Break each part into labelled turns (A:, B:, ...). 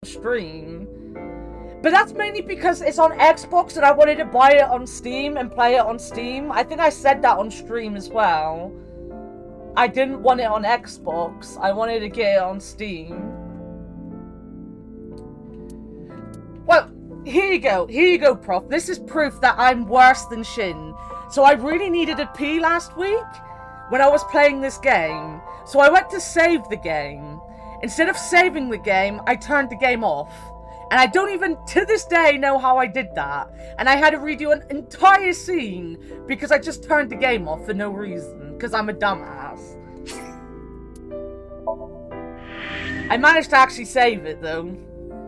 A: stream. But that's mainly because it's on Xbox and I wanted to buy it on Steam and play it on Steam. I think I said that on stream as well. I didn't want it on Xbox. I wanted to get it on Steam. Well, here you go. Here you go, Prof. This is proof that I'm worse than Shin. So I really needed a pee last week when I was playing this game. So I went to save the game. Instead of saving the game, I turned the game off. And I don't even, to this day, know how I did that. And I had to redo an entire scene because I just turned the game off for no reason. Because I'm a dumbass. I managed to actually save it, though.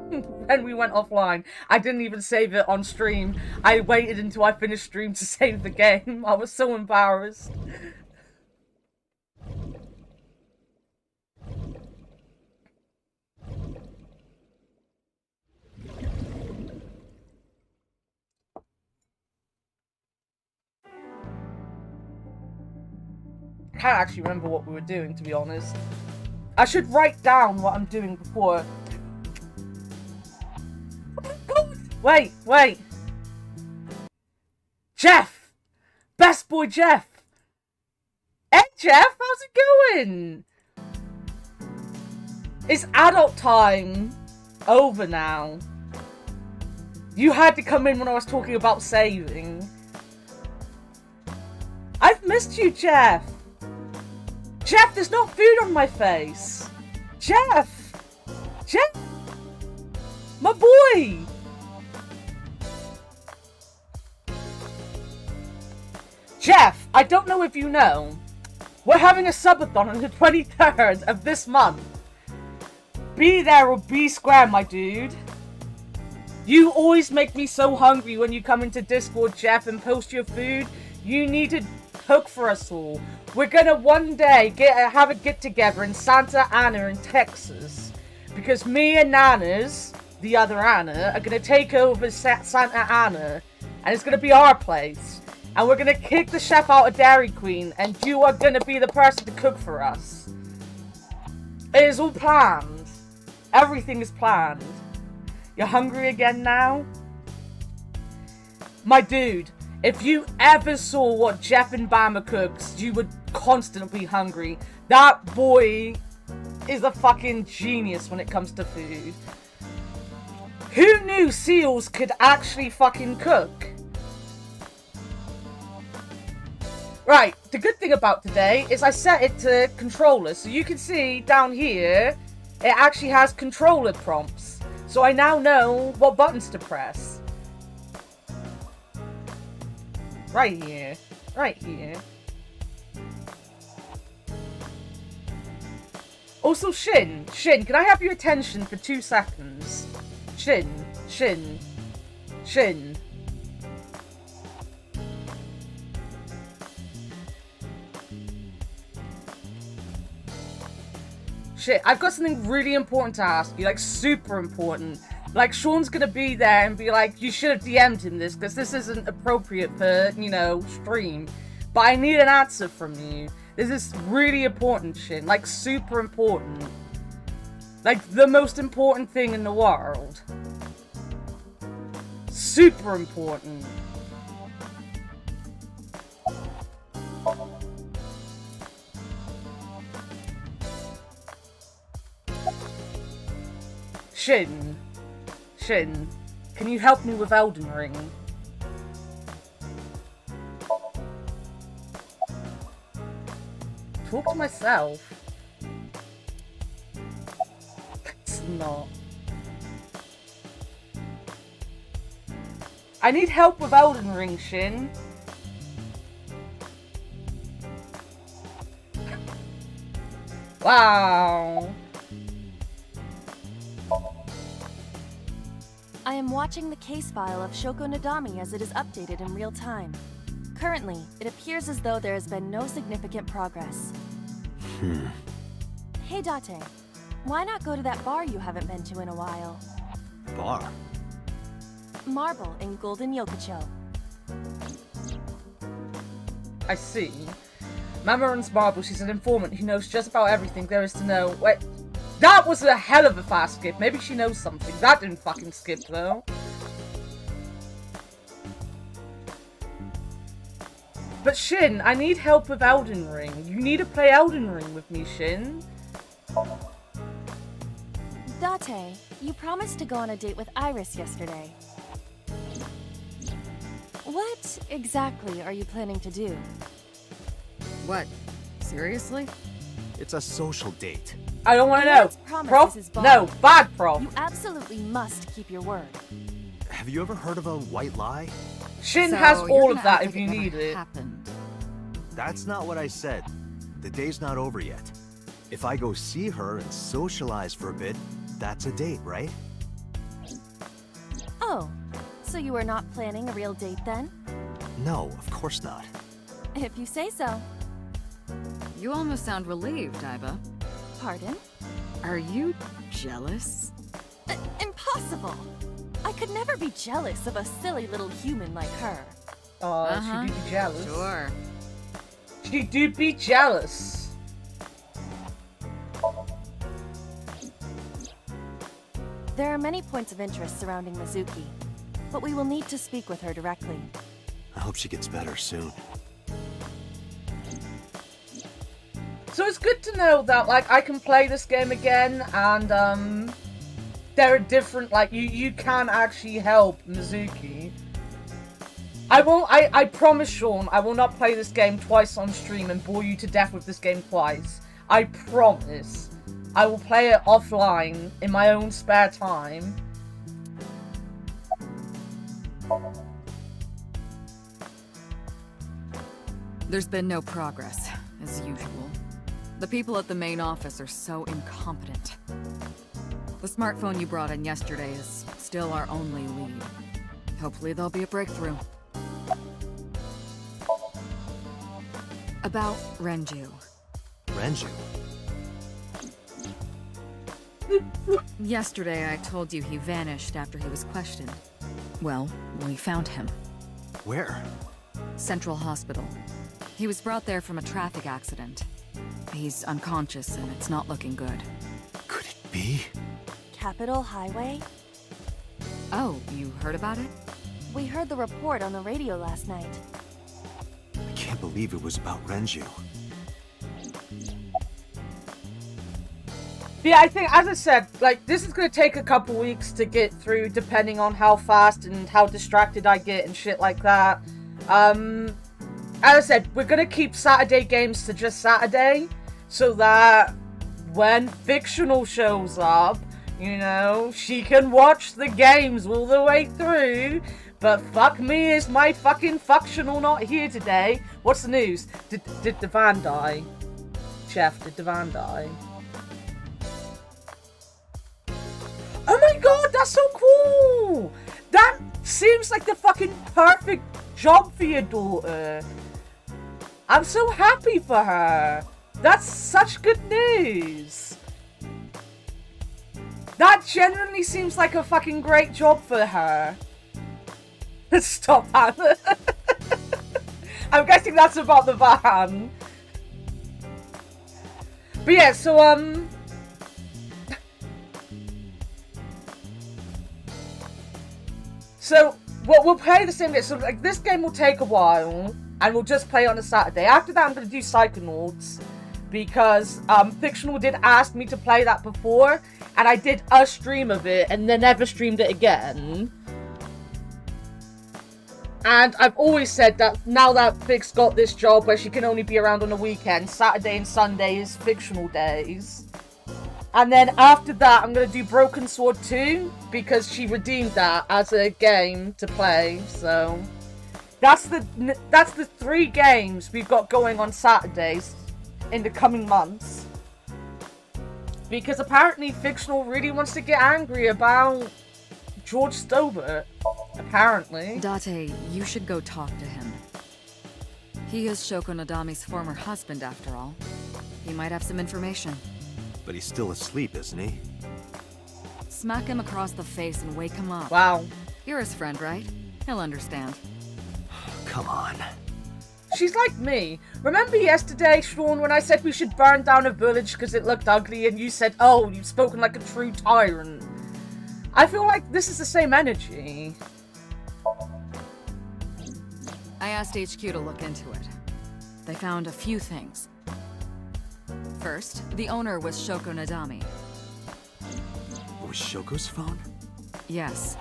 A: When we went offline. I didn't even save it on stream. I waited until I finished stream to save the game. I was so embarrassed. I can't actually remember what we were doing, to be honest. I should write down what I'm doing before. Wait, wait. Jeff! Best boy Jeff! Hey Jeff, how's it going? It's adult time. Over now. You had to come in when I was talking about saving. I've missed you, Jeff. Jeff, there's no food on my face. Jeff! Jeff! My boy! Jeff, I don't know if you know, we're having a subathon on the 23rd of this month. Be there or be square, my dude. You always make me so hungry when you come into Discord, Jeff, and post your food. You need to cook for us all. We're gonna one day have a get-together in Santa Ana in Texas. Because me and Nana's, the other Anna, are gonna take over Santa Ana. And it's gonna be our place. And we're gonna kick the chef out of Dairy Queen. And you are gonna be the person to cook for us. It is all planned. Everything is planned. You're hungry again now? My dude, if you ever saw what Jeff and Bama cooks, you would constantly be hungry. That boy is a fucking genius when it comes to food. Who knew seals could actually fucking cook? Right, the good thing about today is I set it to controller, so you can see down here, it actually has controller prompts. So I now know what buttons to press. Right here. Right here. Also, Shin, can I have your attention for 2 seconds? Shin. Shit, I've got something really important to ask you, like super important. Like, Sean's gonna be there and be like, you should have DM'd him this, because this isn't appropriate for, you know, stream. But I need an answer from you. This is really important, Shin. Like, super important. Like, the most important thing in the world. Super important. Shin, can you help me with Elden Ring? Talk to myself. It's not. I need help with Elden Ring, Shin. Wow.
B: I am watching the case file of Shoko Nadami as it is updated in real time. Currently, it appears as though there has been no significant progress. Hey Date, why not go to that bar you haven't been to in a while?
C: Bar?
B: Marble in Golden Yokocho.
A: I see. Mama runs Marble. She's an informant who knows just about everything there is to know. Wait. That was a hell of a fast skip. Maybe she knows something. That didn't fucking skip, though. But Shin, I need help with Elden Ring. You need to play Elden Ring with me, Shin.
B: Date, you promised to go on a date with Iris yesterday. What exactly are you planning to do?
C: What? Seriously?
D: It's a social date.
A: I don't want to
B: man's
A: know.
B: promise
A: Prof?
B: is his bond.
A: No, bad prof.
B: You absolutely must keep your word.
D: Have you ever heard of a white lie?
A: Shin
C: So
A: has
C: you're
A: all
C: gonna
A: of that
C: act
A: if
C: like
A: you
C: never
A: need it.
C: happened.
D: That's not what I said. The day's not over yet. If I go see her and socialize for a bit, that's a date, right?
B: Oh, so you are not planning a real date then?
D: No, of course not.
B: If you say so.
C: You almost sound relieved, Iva.
B: Pardon?
C: Are you jealous?
B: Impossible! I could never be jealous of a silly little human like her.
A: She do be jealous.
C: Sure.
A: She do be jealous.
B: There are many points of interest surrounding Mizuki, but we will need to speak with her directly.
D: I hope she gets better soon.
A: So it's good to know that, like, I can play this game again, and, there are different, like, you can actually help Mizuki. I promise, Sean, I will not play this game twice on stream and bore you to death with this game twice. I promise. I will play it offline, in my own spare time.
C: There's been no progress, as usual. The people at the main office are so incompetent. The smartphone you brought in yesterday is still our only lead. Hopefully there'll be a breakthrough. About Renju.
D: Renju?
C: Yesterday I told you he vanished after he was questioned. Well, we found him.
D: Where?
C: Central Hospital. He was brought there from a traffic accident. He's unconscious and it's not looking good.
D: Could it be?
B: Capitol Highway?
C: Oh, you heard about it?
B: We heard the report on the radio last night.
D: I can't believe it was about Renju.
A: Yeah, I think, as I said, like, this is going to take a couple weeks to get through, depending on how fast and how distracted I get and shit like that. As I said, we're going to keep Saturday games to just Saturday, so that when Fictional shows up, you know, she can watch the games all the way through. But fuck me, is my fucking Functional not here today? What's the news? Did the van die? Chef, did the van die? Oh my god, that's so cool! That seems like the fucking perfect job for your daughter. I'm so happy for her. That's such good news. That genuinely seems like a fucking great job for her. Stop that. I'm guessing that's about the van. But yeah, so, So, we'll play the same game. So, like, this game will take a while, and we'll just play on a Saturday. After that, I'm going to do Psychonauts, because, Fictional did ask me to play that before, and I did a stream of it, and then never streamed it again. And I've always said that now that Fix got this job where she can only be around on the weekend, Saturday and Sunday is Fictional days. And then after that, I'm going to do Broken Sword 2, because she redeemed that as a game to play, so... That's the 3 games we've got going on Saturdays in the coming months. Because apparently Fictional really wants to get angry about George Stobart. Apparently.
C: Date, you should go talk to him. He is Shoko Nadami's former husband, after all. He might have some information.
D: But he's still asleep, isn't he?
C: Smack him across the face and wake him up.
A: Wow.
C: You're his friend, right? He'll understand.
D: Come on.
A: She's like me. Remember yesterday, Sean, when I said we should burn down a village because it looked ugly, and you said, oh, you've spoken like a true tyrant. I feel like this is the same energy.
C: I asked HQ to look into it. They found a few things. First, the owner was Shoko Nadami.
D: It was Shoko's phone?
C: Yes.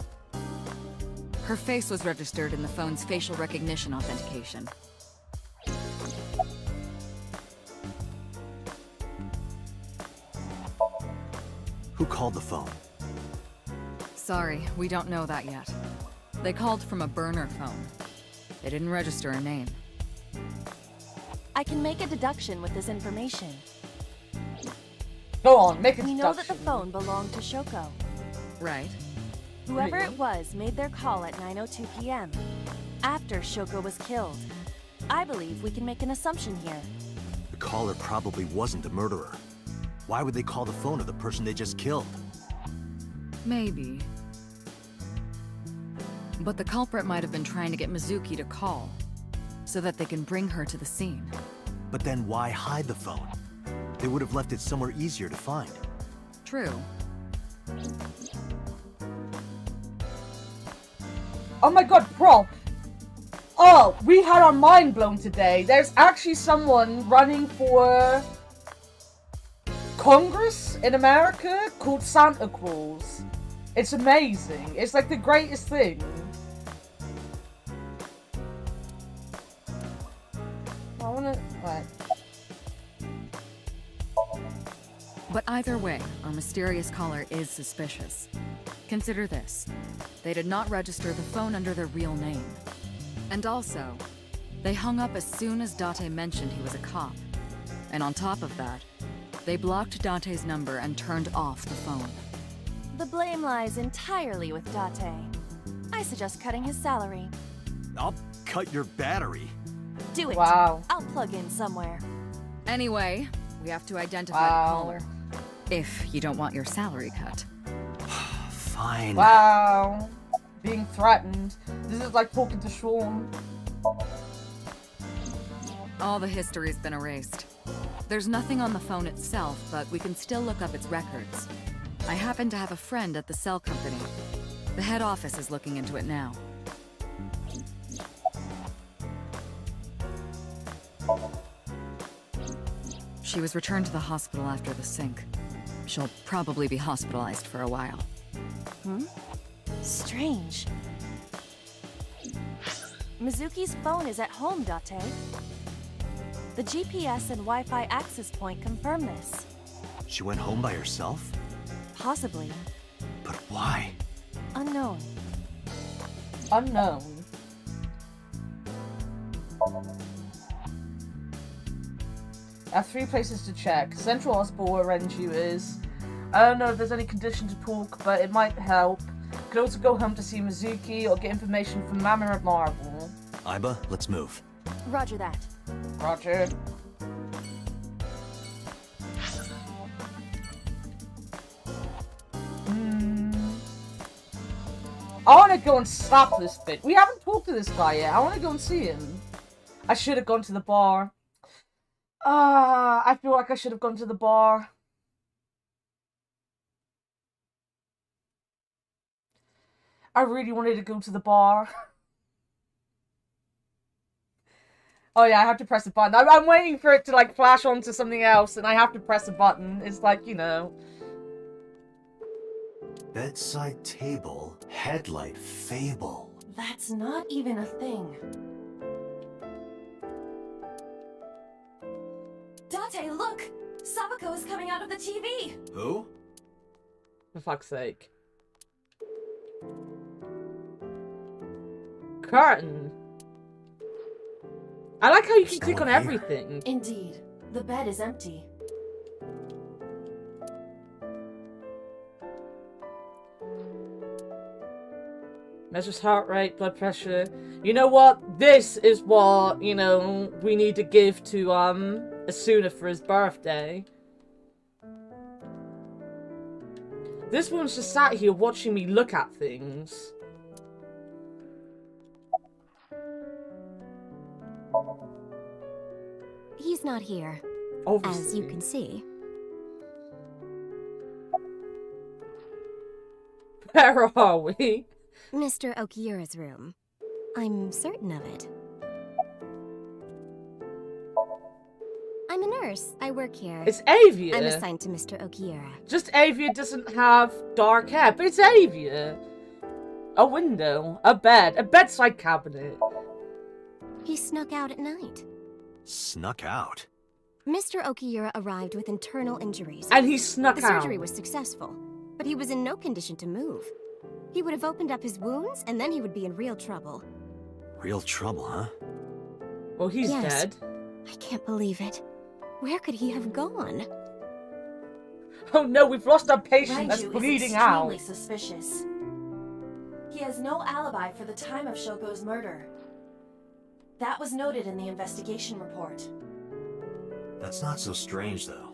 C: Her face was registered in the phone's facial recognition authentication.
D: Who called the phone?
C: Sorry, we don't know that yet. They called from a burner phone. They didn't register a name.
B: I can make a deduction with this information.
A: Go on, make a
B: We know that
A: deduction.
B: the phone belonged to Shoko.
C: Right.
B: Whoever it was made their call at 9:02 p.m. after Shoko was killed. I believe we can make an assumption here.
D: The caller probably wasn't a murderer. Why would they call the phone of the person they just killed?
C: Maybe. But the culprit might have been trying to get Mizuki to call, so that they can bring her to the scene.
D: But then why hide the phone? They would have left it somewhere easier to find.
C: True.
A: Oh my god, prop! Oh, we had our mind blown today. There's actually someone running for Congress in America called Santa Claus. It's amazing. It's like the greatest thing. I wanna... Right.
C: But either way, our mysterious caller is suspicious. Consider this. They did not register the phone under their real name. And also, they hung up as soon as Date mentioned he was a cop. And on top of that, they blocked Date's number and turned off the phone.
B: The blame lies entirely with Date. I suggest cutting his salary.
D: I'll cut your battery.
B: Do it.
A: Wow.
B: I'll plug in somewhere.
C: Anyway, we have to identify the caller. If you don't want your salary cut.
D: Fine.
A: Wow. Being threatened. This is like talking to Sean.
C: All the history's been erased. There's nothing on the phone itself, but we can still look up its records. I happen to have a friend at the cell company. The head office is looking into it now. She was returned to the hospital after the sync. She'll probably be hospitalized for a while.
B: Strange. Mizuki's phone is at home, Date. The GPS and Wi-Fi access point confirm this.
D: She went home by herself?
B: Possibly.
D: But why?
B: Unknown.
A: Unknown. I have 3 places to check. Central Hospital where Renju is. I don't know if there's any condition to talk, but it might help. Could also go home to see Mizuki or get information from Mama at Marble.
D: Aiba, let's move.
B: Roger that.
A: Roger. I want to go and stop this bit. We haven't talked to this guy yet. I want to go and see him. I should have gone to the bar. I feel like I should have gone to the bar. I really wanted to go to the bar. Oh yeah, I have to press a button. I'm waiting for it to like flash onto something else and I have to press a button. It's like, you know.
D: Bedside table, headlight fable.
B: That's not even a thing. Date, look! Sabako is coming out of the TV!
D: Who?
A: For fuck's sake. Curtain. I like how you can click on everything.
B: Indeed. The bed is empty.
A: Measures heart rate, blood pressure. You know what? This is what, you know, we need to give to, Asuna for his birthday. This woman's just sat here watching me look at things.
E: he's not here,
A: Obviously.
E: as you can see.
A: Where are we?
E: Mr. Okiura's room. I'm certain of it. I'm a nurse. I work here.
A: It's Avia.
E: I'm assigned to Mr. Okiura.
A: Just Avia doesn't have dark hair, but it's Avia. A window, a bed, a bedside cabinet.
E: He snuck out at night.
D: Snuck out?
E: Mr. Okiura arrived with internal injuries.
A: And he snuck
E: The
A: out.
E: surgery was successful, but he was in no condition to move. He would have opened up his wounds, and then he would be in real trouble.
D: Real trouble, huh?
A: Well, he's
E: Yes.
A: dead.
E: I can't believe it. Where could he have gone?
A: Oh no, we've lost our patient that's
B: Renju
A: bleeding
B: is
A: out.
B: extremely suspicious. He has no alibi for the time of Shoko's murder. That was noted in the investigation report.
D: That's not so strange, though.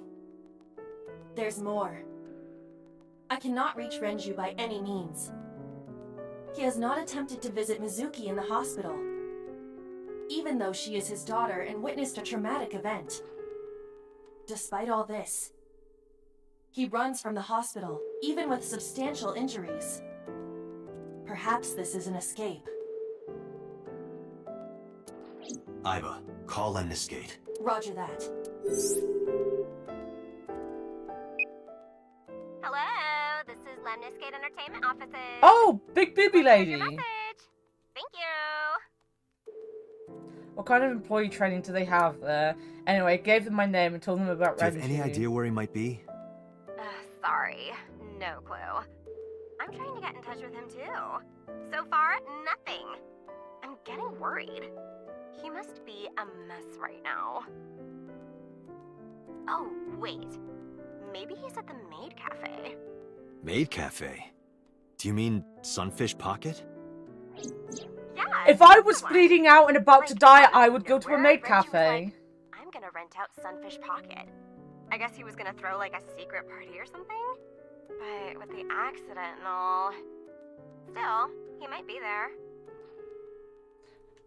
B: There's more. I cannot reach Renju by any means. He has not attempted to visit Mizuki in the hospital, even though she is his daughter and witnessed a traumatic event. Despite all this, he runs from the hospital, even with substantial injuries. Perhaps this is an escape.
D: Iba, call Lemniscate.
B: Roger that.
E: Hello, this is Lemniscate Entertainment offices.
A: Oh, big booby lady.
E: Thank you.
A: What kind of employee training do they have there? Anyway, I gave them my name and told them about
D: Do you have
A: Renju.
D: any idea where he might be?
E: Sorry, no clue. I'm trying to get in touch with him too. So far, nothing. I'm getting worried. He must be a mess right now. Oh, wait. Maybe he's at the Maid Cafe.
D: Maid Cafe? Do you mean Sunfish Pocket?
E: Yeah.
A: If I
E: that's
A: was
E: the one.
A: bleeding out and about to
E: Like,
A: die,
E: out
A: I
E: of
A: would go to a
E: nowhere,
A: maid
E: Renju was
A: cafe.
E: like, I'm gonna rent out Sunfish Pocket. I guess he was gonna throw like a secret party or something? But with the accident and all... Still, he might be there.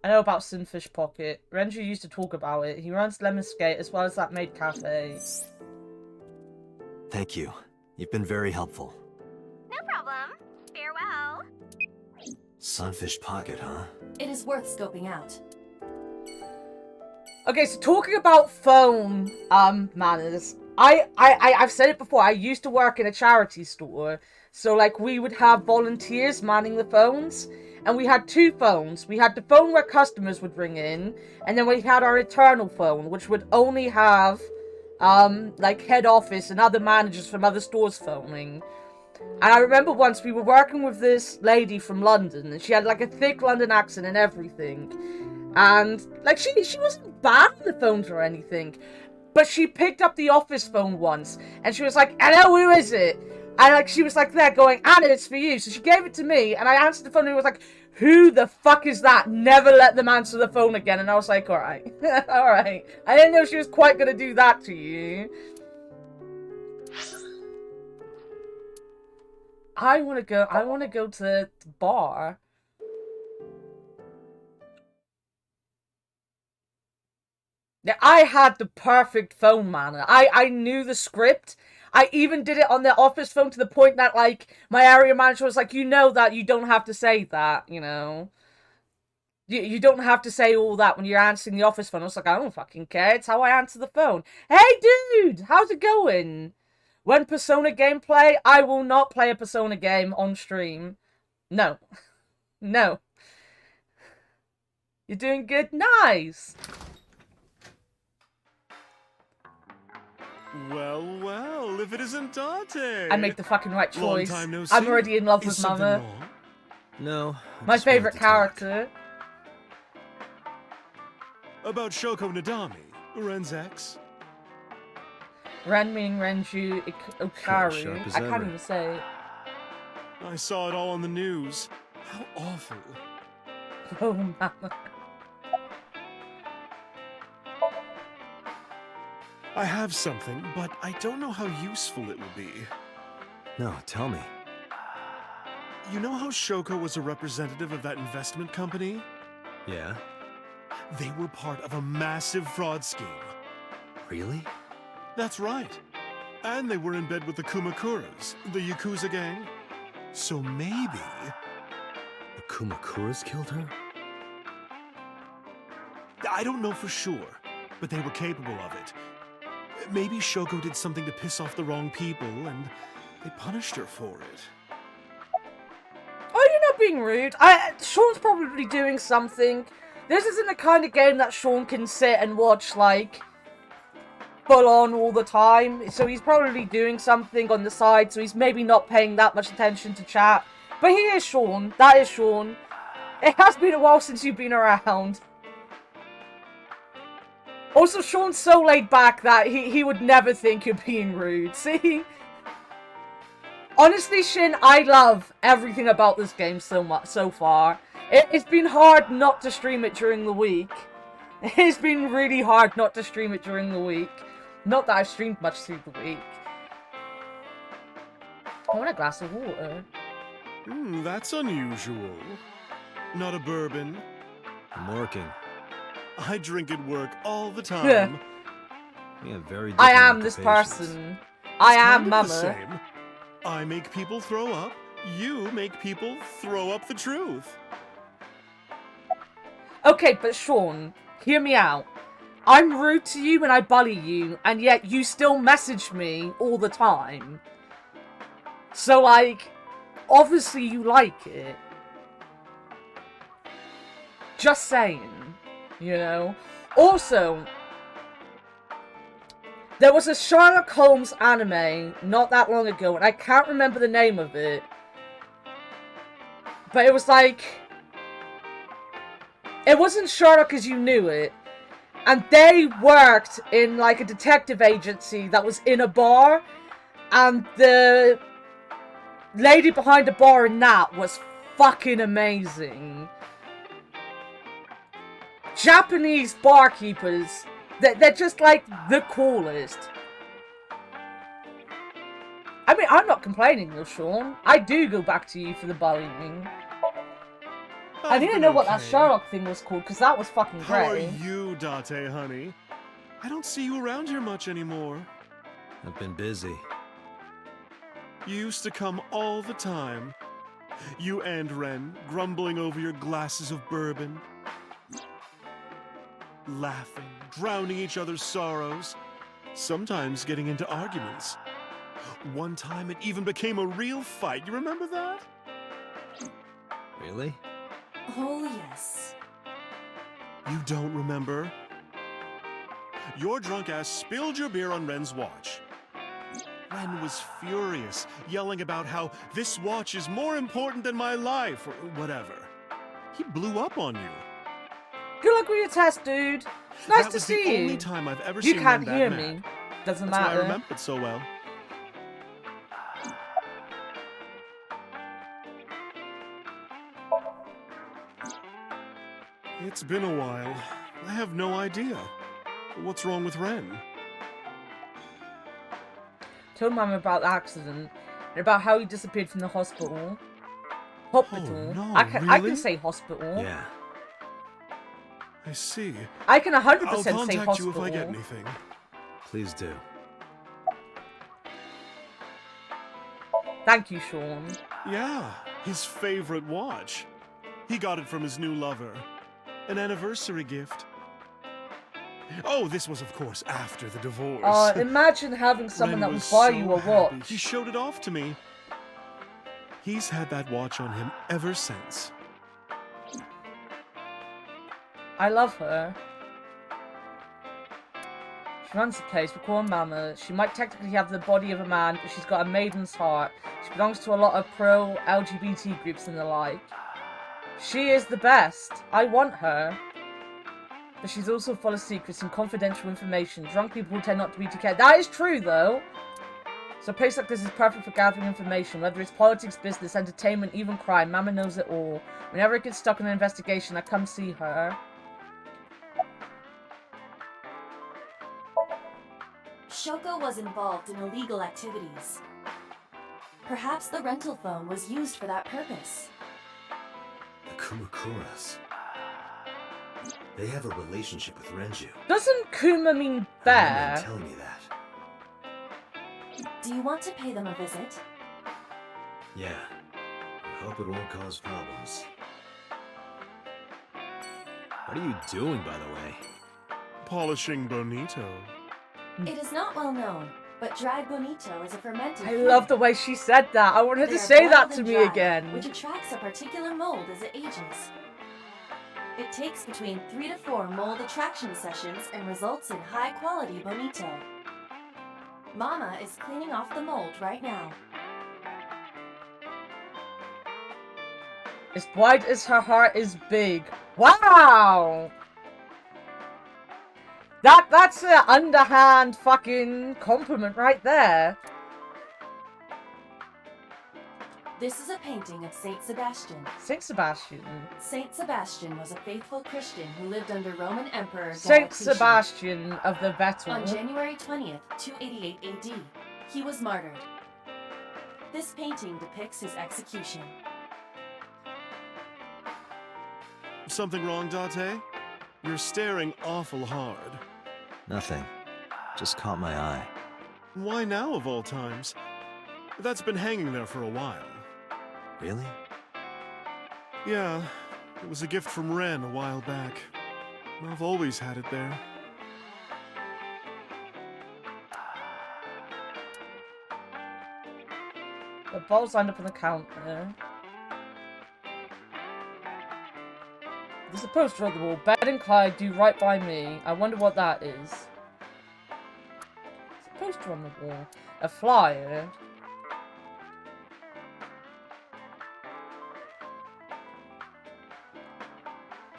A: I know about Sunfish Pocket. Renju used to talk about it. He runs Lemniscate as well as that maid cafe.
D: Thank you. You've been very helpful.
E: No problem. Farewell.
D: Sunfish Pocket, huh?
B: It is worth scoping out.
A: Okay, so talking about phone manners, I've said it before. I used to work in a charity store, so like we would have volunteers manning the phones, and we had two phones. We had the phone where customers would ring in, and then we had our internal phone, which would only have like head office and other managers from other stores phoning. And I remember once we were working with this lady from London, and she had like a thick London accent and everything. And like she wasn't bad on the phones or anything, but she picked up the office phone once, and she was like, "Hello, who is it?" And like she was like there going, "Anna, it's for you." So she gave it to me, and I answered the phone, and it was like, "Who the fuck is that?" Never let them answer the phone again. And I was like, "All right, all right." I didn't know she was quite gonna do that to you. I wanna go to the bar. Yeah, I had the perfect phone manner. I knew the script. I even did it on the office phone to the point that, like, my area manager was like, you know that you don't have to say that, you know? You don't have to say all that when you're answering the office phone. I was like, I don't fucking care. It's how I answer the phone. Hey, dude! How's it going? When Persona gameplay, I will not play a Persona game on stream. No. No. You're doing good? Nice!
F: Well, well, if it isn't Dante.
A: I make the fucking right
F: Long
A: choice.
F: time no
A: I'm
F: see.
A: already in love
F: Is
A: with
F: something
A: Mama.
F: wrong?
D: No. I
A: My
D: just wanted
A: favorite
D: to talk.
A: character.
F: About Shoko Nadami, Ren's ex.
A: Ren meaning Renju Okaru.
D: Sharp as
A: I can't
D: ever.
A: even say it.
F: I saw it all on the news. How awful.
A: Oh, Mama.
F: I have something, but I don't know how useful it will be.
D: No, tell me.
F: You know how Shoko was a representative of that investment company?
D: Yeah?
F: They were part of a massive fraud scheme.
D: Really?
F: That's right. And they were in bed with the Kumakuras, the Yakuza gang. So maybe...
D: The Kumakuras killed her?
F: I don't know for sure, but they were capable of it. Maybe Shoko did something to piss off the wrong people, and they punished her for it.
A: Oh, you're not being rude. Sean's probably doing something. This isn't the kind of game that Sean can sit and watch, like, full on all the time. So he's probably doing something on the side, so he's maybe not paying that much attention to chat. But he is Sean. That is Sean. It has been a while since you've been around. Also, Sean's so laid back that he would never think you're being rude. See? Honestly, Shin, I love everything about this game so much so far. It's been hard not to stream it during the week. It's been really hard not to stream it during the week. Not that I've streamed much through the week. I want a glass of water.
F: That's unusual. Not a bourbon.
D: I'm working.
F: I drink at work all the time.
A: Yeah.
D: We have very
A: I
D: different
A: am this
D: occupations.
A: person. I am
F: Kind of the
A: Mama.
F: same. I make people throw up. You make people throw up the truth.
A: Okay, but Sean, hear me out. I'm rude to you and I bully you, and yet you still message me all the time. So, like, obviously you like it. Just saying, you know? Also, there was a Sherlock Holmes anime not that long ago, and I can't remember the name of it. But it was like... It wasn't Sherlock as you knew it. And they worked in, like, a detective agency that was in a bar. And the lady behind the bar in that was fucking amazing. Japanese barkeepers, they're just, like, the coolest. I mean, I'm not complaining though, Sean. I do go back to you for the bullying. I need to know what that Sherlock thing was called, because that was fucking great.
F: How are you, Date, honey? I don't see you around here much anymore.
D: I've been busy.
F: You used to come all the time. You and Ren, grumbling over your glasses of bourbon. Laughing, drowning each other's sorrows. Sometimes getting into arguments. One time it even became a real fight. You remember that?
D: Really?
B: Oh, yes.
F: You don't remember? Your drunk ass spilled your beer on Ren's watch. Ren was furious, yelling about how this watch is more important than my life, or whatever. He blew up on you.
A: Good luck with your test, dude. It's nice
F: That
A: to
F: was
A: see
F: the
A: you.
F: only time I've ever
A: You
F: seen
A: can't
F: Ren
A: hear
F: that
A: me.
F: mad.
A: Doesn't
F: That's why I
A: matter.
F: remember it so well. It's been a while. I have no idea. What's wrong with Ren?
A: Told Mum about the accident and about how he disappeared from the hospital. Hospital.
F: Oh, no,
A: I can
F: really?
A: say hospital.
D: Yeah.
F: I see.
A: I can 100%
F: I'll
A: say
F: contact
A: hospital.
F: you if I get anything.
D: Please do.
A: Thank you, Sean.
F: Yeah, his favorite watch. He got it from his new lover. An anniversary gift. Oh, this was, of course, after the divorce.
A: Imagine having someone
F: Ren
A: that would
F: was
A: buy
F: so
A: you a
F: happy.
A: watch.
F: He showed it off to me. He's had that watch on him ever since.
A: I love her. She runs the place, we call her Mama. She might technically have the body of a man, but she's got a maiden's heart. She belongs to a lot of pro-LGBT groups and the like. She is the best. I want her. But she's also full of secrets and confidential information. Drunk people tend not to be too careful. That is true, though. So a place like this is perfect for gathering information. Whether it's politics, business, entertainment, even crime. Mama knows it all. Whenever it gets stuck in an investigation, I come see her.
B: Shoko was involved in illegal activities. Perhaps the rental phone was used for that purpose.
D: The Kumakuras. They have a relationship with Renju.
A: Doesn't Kuma mean
D: I remember him
A: bear?
D: telling me that.
B: Do you want to pay them a visit?
D: Yeah. I hope it won't cause problems. What are you doing, by the way?
F: Polishing Bonito.
B: It is not well known, but dried bonito is a fermented
A: I
B: fruit.
A: love the way she said that. I wanted
B: They
A: to
B: are
A: say that
B: boiled
A: to
B: and
A: me
B: dried,
A: again.
B: which attracts a particular mold as it ages. It takes between 3 to 4 mold attraction sessions and results in high-quality bonito. Mama is cleaning off the mold right now.
A: As wide as her heart is big. Wow! That's an underhand fucking compliment right there.
B: This is a painting of Saint Sebastian.
A: Saint Sebastian.
B: Saint Sebastian was a faithful Christian who lived under Roman Emperor
A: Saint
B: Diocletian.
A: Sebastian of the Vettel.
B: On January 20th, 288 AD, he was martyred. This painting depicts his execution.
F: Something wrong, Date? You're staring awful hard.
D: Nothing. Just caught my eye.
F: Why now, of all times? That's been hanging there for a while.
D: Really?
F: Yeah, it was a gift from Ren a while back. I've always had it there.
A: The ball's lined up on the counter. There's a poster on the wall. Ben and Clyde do right by me. I wonder what that is. There's a poster on the wall. A flyer.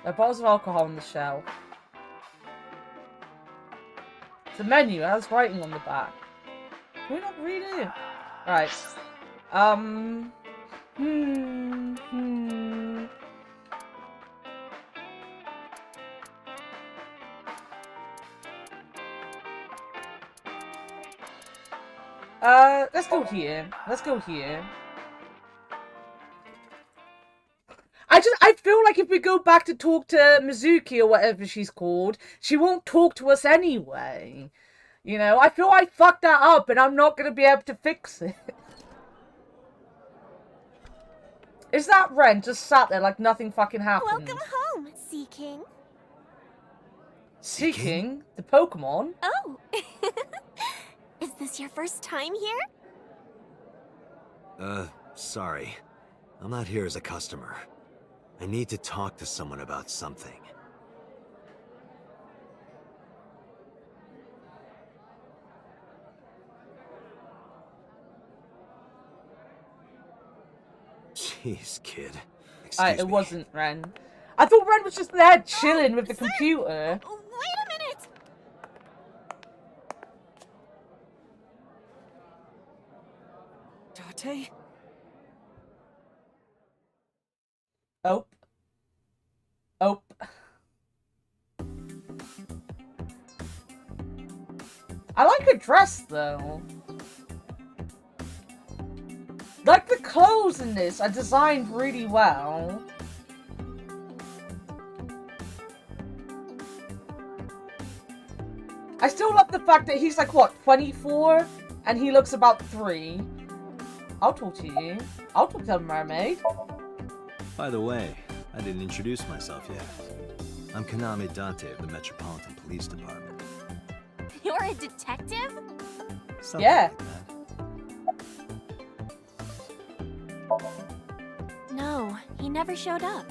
A: There are bottles of alcohol on the shelf. It's a menu. It has writing on the back. Can we not read it? Right. Let's go here. Let's go here. I feel like if we go back to talk to Mizuki or whatever she's called, she won't talk to us anyway. You know, I feel I fucked that up and I'm not going to be able to fix it. Is that Ren just sat there like nothing fucking happened?
G: Welcome home, Sea King.
A: Sea King? The Pokemon?
G: Oh! Is this your first time here?
D: Sorry. I'm not here as a customer. I need to talk to someone about something. Jeez, kid. Excuse
A: It
D: me.
A: wasn't Ren. I thought Ren was just there chilling with the computer.
G: Wait a minute!
C: Date?
A: Oh. Oh. I like her dress, though. Like, the clothes in this are designed really well. I still love the fact that he's like, what, 24? And he looks about 3. I'll talk to you. I'll talk to a mermaid.
D: By the way, I didn't introduce myself yet. I'm Kaname Dante of the Metropolitan Police Department.
G: You're a detective?
D: Something
A: Yeah.
D: like that.
G: No, he never showed up.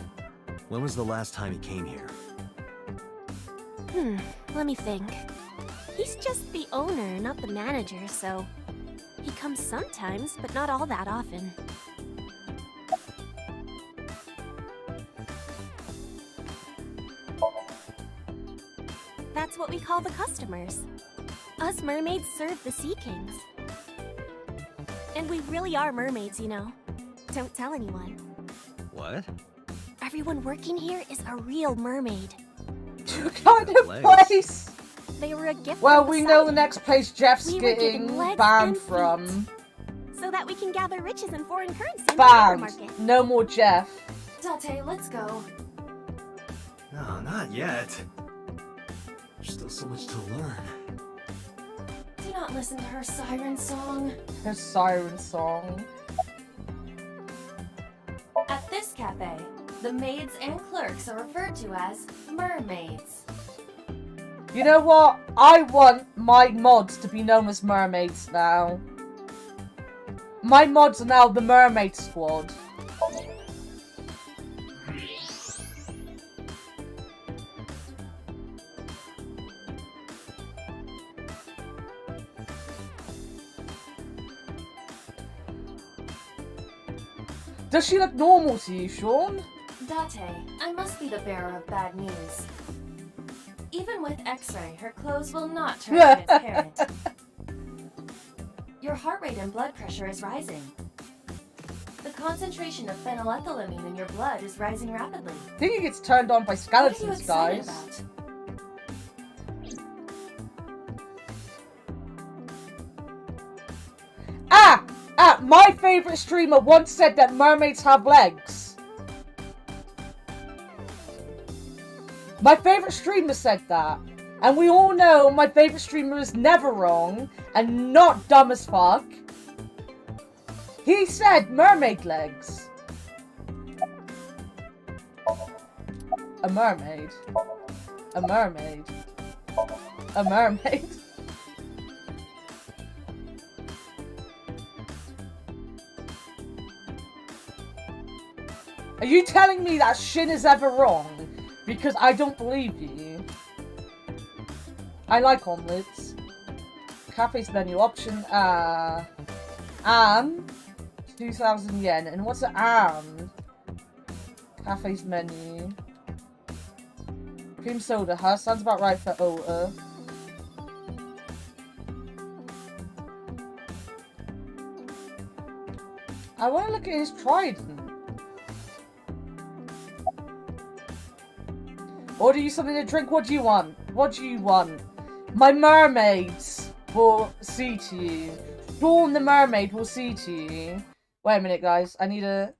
D: When was the last time he came here?
G: Let me think. He's just the owner, not the manager, so... He comes sometimes, but not all that often. That's what we call the customers. Us mermaids serve the Sea Kings. And we really are mermaids, you know. Don't tell anyone.
D: What?
G: Everyone working here is a real mermaid.
A: Kind of place.
G: They were a gift
A: Well,
G: from
A: we know the
G: sun,
A: next place Jeff's
G: We were
A: getting
G: given legs
A: banned
G: and
A: from.
G: so that we can gather riches and foreign currency in the
A: Banned.
G: market.
A: No more Jeff.
B: Date, let's go.
D: No, not yet. There's still so much to learn.
B: Do not listen to her siren song.
A: Her siren song.
B: At this cafe, the maids and clerks are referred to as mermaids.
A: You know what? I want my mods to be known as mermaids now. My mods are now the Mermaid Squad. Does she look normal to you, Sean?
B: Date, I must be the bearer of bad news. Even with X-ray, her clothes will not turn transparent. Your heart rate and blood pressure is rising. The concentration of phenylethylamine in your blood is rising rapidly.
A: I think it gets turned on by
B: What are you
A: skeletons,
B: excited
A: guys.
B: about?
A: My favorite streamer once said that mermaids have legs. My favorite streamer said that. And we all know my favorite streamer is never wrong and not dumb as fuck. He said mermaid legs. A mermaid. A mermaid. A mermaid. Are you telling me that Shin is ever wrong? Because I don't believe you. I like omelets. Cafe's menu option. 2,000 yen. And what's an? Cafe's menu. Cream soda, huh? Sounds about right for Ota. I want to look at his trident. Order you something to drink? What do you want? What do you want? My mermaids will see to you. Dawn the mermaid will see to you. Wait a minute, guys. I need to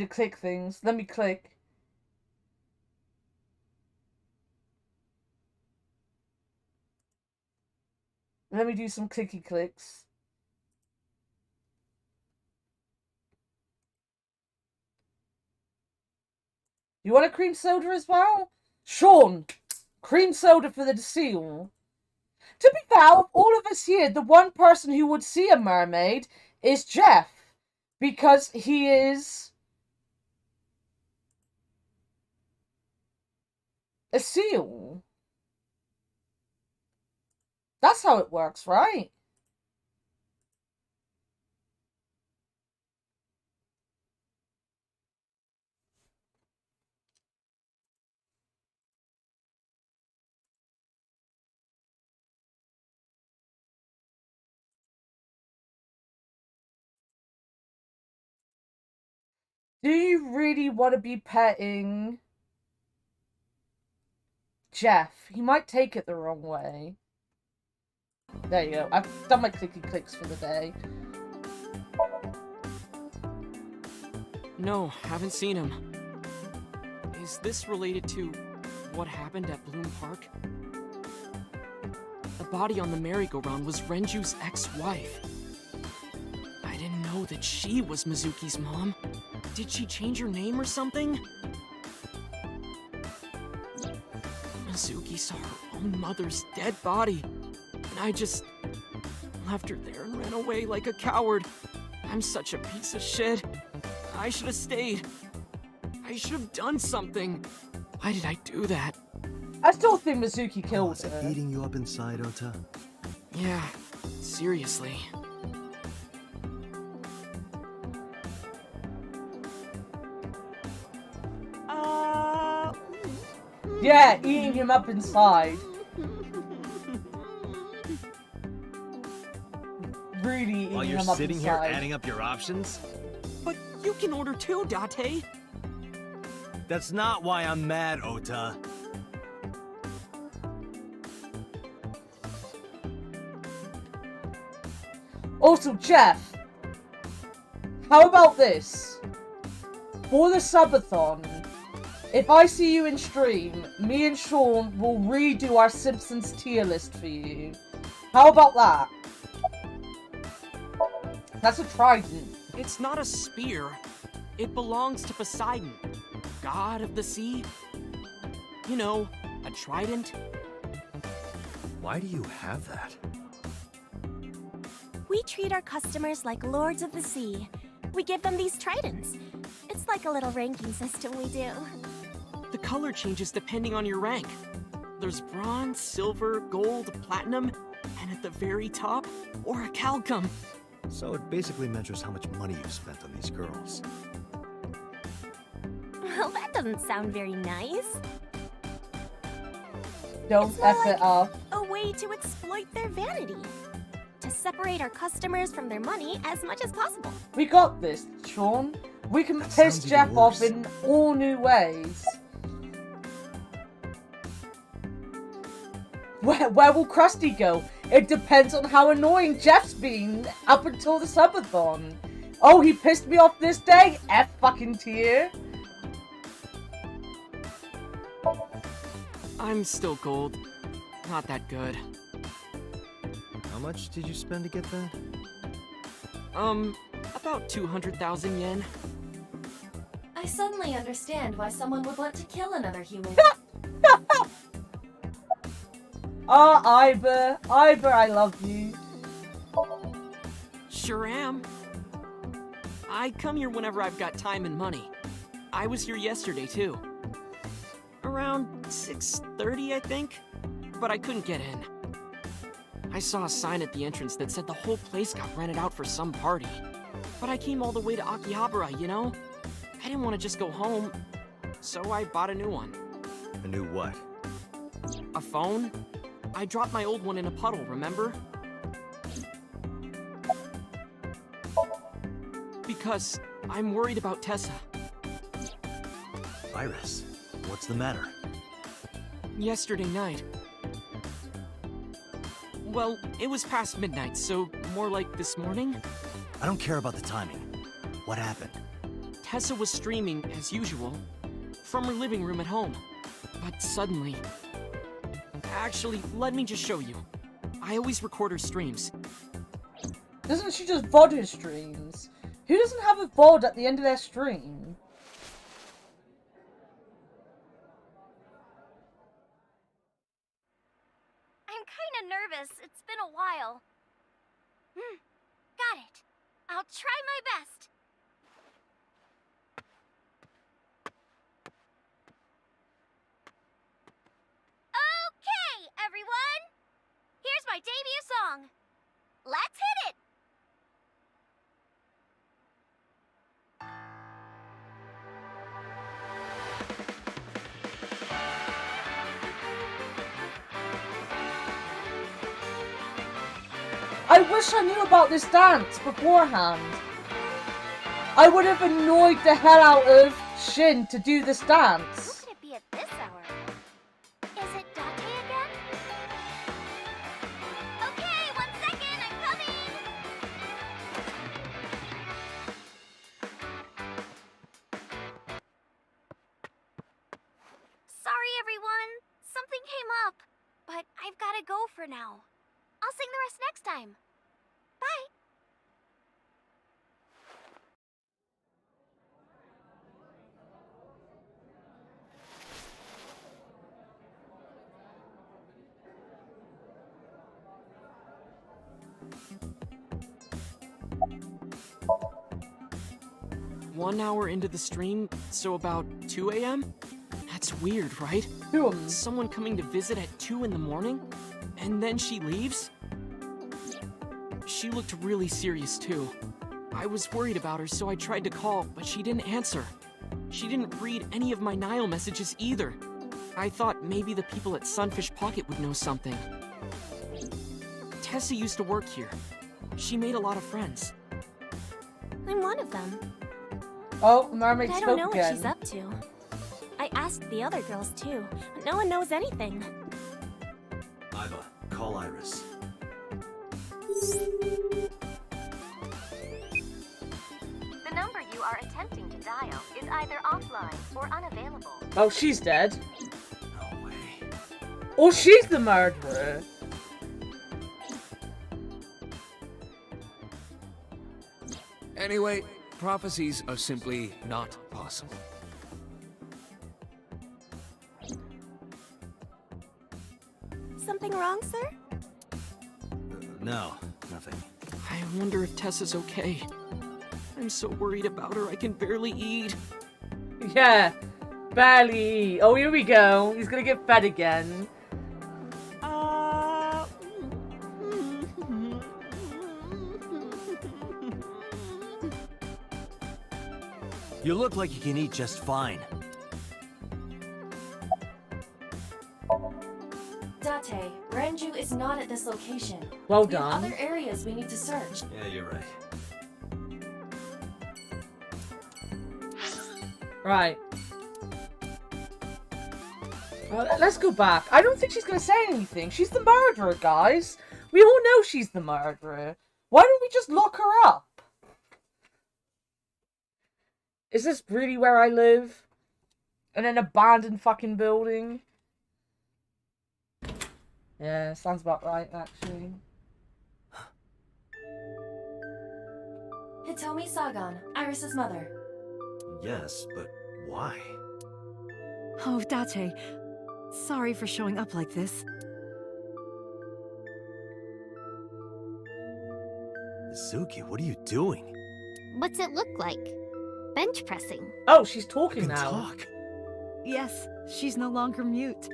A: click things. Let me click. Let me do some clicky clicks. You want a cream soda as well? Sean, cream soda for the seal. To be fair, of all of us here, the one person who would see a mermaid is Jeff. Because he is a seal. That's how it works, right? Do you really want to be petting Jeff? He might take it the wrong way. There you go. I've done my clicky clicks for the day.
H: No, haven't seen him. Is this related to what happened at Bloom Park? The body on the merry-go-round was Renju's ex-wife. I didn't know that she was Mizuki's mom. Did she change her name or something? Mizuki saw her own mother's dead body, and I just left her there and ran away like a coward. I'm such a piece of shit. I should have stayed. I should have done something. Why did I do that?
A: I still think Mizuki killed
D: Is it
A: her.
D: eating you up inside, Ota?
H: Yeah, seriously.
A: Yeah, eating him up inside. Really eating
D: While you're
A: him up
D: sitting
A: inside.
D: here adding up your options?
H: But you can order too, Date.
D: That's not why I'm mad, Ota.
A: Also, Jeff, how about this? for the subathon, if I see you in stream, me and Sean will redo our Simpsons tier list for you. How about that? That's a trident.
H: It's not a spear. It belongs to Poseidon, god of the sea. You know, a trident.
D: Why do you have that?
G: We treat our customers like lords of the sea. We give them these tridents. It's like a little ranking system we do.
H: The color changes depending on your rank. There's bronze, silver, gold, platinum, and at the very top, orichalcum.
D: So it basically measures how much money you've spent on these girls.
G: Well, that doesn't sound very nice.
A: Don't
G: It's more
A: F it up.
G: A way to exploit their vanity. To separate our customers from their money as much as possible.
A: We got this, Sean. We can
D: That
A: piss
D: sounds
A: Jeff
D: even
A: off
D: worse.
A: in all new ways. Where will Krusty go? It depends on how annoying Jeff's been up until the subathon. Oh, he pissed me off this day? F fucking tier.
H: I'm still gold. Not that good.
D: How much did you spend to get that?
H: About 200,000 yen.
B: I suddenly understand why someone would want to kill another human.
A: Iber, I love you.
H: Sure am. I come here whenever I've got time and money. I was here yesterday, too. Around 6:30, I think? But I couldn't get in. I saw a sign at the entrance that said the whole place got rented out for some party. But I came all the way to Akihabara, you know? I didn't want to just go home, so I bought a new one.
D: A new what?
H: A phone? I dropped my old one in a puddle, remember? Because I'm worried about Tessa.
D: Iris, what's the matter?
H: Yesterday night. Well, it was past midnight, so more like this morning.
D: I don't care about the timing. What happened?
H: Tessa was streaming, as usual, from her living room at home. But suddenly... Actually, let me just show you. I always record her streams.
A: Doesn't she just VOD her streams? Who doesn't have a VOD at the end of their stream?
I: I'm kinda nervous. It's been a while. Got it. I'll try my best. Okay, everyone! Here's my debut song. Let's hit it!
A: I wish I knew about this dance beforehand. I would have annoyed the hell out of Shin to do this
I: Who
A: dance.
I: could it be at this hour? Is it Dante again? Okay, 1 second, I'm coming! Sorry, everyone. Something came up. But I've gotta go for now. I'll sing the rest next time. Bye!
H: One hour into the stream, so about 2 a.m.? That's weird, right? Someone coming to visit at 2 in the morning? And then she leaves? She looked really serious, too. I was worried about her, so I tried to call, but she didn't answer. She didn't read any of my Nile messages either. I thought maybe the people at Sunfish Pocket would know something. Tessa used to work here. She made a lot of friends.
G: I'm one of them.
A: Oh, Mermaid
G: But I
A: spoke
G: don't know
A: again.
G: what she's up to. I asked the other girls too, but no one knows anything.
D: Iva, call Iris.
E: The number you are attempting to dial is either offline or unavailable.
A: Oh, she's dead.
D: No way.
A: Or she's the murderer.
J: Anyway, prophecies are simply not possible.
G: Something wrong, sir?
D: No, nothing.
H: I wonder if Tessa's okay. I'm so worried about her, I can barely eat.
A: Yeah, barely. Oh, here we go. He's gonna get fed again.
D: You look like you can eat just fine.
B: Date, Renju is not at this location.
A: Well
B: We have
A: done.
B: other areas we need to search.
D: Yeah, you're right.
A: Right. Well, let's go back. I don't think she's gonna say anything. She's the murderer, guys. We all know she's the murderer. Why don't we just lock her up? Is this really where I live? In an abandoned fucking building? Yeah, sounds about right, actually.
B: Hitomi Sagan, Iris's mother.
D: Yes, but why?
K: Oh, Date. Sorry for showing up like this.
D: Suki, what are you doing?
I: What's it look like? Bench pressing.
A: Oh, she's
D: You
A: talking
D: can
A: now.
D: talk.
K: Yes, she's no longer mute.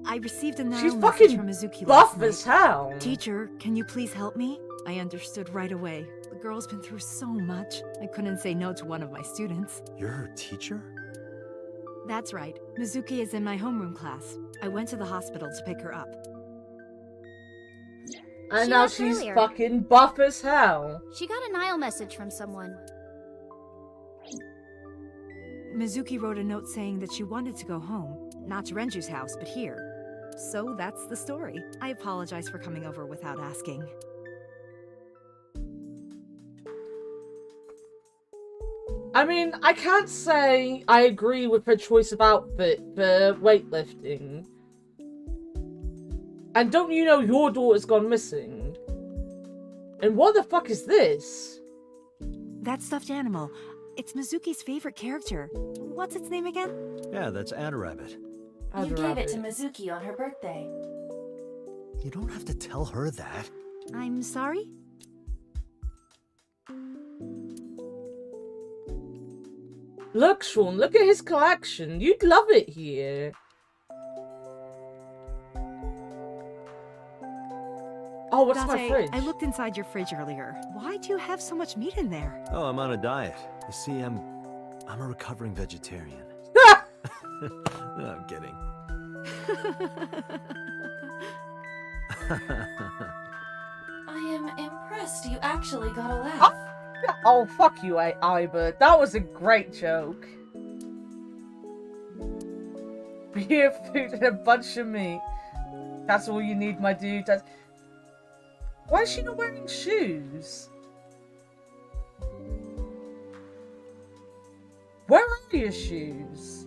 K: I received a
A: She's
K: narrow message
A: fucking
K: from Mizuki
A: buff
K: last
A: as
K: night.
A: hell.
K: Teacher, can you please help me? I understood right away. The girl's been through so much. I couldn't say no to one of my students.
D: You're her teacher?
K: That's right. Mizuki is in my homeroom class. I went to the hospital to pick her up.
A: And
I: She
A: now
I: left
A: she's
I: earlier.
A: fucking buff as hell.
I: She got a Nile message from someone.
K: Mizuki wrote a note saying that she wanted to go home. Not to Renju's house, but here. So that's the story. I apologize for coming over without asking.
A: I mean, I can't say I agree with her choice of outfit for weightlifting. And don't you know your daughter's gone missing? And what the fuck is this?
K: That stuffed animal. It's Mizuki's favorite character. What's its name again?
D: Yeah, that's Anarabbit.
B: You gave it to Mizuki on her birthday.
D: You don't have to tell her that.
K: I'm sorry?
A: Look, Sean, look at his collection. You'd love it here. Oh, what's my
K: Date,
A: fridge?
K: I looked inside your fridge earlier. Why do you have so much meat in there?
D: Oh, I'm on a diet. You see, I'm a recovering vegetarian. No, I'm kidding.
B: I am impressed you actually got a laugh.
A: Oh, fuck you, Iber. That was a great joke. Beer, food, and a bunch of meat. That's all you need, my dude. Why is she not wearing shoes? Where are your shoes?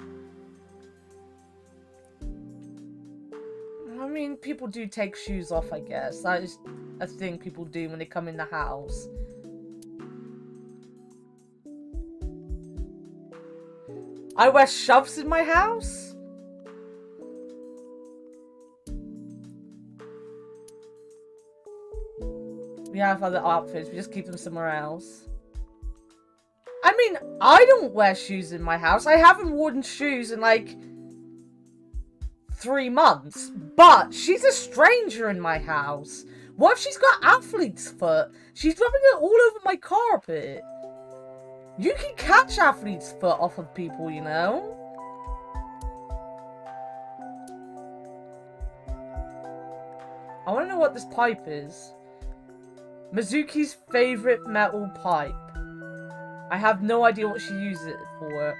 A: I mean, people do take shoes off, I guess. That is a thing people do when they come in the house. I wear shoves in my house? We have other outfits, we just keep them somewhere else. I mean, I don't wear shoes in my house. I haven't worn shoes in like 3 months. But she's a stranger in my house. What if she's got athlete's foot? She's rubbing it all over my carpet. You can catch athlete's foot off of people, you know? I want to know what this pipe is. Mizuki's favorite metal pipe. I have no idea what she uses it for.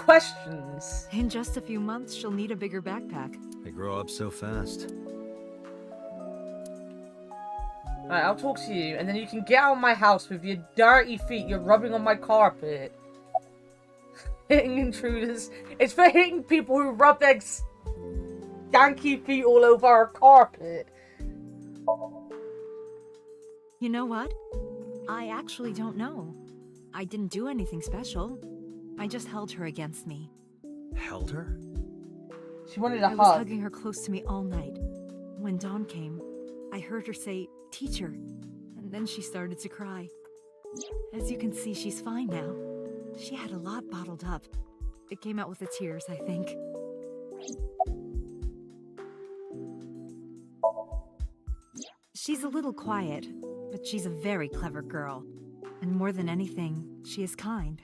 A: questions.
K: In just a few months, she'll need a bigger backpack.
D: They grow up so fast.
A: Alright, I'll talk to you, and then you can get out of my house with your dirty feet you're rubbing on my carpet. Hitting intruders. It's for hitting people who rub their stanky feet all over our carpet.
K: You know what? I actually don't know. I didn't do anything special. I just held her against me.
D: Held her?
A: She wanted a
K: I
A: hug.
K: was hugging her close to me all night. When dawn came, I heard her say, "Teacher," and then she started to cry. As you can see, she's fine now. She had a lot bottled up. It came out with the tears, I think. She's a little quiet, but she's a very clever girl. And more than anything, she is kind.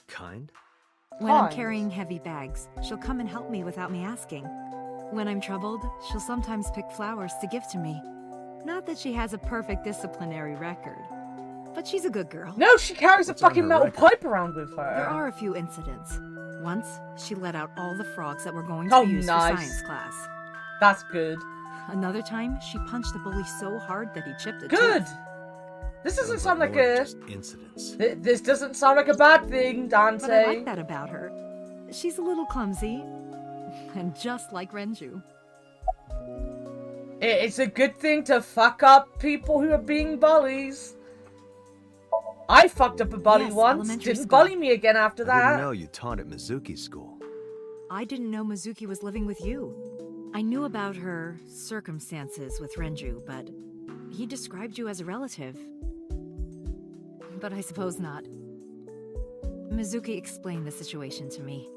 D: Kind?
K: When I'm
A: Kind?
K: carrying heavy bags, she'll come and help me without me asking. When I'm troubled, she'll sometimes pick flowers to give to me. Not that she has a perfect disciplinary record, but she's a good girl.
A: No, she carries a
D: What's on
A: fucking
D: her
A: metal
D: record?
A: pipe around with her.
K: There are a few incidents. Once, she let out all the frogs that were going to be used
A: nice.
K: for science class.
A: That's good.
K: Another time, she punched the bully so hard that he chipped a
A: Good!
K: tooth.
A: This doesn't
D: Sounds
A: sound like
D: more than
A: a...
D: just incidents.
A: This doesn't sound like a bad thing, Dante.
K: But I like that about her. She's a little clumsy, and just like Renju.
A: It's a good thing to fuck up people who are being bullies. I fucked up a bully
K: Yes,
A: once.
K: elementary
A: Didn't
K: school.
A: bully me again after
D: I didn't
A: that.
D: know you taught at Mizuki School.
K: I didn't know Mizuki was living with you. I knew about her circumstances with Renju, but he described you as a relative. But I suppose not. Mizuki explained the situation to me.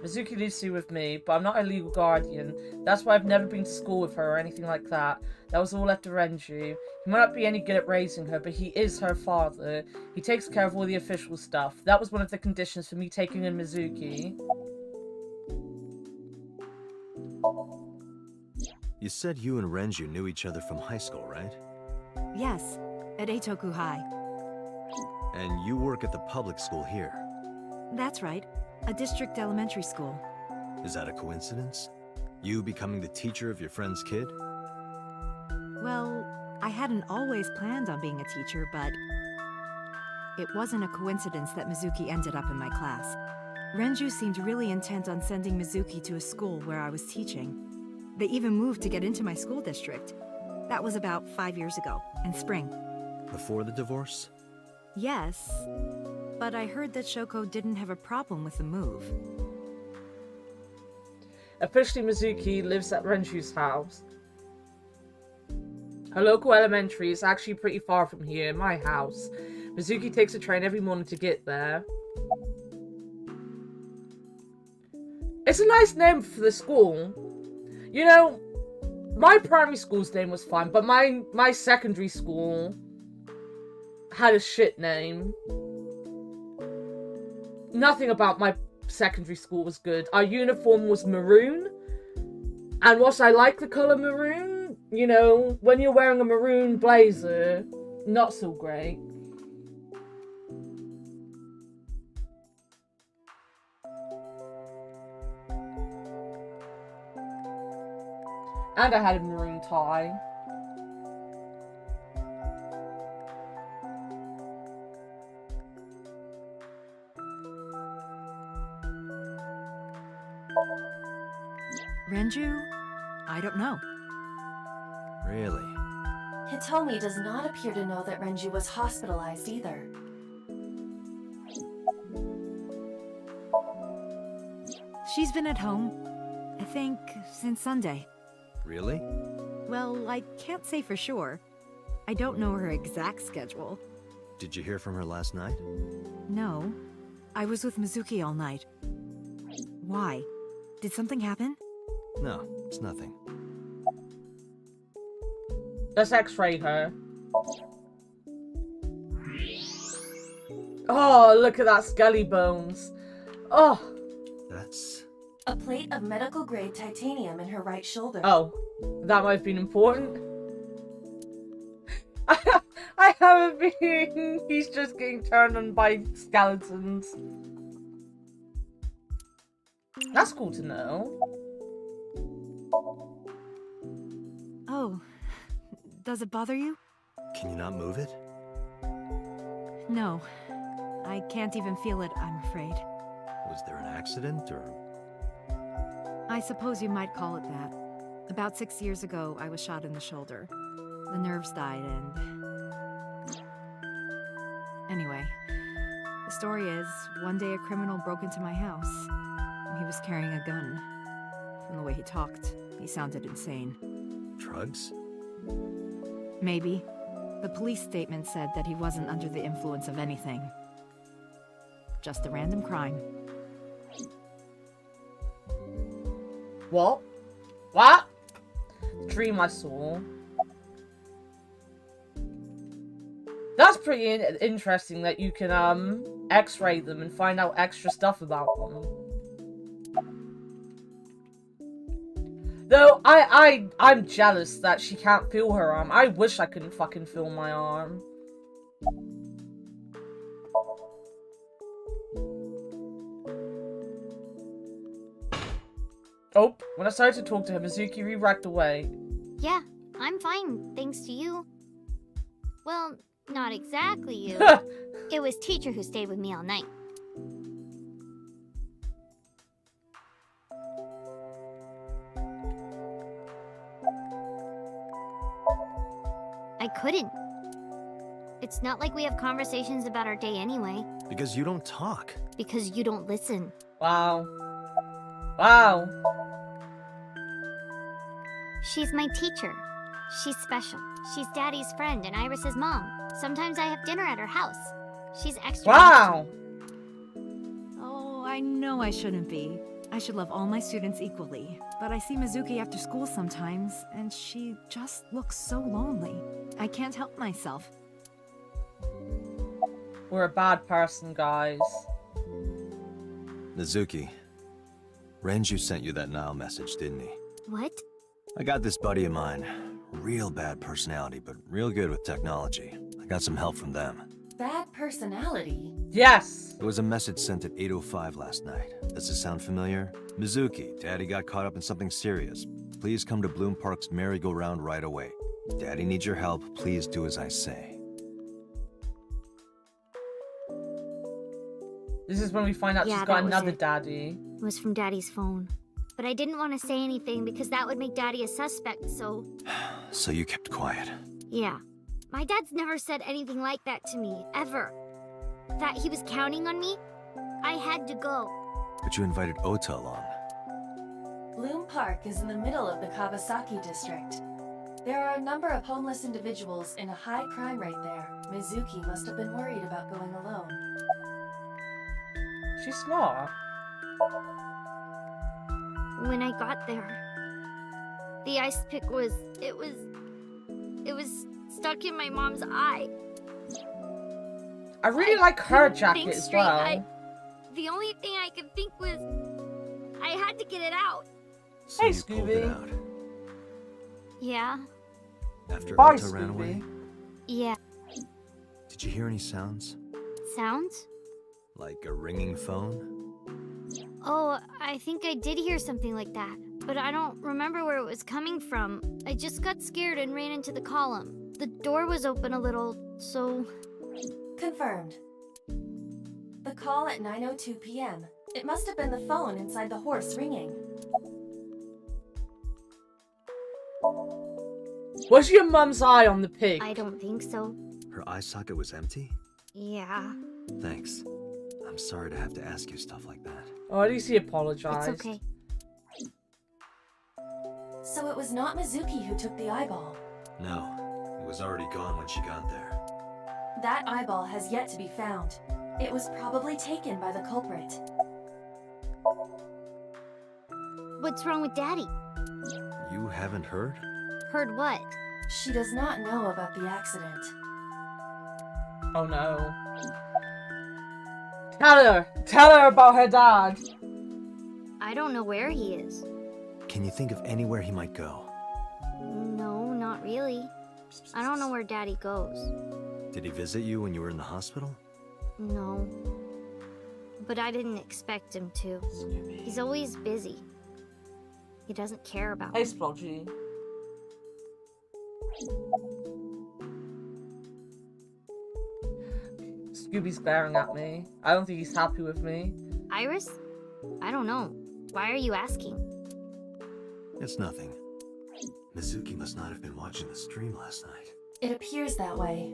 A: Mizuki lives here with me, but I'm not a legal guardian. That's why I've never been to school with her or anything like that. That was all left to Renju. He might not be any good at raising her, but he is her father. He takes care of all the official stuff. That was one of the conditions for me taking in Mizuki.
D: You said you and Renju knew each other from high school, right?
K: Yes, at Eitoku High.
D: And you work at the public school here.
K: That's right, a district elementary school.
D: Is that a coincidence? You becoming the teacher of your friend's kid?
K: Well, I hadn't always planned on being a teacher, but it wasn't a coincidence that Mizuki ended up in my class. Renju seemed really intent on sending Mizuki to a school where I was teaching. They even moved to get into my school district. That was about 5 years ago, in spring.
D: Before the divorce?
K: Yes, but I heard that Shoko didn't have a problem with the move.
A: Officially, Mizuki lives at Renju's house. Her local elementary is actually pretty far from here, my house. Mizuki takes a train every morning to get there. It's a nice name for the school. You know, my primary school's name was fine, but my secondary school had a shit name. Nothing about my secondary school was good. Our uniform was maroon. And whilst I like the colour maroon, you know, when you're wearing a maroon blazer, not so great. And I had a maroon tie.
K: Renju? I don't know.
D: Really?
B: Hitomi does not appear to know that Renju was hospitalized either.
K: She's been at home, I think, since Sunday.
D: Really?
K: Well, I can't say for sure. I don't know her exact schedule.
D: Did you hear from her last night?
K: No. I was with Mizuki all night. Why? Did something happen?
D: No, it's nothing.
A: Let's x-ray her. Oh, look at that skelly bones. Oh.
D: That's...
B: A plate of medical-grade titanium in her right shoulder.
A: Oh, that might have been important. I have a feeling he's just getting turned on by skeletons. That's cool to know.
K: Oh, does it bother you?
D: Can you not move it?
K: No. I can't even feel it, I'm afraid.
D: Was there an accident, or...?
K: I suppose you might call it that. About 6 years ago, I was shot in the shoulder. The nerves died and... Anyway, the story is, one day a criminal broke into my house. He was carrying a gun. From the way he talked, he sounded insane.
D: Drugs?
K: Maybe. The police statement said that he wasn't under the influence of anything. Just a random crime.
A: What? What? Dream I saw. That's pretty interesting that you can x-ray them and find out extra stuff about them. Though I'm jealous that she can't feel her arm. I wish I couldn't fucking feel my arm. Oh, when I started to talk to her, Mizuki re-racked away.
I: Yeah, I'm fine, thanks to you. Well, not exactly you. It was teacher who stayed with me all night. I couldn't. It's not like we have conversations about our day anyway.
D: Because you don't talk.
I: Because you don't listen.
A: Wow. Wow.
I: She's my teacher. She's special. She's Daddy's friend and Iris's mom. Sometimes I have dinner at her house. She's extra.
A: Wow.
K: Oh, I know I shouldn't be. I should love all my students equally. But I see Mizuki after school sometimes, and she just looks so lonely. I can't help myself.
A: We're a bad person, guys.
D: Mizuki, Renju sent you that Nile message, didn't he?
I: What?
D: I got this buddy of mine. Real bad personality, but real good with technology. I got some help from them.
B: Bad personality?
A: Yes!
D: There was a message sent at 8:05 last night. Does this sound familiar? Mizuki, Daddy got caught up in something serious. Please come to Bloom Park's merry-go-round right away. Daddy needs your help. Please do as I say.
A: This is when we find out
I: Yeah,
A: she's got
I: that was
A: another
I: it.
A: daddy.
I: It was from Daddy's phone. But I didn't want to say anything because that would make Daddy a suspect, so...
D: So you kept quiet.
I: Yeah. My dad's never said anything like that to me, ever. That he was counting on me? I had to go.
D: But you invited Ota along.
B: Bloom Park is in the middle of the Kawasaki district. There are a number of homeless individuals in a high crime rate there. Mizuki must have been worried about going alone.
A: She's smart.
I: When I got there, the ice pick was... It was stuck in my mom's eye.
A: I really like her
I: couldn't
A: jacket
I: think
A: as
I: straight.
A: well.
I: The only thing I could think was... I had to get it out.
D: So
A: Hey,
D: you pulled it
A: Scooby.
D: out.
I: Yeah.
D: After
A: Bye,
D: Ota ran away?
A: Scooby.
I: Yeah.
D: Did you hear any sounds?
I: Sounds?
D: Like a ringing phone?
I: Oh, I think I did hear something like that. But I don't remember where it was coming from. I just got scared and ran into the column. The door was open a little, so...
B: Confirmed. The call at 9:02 p.m. It must have been the phone inside the horse ringing.
A: Was your mum's eye on the pig?
I: I don't think so.
D: Her eye socket was empty?
I: Yeah.
D: Thanks. I'm sorry to have to ask you stuff like that.
A: Oh, at least he apologized.
I: It's okay.
B: So it was not Mizuki who took the eyeball.
D: No, it was already gone when she got there.
B: That eyeball has yet to be found. It was probably taken by the culprit.
I: What's wrong with Daddy?
D: You haven't heard?
I: Heard what?
B: She does not know about the accident.
A: Oh no. Tell her about her dad.
I: I don't know where he is.
D: Can you think of anywhere he might go?
I: No, not really. I don't know where Daddy goes.
D: Did he visit you when you were in the hospital?
I: No. but I didn't expect him to. He's always busy. He doesn't care about
A: Hey,
I: me.
A: Splodgy. Scooby's glaring at me. I don't think he's happy with me.
I: Iris? I don't know. Why are you asking?
D: It's nothing. Mizuki must not have been watching the stream last night.
B: It appears that way.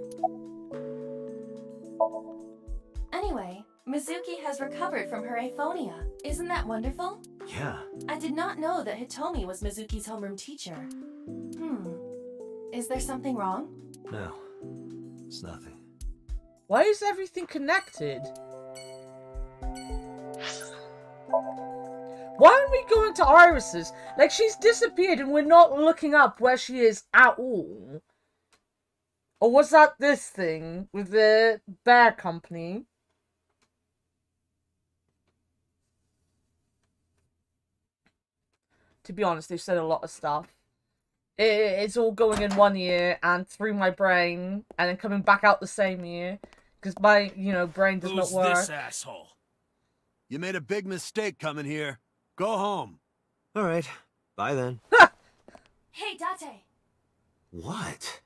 B: Anyway, Mizuki has recovered from her aphonia. Isn't that wonderful?
D: Yeah.
B: I did not know that Hitomi was Mizuki's homeroom teacher. Is there something wrong?
D: No. It's nothing.
A: Why is everything connected? Why aren't we going to Iris's? Like, she's disappeared and we're not looking up where she is at all. Or was that this thing with the bear company? To be honest, they've said a lot of stuff. It's all going in one ear and through my brain and then coming back out the same ear. Because my, brain does not work.
L: Who's this asshole? You made a big mistake coming here. Go home.
D: All right. Bye then.
B: Hey, Date!
D: What?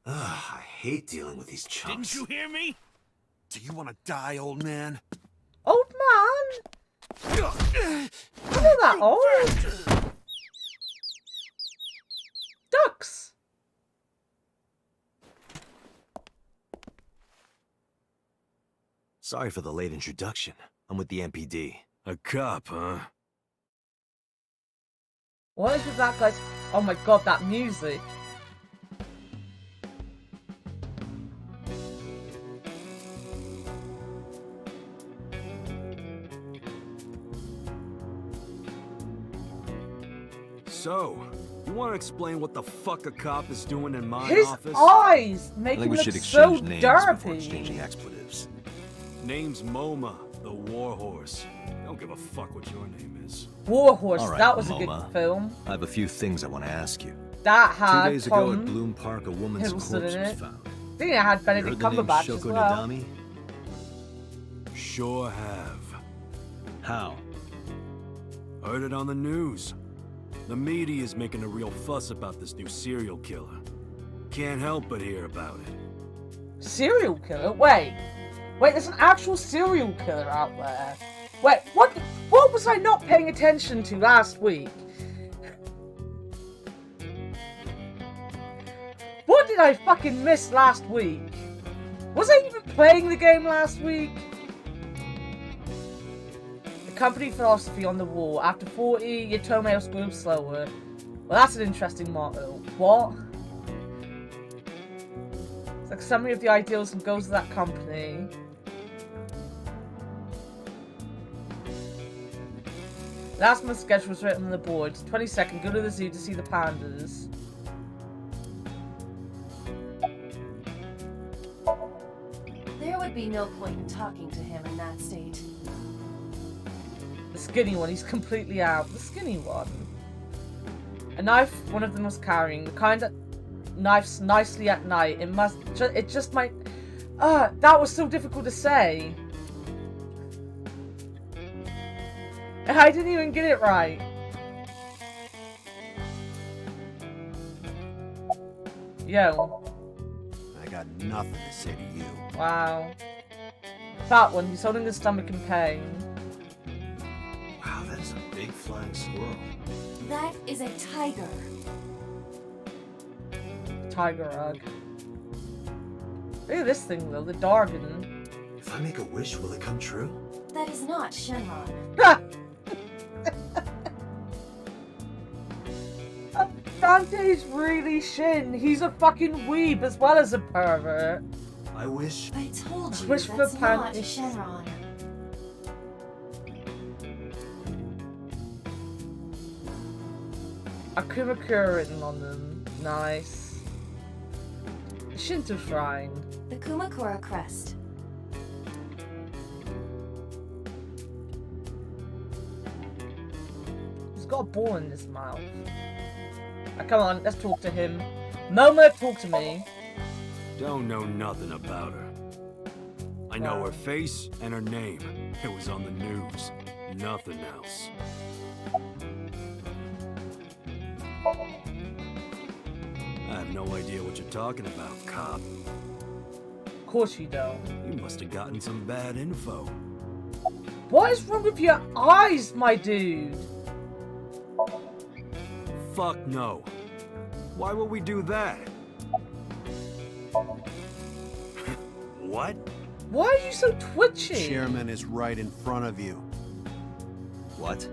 D: Ugh, I hate dealing with these chumps.
L: Didn't you hear me? Do you want to die, old man?
A: Old man? I'm not that old. Ducks.
D: Sorry for the late introduction. I'm with the MPD.
L: A cop, huh?
A: What is with that guy's... Oh my god, that music.
L: So, you want to explain what the fuck a cop is doing in my
A: His
L: office?
A: eyes
D: I
A: make
D: think
A: him
D: we
A: look
D: should
A: so
D: exchange names before
A: derpy.
D: exchanging expletives.
L: Name's MoMA, the Warhorse. Don't give a fuck what your name is.
A: Warhorse,
D: All right,
A: that was a
D: Moma.
A: good film.
D: I have a few things I want to ask you.
A: That
D: 2
A: had
D: days ago at
A: Tom
D: Bloom Park, a woman's
A: Hiddleston
D: corpse
A: in
D: was
A: it.
D: found.
A: I think it had
D: You
A: Benedict
D: heard the name
A: Cumberbatch as
D: Shoko
A: well.
D: Nadami?
L: Sure have.
D: How?
L: Heard it on the news. The media is making a real fuss about this new serial killer. Can't help but hear about it.
A: Serial killer? Wait, there's an actual serial killer out there. Wait, what was I not paying attention to last week? What did I fucking miss last week? Was I even playing the game last week? The company philosophy on the wall. After 40, your toenails grow slower. Well, that's an interesting motto. What? It's like a summary of the ideals and goals of that company. Last month's schedule was written on the board. 22nd, go to the zoo to see the pandas.
B: There would be no point in talking to him in that state.
A: The skinny one, he's completely out. The skinny one. A knife one of them was carrying. The kind that knifes nicely at night. It just might... that was so difficult to say. I didn't even get it right. Yo.
L: I got nothing to say to you.
A: Wow. That one, he's holding his stomach in pain.
D: Wow, that is a big flying squirrel.
B: That is a tiger.
A: Tiger rug. Look at this thing though, the Dargon.
D: If I make a wish, will it come true?
B: That is not Shenron.
A: Dante's really Shin. He's a fucking weeb as well as a pervert.
D: I wish...
B: I told you
A: Wish for
B: that's not
A: pancakes.
B: Shenron.
A: Akumakura written on them. Nice. The Shinto Shrine.
B: The Kumakura crest.
A: He's got a ball in his mouth. Come on, let's talk to him. Moma, talk to me.
L: Don't know nothing about her. I I know her face and her name. It was on the news. Nothing else. I have no idea what you're talking about, cop.
A: Of course you don't.
L: You must have gotten some bad info.
A: What is wrong with your eyes, my dude?
L: Fuck no. Why would we do that? What?
A: Why are you so twitchy?
M: Chairman is right in front of you.
D: What?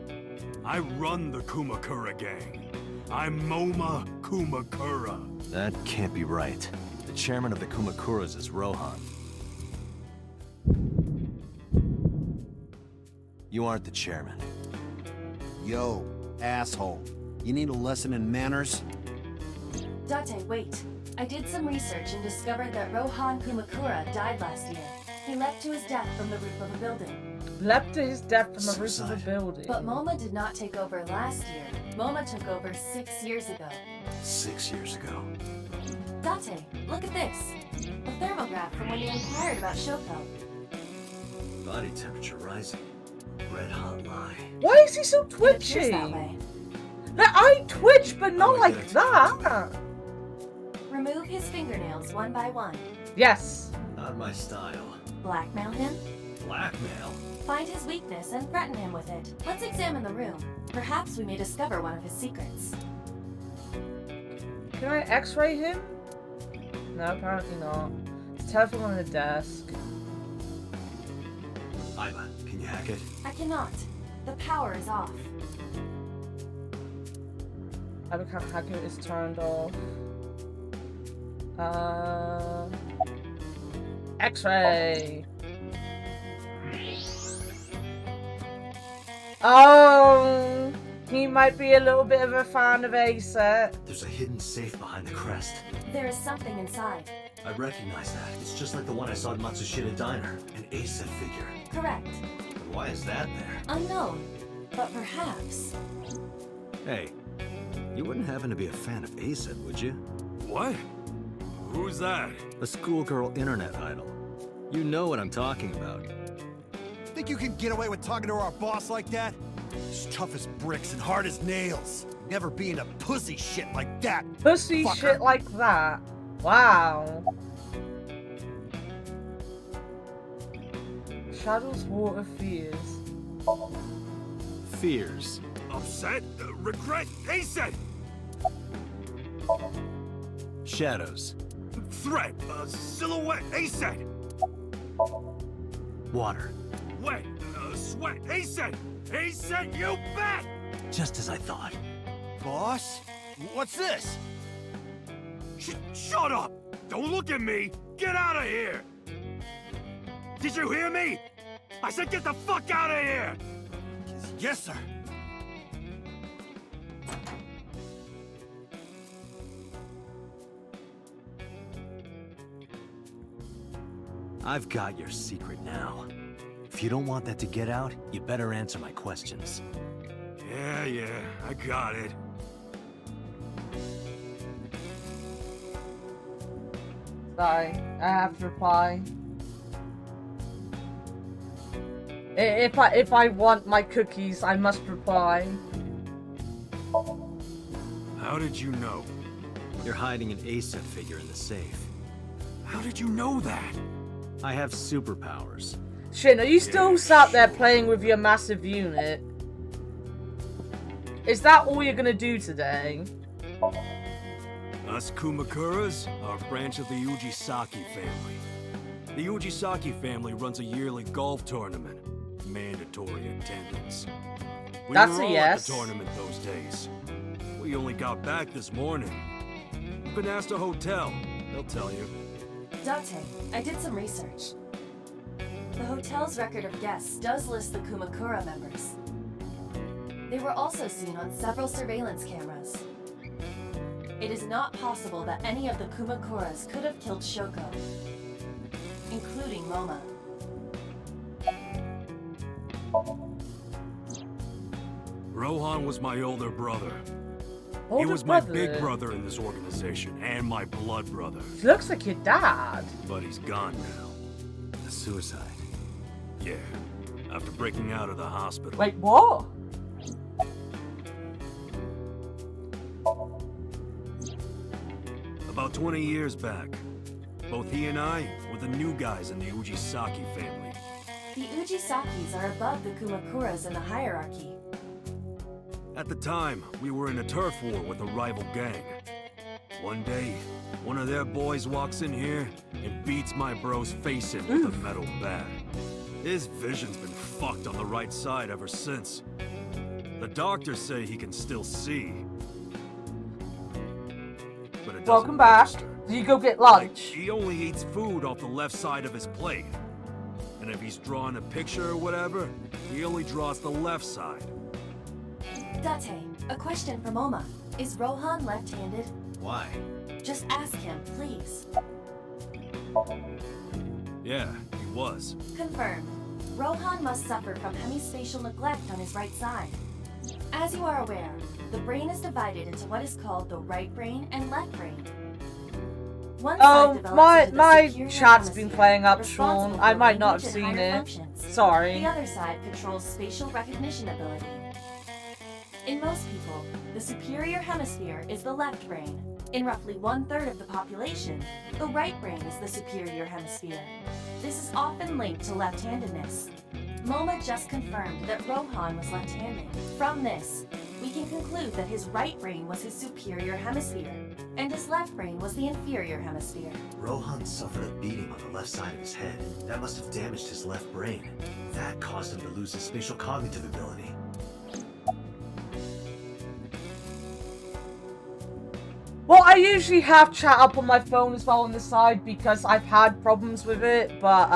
L: I run the Kumakura gang. I'm Moma Kumakura.
D: That can't be right. The chairman of the Kumakuras is Rohan. You aren't the chairman.
M: Yo, asshole. You need a lesson in manners?
B: Date, wait. I did some research and discovered that Rohan Kumakura died last year. He leapt to his death from the roof of a building.
A: Leapt to his death from the roof of a building.
B: But Moma did not take over last year. Moma took over 6 years ago.
D: 6 years ago.
B: Date, look at this. A thermograph from when you inquired about Shoko.
D: Body temperature rising. Red hot lie.
A: Why is he so
B: It
A: twitchy?
B: appears that way.
A: Like, I twitch, but not like that.
B: Remove his fingernails one by one.
A: Yes.
D: Not my style.
B: Blackmail him.
D: Blackmail?
B: Find his weakness and threaten him with it. Let's examine the room. Perhaps we may discover one of his secrets.
A: Can I x-ray him? No, apparently not. There's a telephone on the desk.
D: Iva, can you hack it?
B: I cannot. The power is off.
A: I can't hack it, it's turned off. X-ray. Oh, he might be a little bit of a fan of Acer.
D: There's a hidden safe behind the crest.
B: There is something inside.
D: I recognize that. It's just like the one I saw at Matsushita Diner. An Acer figure.
B: Correct.
D: But why is that there?
B: Unknown. But perhaps.
D: Hey, you wouldn't happen to be a fan of Acer, would you?
L: What? Who's that?
D: A schoolgirl internet idol. You know what I'm talking about.
M: Think you can get away with talking to our boss like that? He's tough as bricks and hard as nails. Never being a pussy shit like that.
A: Pussy
M: fucker.
A: shit like that. Wow. Shadows, water, fears.
D: Fears.
L: Upset? Regret? Ace!
D: Shadows.
L: Threat? Silhouette? Ace!
D: Water.
L: Wet? Sweat? Ace! Ace, you bet!
D: Just as I thought.
M: Boss? What's this?
L: Shut up! Don't look at me! Get out of here! Did you hear me? I said get the fuck out of here!
M: Yes, sir.
D: I've got your secret now. If you don't want that to get out, you better answer my questions.
L: Yeah, I got it.
A: Sorry, I have to reply. If I want my cookies, I must reply.
L: How did you know?
D: You're hiding an Acer figure in the safe.
L: How did you know that?
D: I have superpowers.
A: Shin, are you still sat there playing with your massive unit? Is that all you're gonna do today?
L: Us Kumakuras are a branch of the Ujisaki family. The Ujisaki family runs a yearly golf tournament. Mandatory attendance. We
A: That's
L: were
A: a
L: all
A: yes.
L: at the tournament those days. We only got back this morning. You've been asked a hotel. They'll tell you.
B: Date, I did some research. The hotel's record of guests does list the Kumakura members. They were also seen on several surveillance cameras. It is not possible that any of the Kumakuras could have killed Shoko, including Moma.
L: Rohan was my older brother. He
A: Older
L: was my
A: brother?
L: big brother in this organization, and my blood brother.
A: Looks like your dad.
L: But he's gone now. a suicide. Yeah, after breaking out of the hospital.
A: Wait, what?
L: About 20 years back, both he and I were the new guys in the Ujisaki family.
B: The Ujisakis are above the Kumakuras in the hierarchy.
L: At the time, we were in a turf war with a rival gang. One day, one of their boys walks in here and beats my bro's face in with a metal bat. His vision's been fucked on the right side ever since. The doctors say he can still see. But it doesn't
A: Welcome back.
L: register.
A: Do you go get lunch?
L: He only eats food off the left side of his plate. And if he's drawing a picture or whatever, he only draws the left side.
B: Date, a question from Oma. Is Rohan left-handed?
D: Why?
B: Just ask him, please.
L: Yeah, he was.
B: Confirmed. Rohan must suffer from hemispatial neglect on his right side. As you are aware, the brain is divided into what is called the right brain and left brain. One side develops into the
A: my
B: superior
A: chat's been
B: hemisphere,
A: playing up,
B: responsible
A: Sean. I
B: for
A: might not
B: language
A: have
B: and
A: seen
B: higher
A: it.
B: functions.
A: Sorry.
B: The other side controls spatial recognition ability. In most people, the superior hemisphere is the left brain. In roughly 1/3 of the population, the right brain is the superior hemisphere. This is often linked to left-handedness. MoMA just confirmed that Rohan was left-handed. From this, we can conclude that his right brain was his superior hemisphere, and his left brain was the inferior hemisphere.
N: Rohan suffered a beating on the left side of his head. That must have damaged his left brain. That caused him to lose his spatial cognitive ability.
A: Well, I usually have chat up on my phone as well on the side because I've had problems with it, but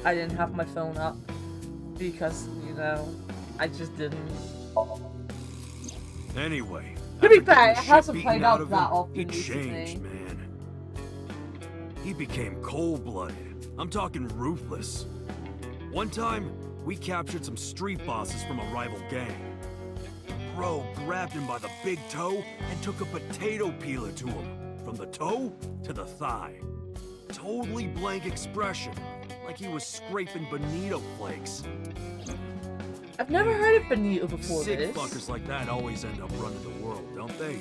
A: I didn't have my phone up because, you know, I just didn't.
L: Anyway,
A: To be
L: after
A: fair,
L: getting
A: it
L: the shit
A: hasn't
L: beaten
A: played
L: out
A: out
L: of
A: that
L: him,
A: often
L: he
A: recently.
L: changed, man. He became cold-blooded. I'm talking ruthless. One time, we captured some street bosses from a rival gang. Bro grabbed him by the big toe and took a potato peeler to him, from the toe to the thigh. Totally blank expression, like he was scraping bonito flakes.
A: I've never heard of Benito before
L: Sick
A: this.
L: fuckers like that always end up running the world, don't they?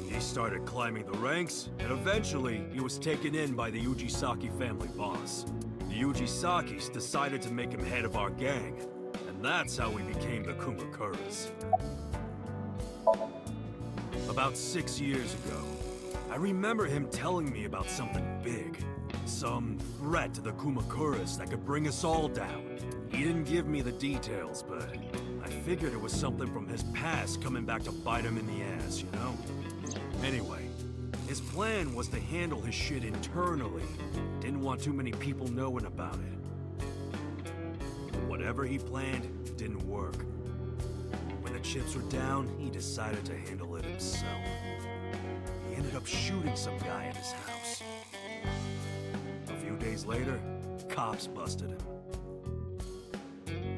L: He started climbing the ranks, and eventually he was taken in by the Ujisaki family boss. The Ujisakis decided to make him head of our gang, and that's how we became the Kumakuras. About 6 years ago, I remember him telling me about something big. Some threat to the Kumakuras that could bring us all down. He didn't give me the details, but I figured it was something from his past coming back to bite him in the ass, you know? Anyway, his plan was to handle his shit internally. Didn't want too many people knowing about it. Whatever he planned didn't work. When the chips were down, he decided to handle it himself. He ended up shooting some guy at his house. A few days later, cops busted him.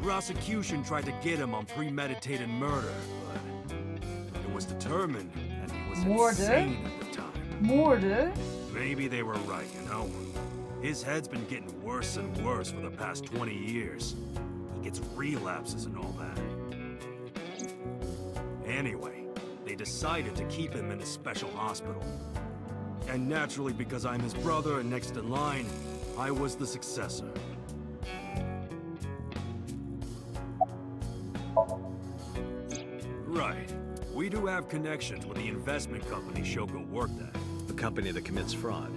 L: Prosecution tried to get him on premeditated murder, but it was determined that he was insane at the time.
A: Murder?
L: Maybe they were right, you know? His head's been getting worse and worse for the past 20 years. He gets relapses and all that. Anyway, they decided to keep him in a special hospital. And naturally, because I'm his brother and next in line, I was the successor. Right. We do have connections with the investment company Shoko worked at.
D: The company that commits fraud.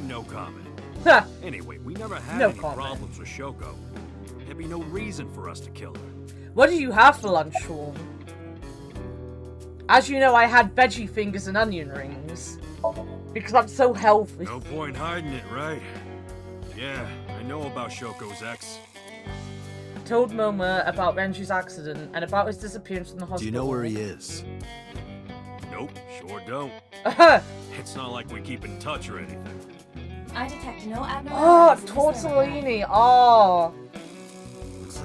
L: No comment.
A: Ha!
L: Anyway, we never had
A: No
L: any
A: comment.
L: problems with Shoko. There'd be no reason for us to kill her.
A: What did you have for lunch, Sean? As you know, I had veggie fingers and onion rings. Because I'm so healthy.
L: No point hiding it, right? Yeah, I know about Shoko's ex.
A: Told Moma about Renju's accident and about his disappearance from the hospital.
D: Do you know where he is?
L: Nope, sure don't. It's not like we keep in touch or anything.
B: I detect no
A: Oh,
B: abnormalities in this
A: tortellini. Oh.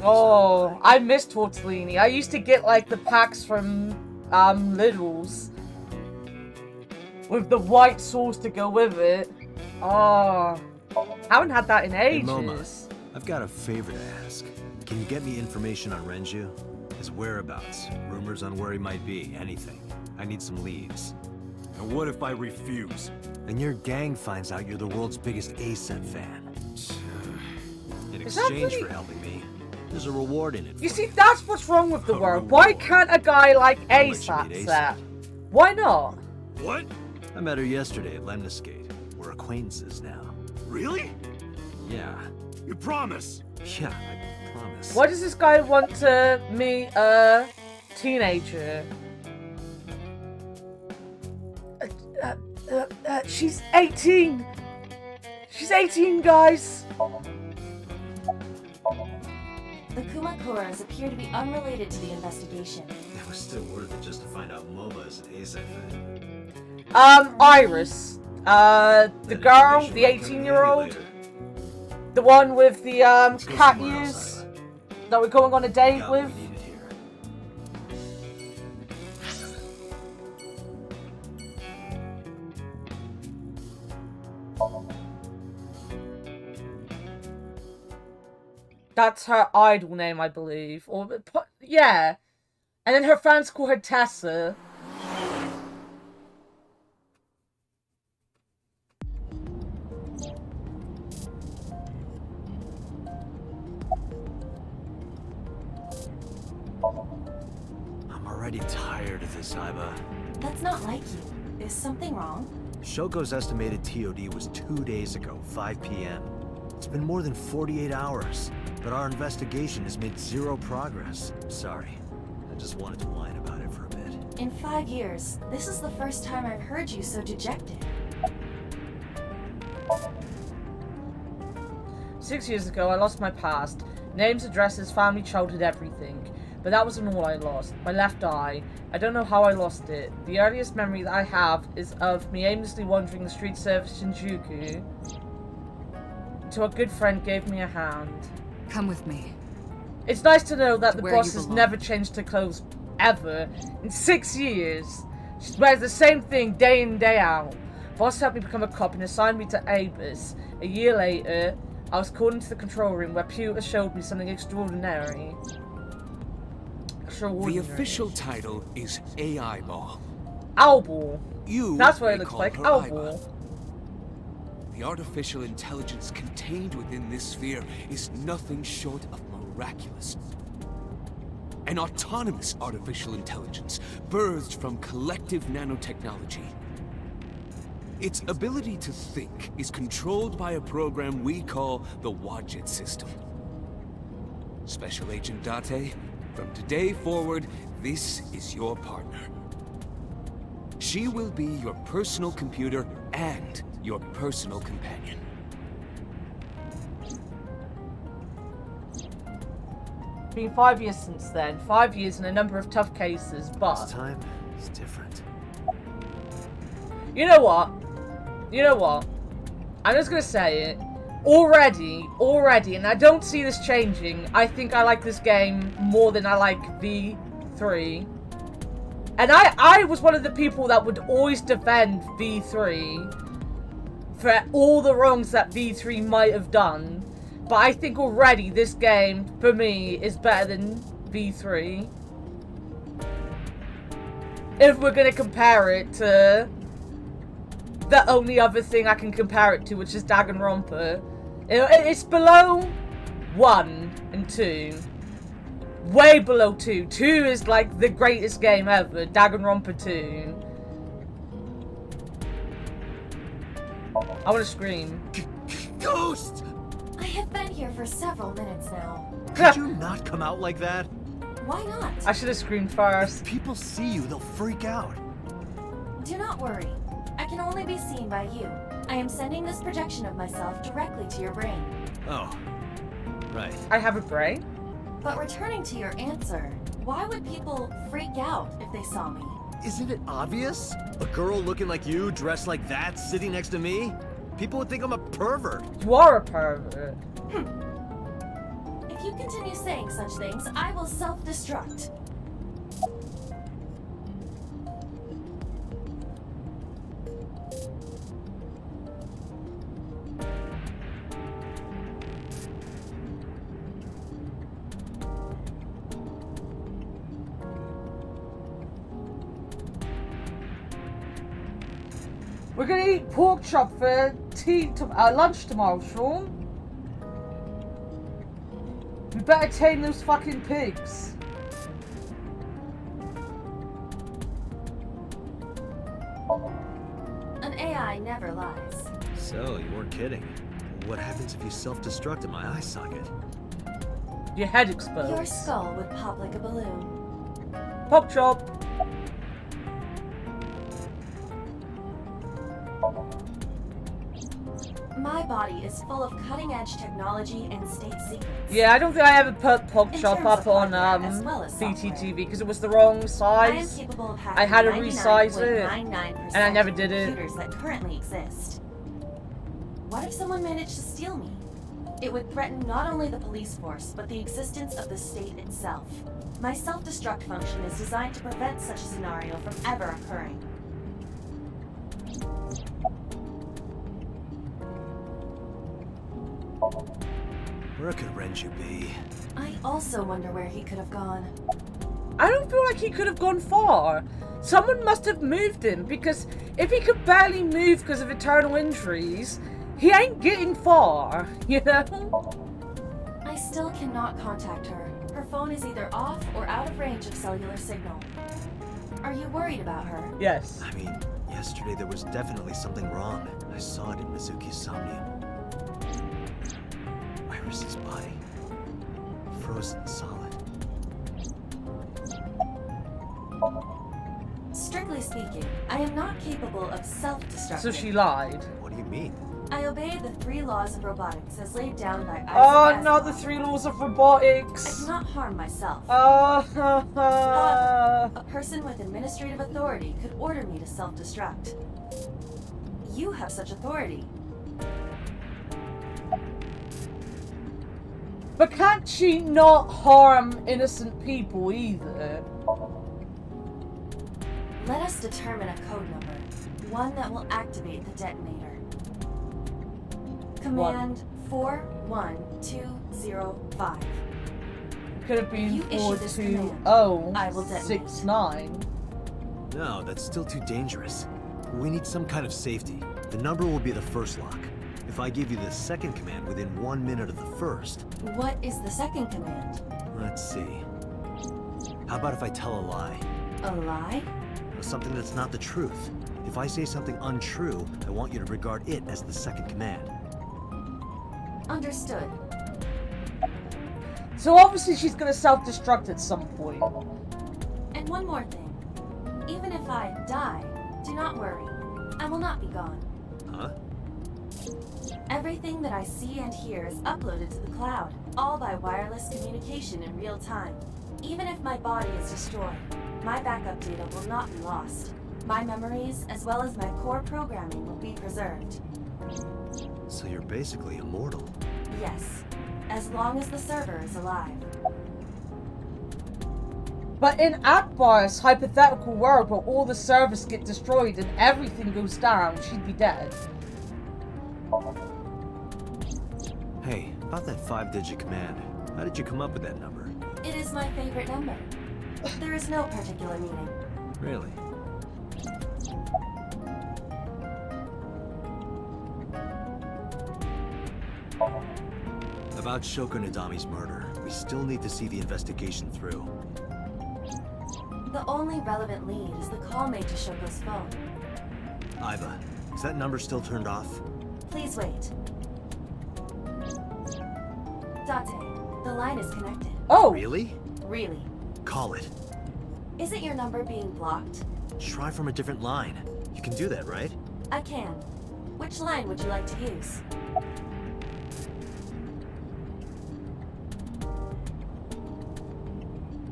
A: Oh, I miss tortellini. I used to get like the packs from Lidl's with the white sauce to go with it. Oh. Haven't had that in
D: Hey,
A: ages.
D: Moma, I've got a favor to ask. Can you get me information on Renju? His whereabouts, rumors on where he might be, anything. I need some leads.
L: And what if I refuse?
D: And your gang finds out you're the world's biggest ASET fan. In
A: Is that
D: exchange
A: really-
D: for helping me, there's a reward in it.
A: You see, that's what's wrong with the world. Why can't a guy like
D: I'll let you
A: ASAP
D: meet
A: that? Why not?
L: What?
D: I met her yesterday at Lemniscate. We're acquaintances now.
L: Really?
D: Yeah.
L: You promise?
D: Yeah, I promise.
A: Why does this guy want to meet a teenager? She's 18! She's 18, guys!
B: The Kumakuras appear to be unrelated to the investigation.
D: It was still worth it just to find out Moma is an ASET fan.
A: Iris. The girl, the 18-year-old. The one with the, cat ears that we're going on a date with. That's her idol name, I believe. Or, yeah. And then her fans call her Tessa.
D: I'm already tired of this, Iba.
B: That's not like you. Is something wrong?
D: Shoko's estimated TOD was 2 days ago, 5 p.m. It's been more than 48 hours, but our investigation has made zero progress. Sorry, I just wanted to whine about it for a bit.
B: In 5 years, this is the first time I've heard you so dejected.
A: 6 years ago, I lost my past. Names, addresses, family, childhood, everything. But that wasn't all I lost. My left eye. I don't know how I lost it. The earliest memory that I have is of me aimlessly wandering the streets of Shinjuku until a good friend gave me a hand.
C: Come with me.
A: It's nice to know that the
C: Where
A: boss
C: you
A: has
C: belong.
A: never changed her clothes ever. In 6 years, she wears the same thing day in, day out. Boss helped me become a cop and assigned me to Abus. A year later, I was called into the control room where Pewter showed me something extraordinary.
J: The official title is AI Ball.
A: Owlball.
J: You
A: That's what
J: may
A: it looks
J: call
A: like.
J: her
A: Owlball.
J: The artificial intelligence contained within this sphere is nothing short of miraculous. An autonomous artificial intelligence birthed from collective nanotechnology. Its ability to think is controlled by a program we call the Wadjet system. Special Agent Date, from today forward, this is your partner. She will be your personal computer and your personal companion.
A: It's been 5 years since then. 5 years and a number of tough cases, but...
D: This time, it's different.
A: You know what? You know what? I'm just gonna say it. Already, and I don't see this changing, I think I like this game more than I like V3. And I was one of the people that would always defend V3 for all the wrongs that V3 might have done. But I think already this game, for me, is better than V3. If we're gonna compare it to the only other thing I can compare it to, which is Danganronpa. It's below 1 and 2. Way below 2. 2 is like the greatest game ever. Danganronpa 2. I want to scream.
M: Ghost!
B: I have been here for several minutes now.
D: Could you not come out like that?
B: Why not?
A: I should have screamed first.
D: If people see you, they'll freak out.
B: Do not worry. I can only be seen by you. I am sending this projection of myself directly to your brain.
D: Oh, right.
A: I have a brain?
B: But returning to your answer, why would people freak out if they saw me?
D: Isn't it obvious? A girl looking like you, dressed like that, sitting next to me? People would think I'm a pervert.
A: You are a pervert.
B: If you continue saying such things, I will self-destruct.
A: We're gonna eat pork chop for lunch tomorrow, Sean. We better tame those fucking pigs.
B: An AI never lies.
N: So, you weren't kidding. What happens if you self-destruct in my eye socket?
A: Your head explodes.
B: Your skull would pop like a balloon.
A: Pork chop.
B: My body is full of cutting-edge technology and state secrets.
A: Yeah, I don't think I ever put pork
B: In
A: chop
B: terms
A: up
B: of
A: on
B: hardware as well as
A: VTuber because it was the wrong
B: I am
A: size.
B: capable of
A: I had to
B: hacking
A: resize it,
B: 99.99%
A: and I never did
B: of
A: it.
B: computers that currently exist. What if someone managed to steal me? It would threaten not only the police force, but the existence of the state itself. My self-destruct function is designed to prevent such a scenario from ever occurring.
N: Where could Renju be?
B: I also wonder where he could have gone.
A: I don't feel like he could have gone far. Someone must have moved him, because if he could barely move because of eternal injuries, he ain't getting far, you know?
B: I still cannot contact her. Her phone is either off or out of range of cellular signal. Are you worried about her?
A: Yes.
N: I mean, yesterday there was definitely something wrong. I saw it in Mizuki's Somnium. Iris's body. Frozen solid.
B: Strictly speaking, I am not capable of self-destructing.
A: So she lied.
N: What do you mean?
B: I obey the 3 laws of robotics as laid down by Isaac
A: Oh,
B: Asimov.
A: not the 3 laws of
B: I
A: robotics.
B: cannot harm myself.
A: However,
B: A person with administrative authority could order me to self-destruct. You have such authority.
A: but can't she not harm innocent people either?
B: Let us determine a code number. One that will activate the detonator. Command 41205.
A: Could have been
B: You issue this command. I will detonate.
A: 4269.
N: No, that's still too dangerous. We need some kind of safety. The number will be the first lock. If I give you the second command within 1 minute of the first...
B: What is the second command?
N: Let's see. How about if I tell a lie?
B: A lie?
N: Something that's not the truth. If I say something untrue, I want you to regard it as the second command.
B: Understood.
A: So obviously she's gonna self-destruct at some point.
B: And one more thing. Even if I die, do not worry. I will not be gone.
N: Huh?
B: Everything that I see and hear is uploaded to the cloud, all by wireless communication in real time. Even if my body is destroyed, my backup data will not be lost. My memories, as well as my core programming, will be preserved.
N: So you're basically immortal.
B: Yes, as long as the server is alive.
A: But in Akbar's hypothetical world where all the servers get destroyed and everything goes down, she'd be dead.
N: Hey, about that 5-digit command. How did you come up with that number?
B: It is my favorite number. There is no particular meaning.
N: Really? About Shoko Nadami's murder, we still need to see the investigation through.
B: The only relevant lead is the call made to Shoko's phone.
N: Iva, is that number still turned off?
B: Please wait. Date, the line is connected.
A: Oh!
N: Really?
B: Really?
N: Call it.
B: Isn't your number being blocked?
N: Try from a different line. You can do that, right?
B: I can. Which line would you like to use?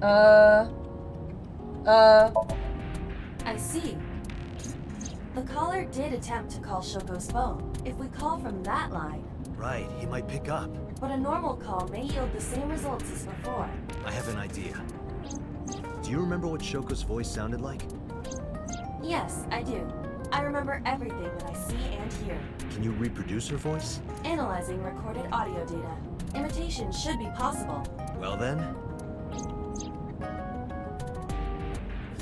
B: I see. The caller did attempt to call Shoko's phone. If we call from that line...
N: Right, he might pick up.
B: But a normal call may yield the same results as before.
N: I have an idea. Do you remember what Shoko's voice sounded like?
B: Yes, I do. I remember everything that I see and hear.
N: Can you reproduce her voice?
B: Analyzing recorded audio data. Imitation should be possible.
N: Well then...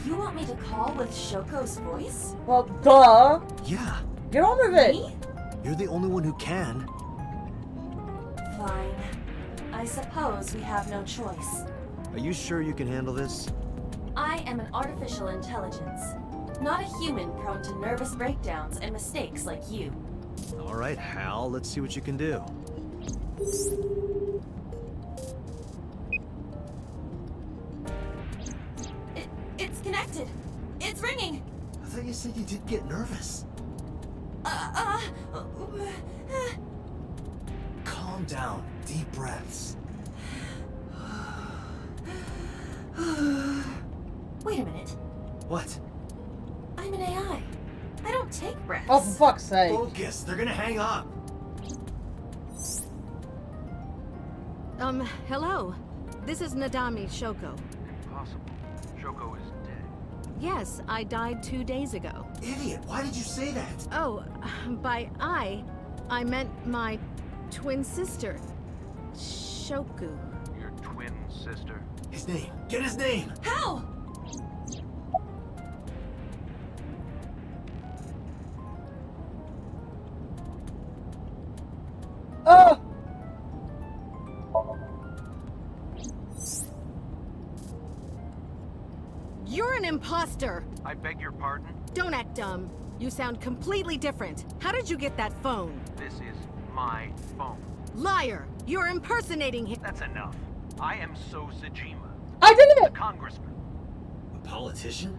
B: You want me to call with Shoko's voice?
A: Well, duh.
N: Yeah,
A: Get on with it.
B: Me?
N: you're the only one who can.
B: Fine. I suppose we have no choice.
D: Are you sure you can handle this?
B: I am an artificial intelligence, not a human prone to nervous breakdowns and mistakes like you.
N: All right, Hal, let's see what you can do.
B: It's connected. It's ringing.
N: I thought you said you did get nervous. Calm down. Deep breaths.
B: Wait a minute.
N: What?
B: I'm an AI. I don't take breaths.
A: Oh, for fuck's sake.
N: Focus. They're gonna hang up.
O: Hello. This is Nadami Shoko.
P: Impossible. Shoko is dead.
O: Yes, I died 2 days ago.
N: Idiot, why did you say that?
O: Oh, by I meant my twin sister, Shoku.
P: Your twin sister?
N: His name. Get his name.
B: How?
A: Oh!
O: You're an imposter!
P: I beg your pardon?
O: Don't act dumb. You sound completely different. How did you get that phone?
P: This is my phone.
O: Liar! You're impersonating him.
P: That's enough. I am So Sajima.
A: I did
P: The
A: it!
P: congressman.
N: A politician?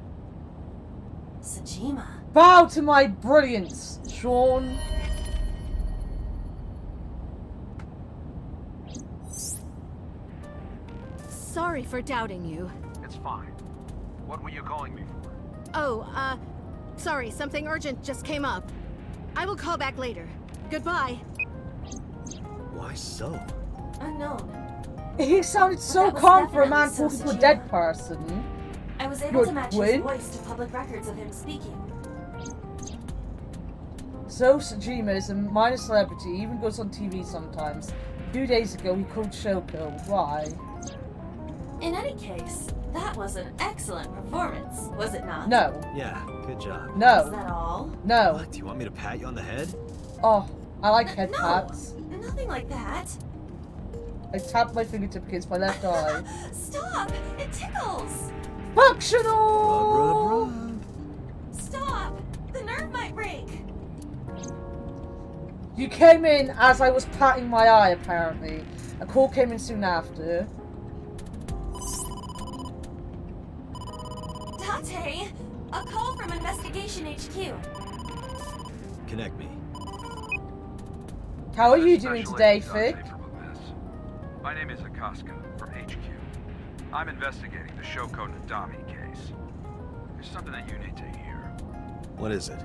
B: Sajima.
A: Bow to my brilliance, Sean.
O: Sorry for doubting you.
P: It's fine. What were you calling me for?
O: Oh, sorry, something urgent just came up. I will call back later. Goodbye.
N: Why so?
B: Unknown.
A: He sounded so
B: that was
A: calm for a man
B: definitely
A: talking to a
B: Sajima.
A: dead person.
B: I was able
A: Your
B: to match
A: twin?
B: his voice to public records of him speaking.
A: So Sajima is a minor celebrity, he even goes on TV sometimes. 2 days ago he called Shoko. Why?
B: In any case, that was an excellent performance, was it not?
A: No.
N: Yeah, good job.
B: Is
A: No.
B: that all?
A: No.
N: What, do you want me to pat you on the head?
A: Oh, I like head
B: No,
A: pats.
B: nothing like that.
A: I tapped my fingertip against my left eye.
B: Stop! It tickles!
A: Functional!
N: Rub, rub, rub.
B: Stop! The nerve might break!
A: You came in as I was patting my eye, apparently. A call came in soon after.
B: Tate! A call from Investigation HQ.
N: Connect me.
A: How are you
P: This is
A: doing
P: Special
A: today,
P: Agent
A: Fig?
P: Dante from Abyss. My name is Akaska from HQ. I'm investigating the Shoko Nadami case. There's something that you need to hear.
D: What is it?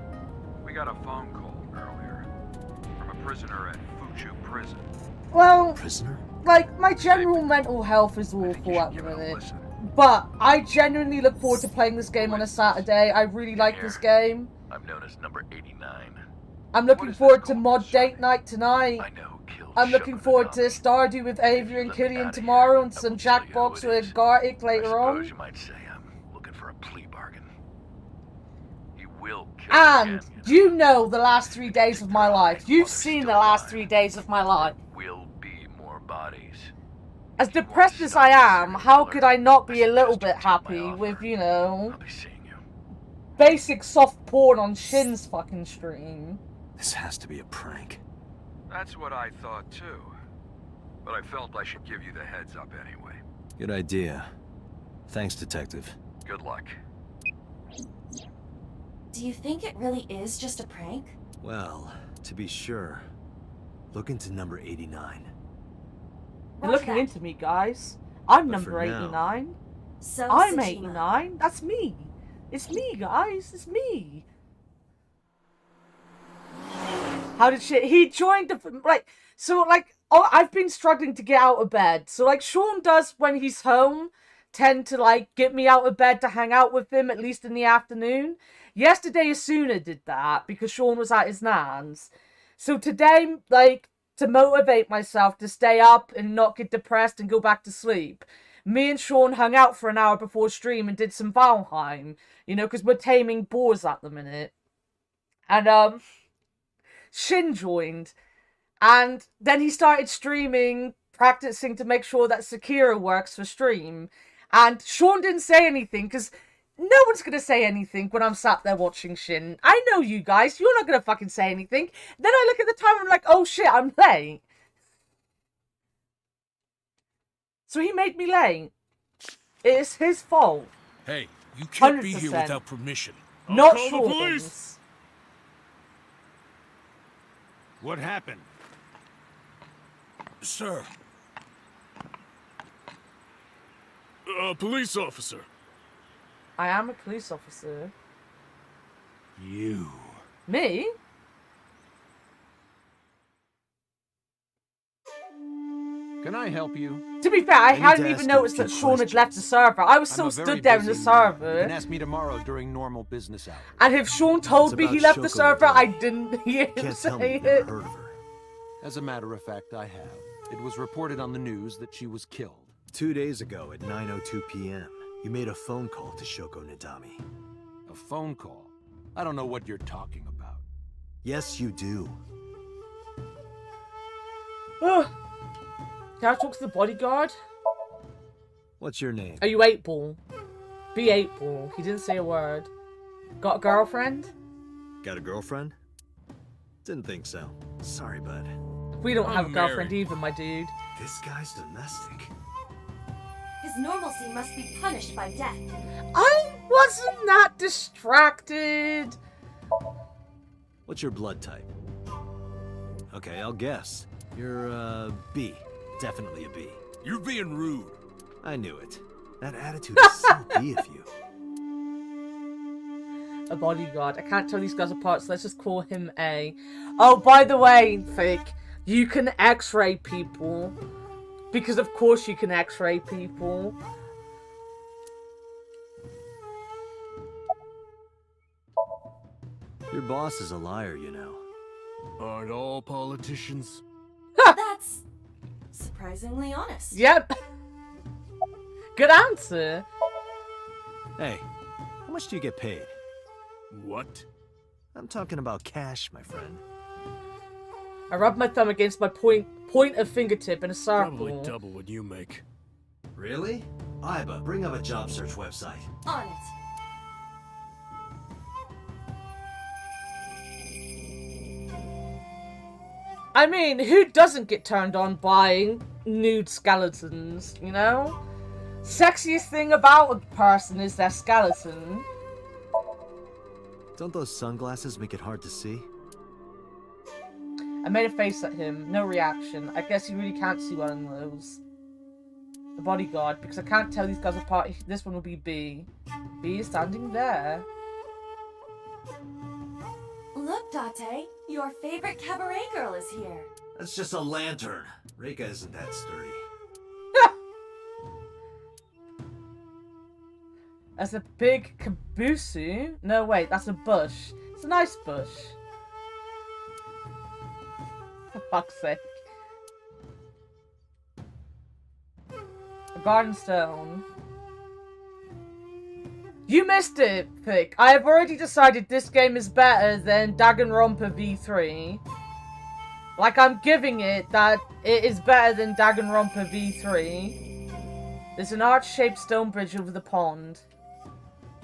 P: We got a phone call earlier from a prisoner at Fuchu prison.
A: Well,
N: Prisoner?
A: like, my general mental health is awful at the minute. But I genuinely look forward to playing this game on a Saturday. I really like this game.
Q: I'm known as number 89.
A: I'm looking forward to mod date night tonight.
Q: I know who killed
A: I'm looking forward to Stardew with Avery and Killian tomorrow and some Jackbox with Gartic later on.
Q: You might say I'm looking for a plea bargain. You will kill
A: And
Q: again.
A: you know the last 3 days of my life. You've seen the last 3 days of my life.
Q: Will be more bodies.
A: As depressed as I am, how could I not be a little bit happy with, you know, basic soft porn on Shin's fucking stream?
D: This has to be a prank.
P: That's what I thought too. But I felt I should give you the heads up anyway.
D: Good idea. Thanks, Detective.
P: Good luck.
B: Do you think it really is just a prank?
N: Well, to be sure, look into number 89.
A: You're looking into me, guys. I'm
N: But
A: number
N: for now-
A: 89.
B: So
A: I'm
B: Sajima.
A: 89. That's me. It's me, guys. It's me. How did shit? He joined the oh, I've been struggling to get out of bed. So like Sean does when he's home, tend to like get me out of bed to hang out with him at least in the afternoon. Yesterday Asuna did that because Sean was at his nan's. So today, like, to motivate myself to stay up and not get depressed and go back to sleep, me and Sean hung out for an hour before stream and did some Valheim, you know, because we're taming boars at the minute. And, Shin joined, and then he started streaming, practicing to make sure that Sekiro works for stream, and Sean didn't say anything, because no one's going to say anything when I'm sat there watching Shin. I know you guys, you're not going to fucking say anything. Then I look at the time and I'm like, oh shit, I'm late. So he made me late. It is his fault.
R: Hey, you can't
A: 100%.
R: be here without permission.
A: Not
F: call the
A: Sean's.
F: police. What happened?
R: Sir.
F: Police officer.
A: I am a police officer.
F: You.
A: Me?
S: Can I help you?
A: To be fair, I
N: need
A: hadn't
N: to
A: even
N: ask you
A: noticed
N: a
A: that
N: few
A: Sean had left the server. I was still
S: I'm a very
A: stood there in the
S: busy man. You
A: server.
S: can ask me tomorrow during normal business hours.
A: And if Sean told
N: It's
A: me he
N: about
A: left the
N: Shoko
A: server,
N: Madara.
A: I didn't hear him
N: Can't tell me
A: say
N: you've never
A: it.
N: heard of her.
S: As a matter of fact, I have. It was reported on the news that she was killed.
N: 2 days ago at 9:02 p.m., you made a phone call to Shoko Nadami.
S: A phone call? I don't know what you're talking about.
N: Yes, you do.
A: Can I talk to the bodyguard?
N: What's your name?
A: Are you 8-ball? Be 8-ball. He didn't say a word. Got a girlfriend?
N: Got a girlfriend? Didn't think so. Sorry, bud.
A: We don't have a
N: I'm
A: girlfriend
N: married.
A: either, my dude.
N: This guy's domestic.
B: His normalcy must be punished by death.
A: I wasn't that distracted.
N: What's your blood type? Okay, I'll guess. You're, B. Definitely a B.
R: You're being rude.
N: I knew it. That attitude is so B of you.
A: A bodyguard. I can't tell these guys apart, so let's just call him A. Oh, by the way, Fake, you can X-ray people. Because of course you can X-ray people.
N: Your boss is a liar, you know.
F: Aren't all politicians?
B: That's surprisingly honest.
A: Yep. Good answer.
N: Hey, how much do you get paid?
F: What?
N: I'm talking about cash, my friend.
A: I rub my thumb against my point of fingertip in a circle.
F: Probably double what you make.
N: Really? Iba, bring up a job search website.
B: On it.
A: I mean, who doesn't get turned on by nude skeletons, you know? Sexiest thing about a person is their skeleton.
N: Don't those sunglasses make it hard to see?
A: I made a face at him, no reaction. I guess you really can't see well in those. The bodyguard, because I can't tell these guys apart. This one will be B. B is standing there.
B: Look, Date, your favorite cabaret girl is here.
N: That's just a lantern. Reika isn't that sturdy.
A: That's a big kabusu. No, wait, that's a bush. It's a nice bush. For fuck's sake. A garden stone. You missed it, Pick. I have already decided this game is better than Danganronpa V3. Like, I'm giving it that it is better than Danganronpa V3. There's an arch-shaped stone bridge over the pond.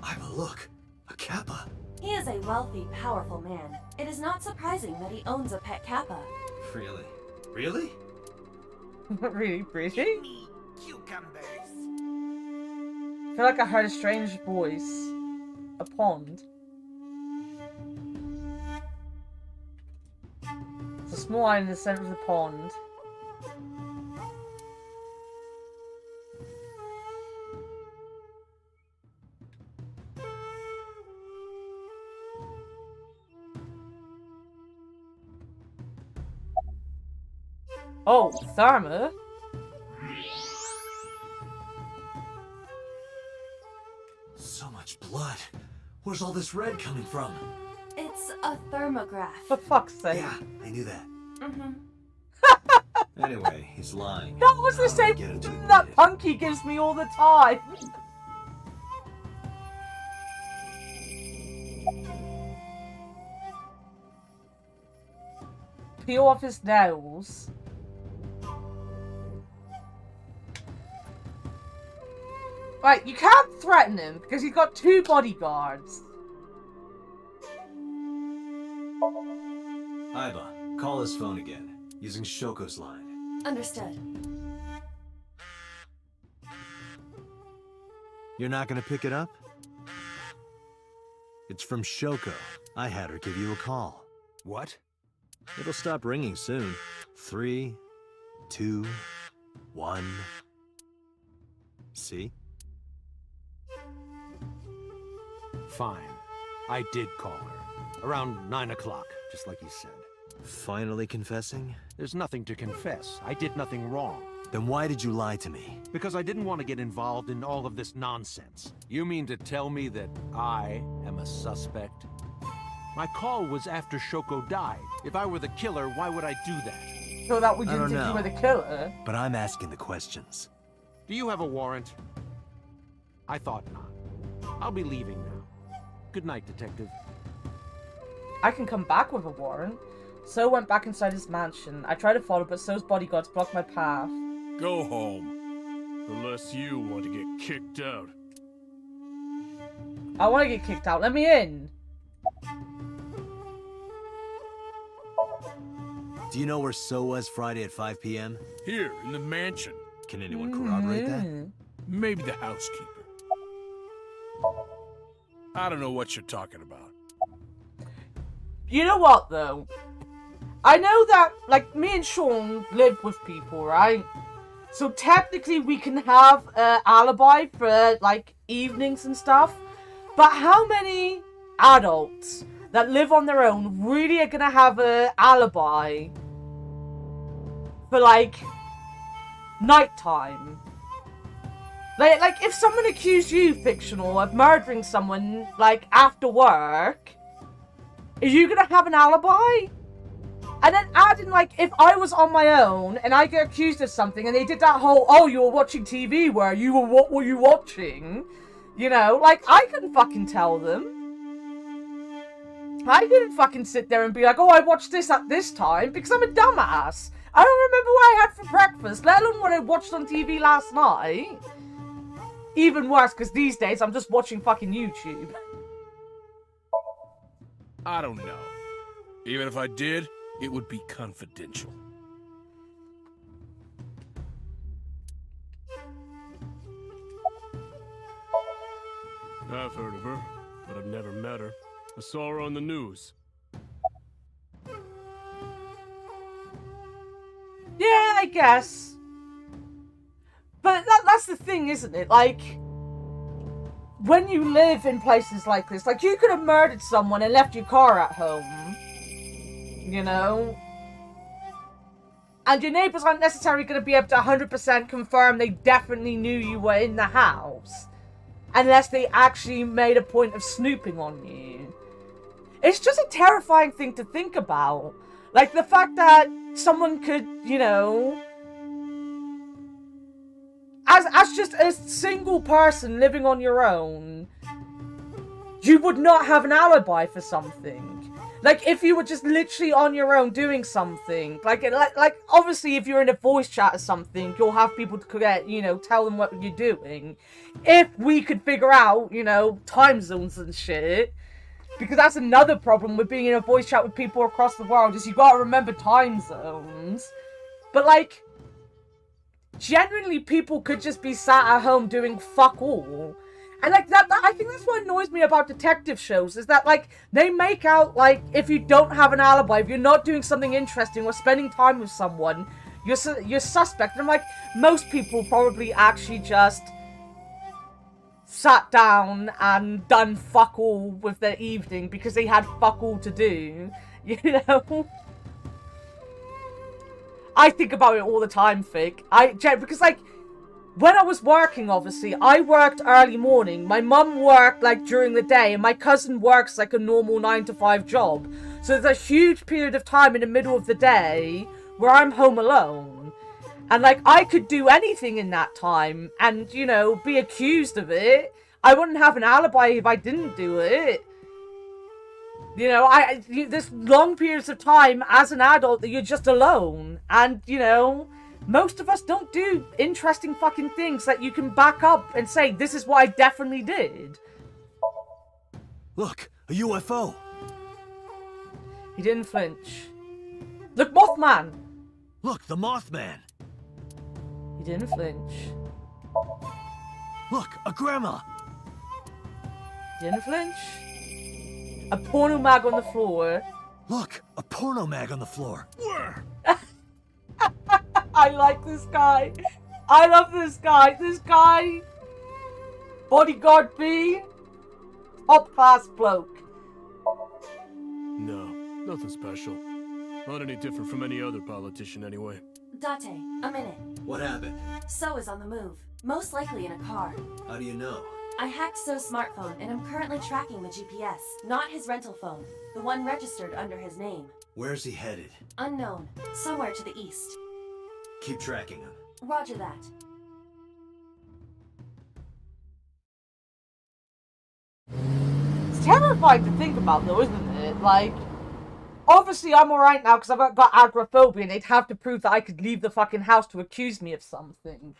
N: Iba, look. A kappa.
B: He is a wealthy, powerful man. It is not surprising that he owns a pet kappa.
N: Really? Really?
A: Really pretty?
Q: Cucumbers.
A: I feel like I heard a strange voice. A pond. There's a small island in the center of the pond. Oh, Therma?
N: So much blood. Where's all this red coming from?
B: It's a thermograph.
A: For fuck's sake.
N: Yeah, I knew that.
B: Mm-hmm.
D: Anyway, he's lying.
A: That was the same that Punky gives me all the time. Peel off his nails. Right, you can't threaten him because he's got 2 bodyguards.
D: Aiba, call his phone again, using Shoko's line.
B: Understood.
D: You're not gonna pick it up? It's from Shoko. I had her give you a call.
L: What?
D: It'll stop ringing soon. 3, 2, 1. See?
S: Fine. I did call her. Around 9 o'clock, just like you said.
D: Finally confessing?
S: There's nothing to confess. I did nothing wrong.
D: Then why did you lie to me?
S: Because I didn't want to get involved in all of this nonsense. You mean to tell me that I am a suspect? My call was after Shoko died. If I were the killer, why would I do that?
A: So that we
D: I
A: didn't
D: don't
A: think you
D: know.
A: were the killer.
D: But I'm asking the questions.
S: Do you have a warrant? I thought not. I'll be leaving now. Good night, Detective.
A: I can come back with a warrant. So went back inside his mansion. I tried to follow, but So's bodyguards blocked my path.
L: Go home. Unless you want to get kicked out.
A: I want to get kicked out. Let me in.
D: Do you know where So was Friday at 5 p.m.?
R: Here, in the mansion.
D: Can anyone corroborate that?
R: Maybe the housekeeper. I don't know what you're talking about.
A: You know what, though? I know that, like, me and Sean live with people, right? So technically we can have an alibi for, like, evenings and stuff. But how many adults that live on their own really are going to have an alibi for, like, nighttime? Like, if someone accused you, fictional, of murdering someone, like, after work, are you going to have an alibi? And then add in, like, if I was on my own and I get accused of something and they did that whole, oh, you were watching TV, where you were, what were you watching? You know, like, I couldn't fucking tell them. I didn't fucking sit there and be like, oh, I watched this at this time, because I'm a dumbass. I don't remember what I had for breakfast, let alone what I watched on TV last night. Even worse, because these days I'm just watching fucking YouTube.
R: I don't know. Even if I did, it would be confidential.
L: I've heard of her, but I've never met her. I saw her on the news.
A: Yeah, I guess. But that's the thing, isn't it? Like, when you live in places like this, like, you could have murdered someone and left your car at home. You know? And your neighbors aren't necessarily going to be able to 100% confirm they definitely knew you were in the house. Unless they actually made a point of snooping on you. It's just a terrifying thing to think about. Like, the fact that someone could, you know, as just a single person living on your own, you would not have an alibi for something. Like, if you were just literally on your own doing something, like obviously if you're in a voice chat or something, you'll have people to get, you know, tell them what you're doing. If we could figure out, you know, time zones and shit. Because that's another problem with being in a voice chat with people across the world, is you gotta remember time zones. But, like, generally people could just be sat at home doing fuck all. And, like, that I think that's what annoys me about detective shows, is that, like, they make out, like, if you don't have an alibi, if you're not doing something interesting or spending time with someone, you're suspect. And I'm like, most people probably actually just sat down and done fuck all with their evening because they had fuck all to do, you know? I think about it all the time, Fig. Because, like, when I was working, obviously, I worked early morning. My mum worked, like, during the day, and my cousin works, like, a normal 9-to-5 job. So there's a huge period of time in the middle of the day where I'm home alone. And, like, I could do anything in that time and, you know, be accused of it. I wouldn't have an alibi if I didn't do it. You know, there's long periods of time as an adult that you're just alone. And, you know, most of us don't do interesting fucking things that you can back up and say, this is what I definitely did.
N: Look, a UFO.
A: He didn't flinch. Look, Mothman!
N: Look, the Mothman.
A: He didn't flinch.
N: Look, a grandma.
A: Didn't flinch. A porno mag on the floor.
N: Look, a porno mag on the floor.
A: I like this guy. I love this guy. This guy. Bodyguard B. Top class bloke.
R: No, nothing special. Not any different from any other politician anyway.
B: Date, a minute.
N: What happened?
B: So is on the move. Most likely in a car.
N: How do you know?
B: I hacked So's smartphone and I'm currently tracking the GPS. Not his rental phone. The one registered under his name.
N: Where's he headed?
B: Unknown. Somewhere to the east.
N: Keep tracking him.
B: Roger that.
A: It's terrifying to think about though, isn't it? Like, obviously I'm alright now because I've got agoraphobia and they'd have to prove that I could leave the fucking house to accuse me of something.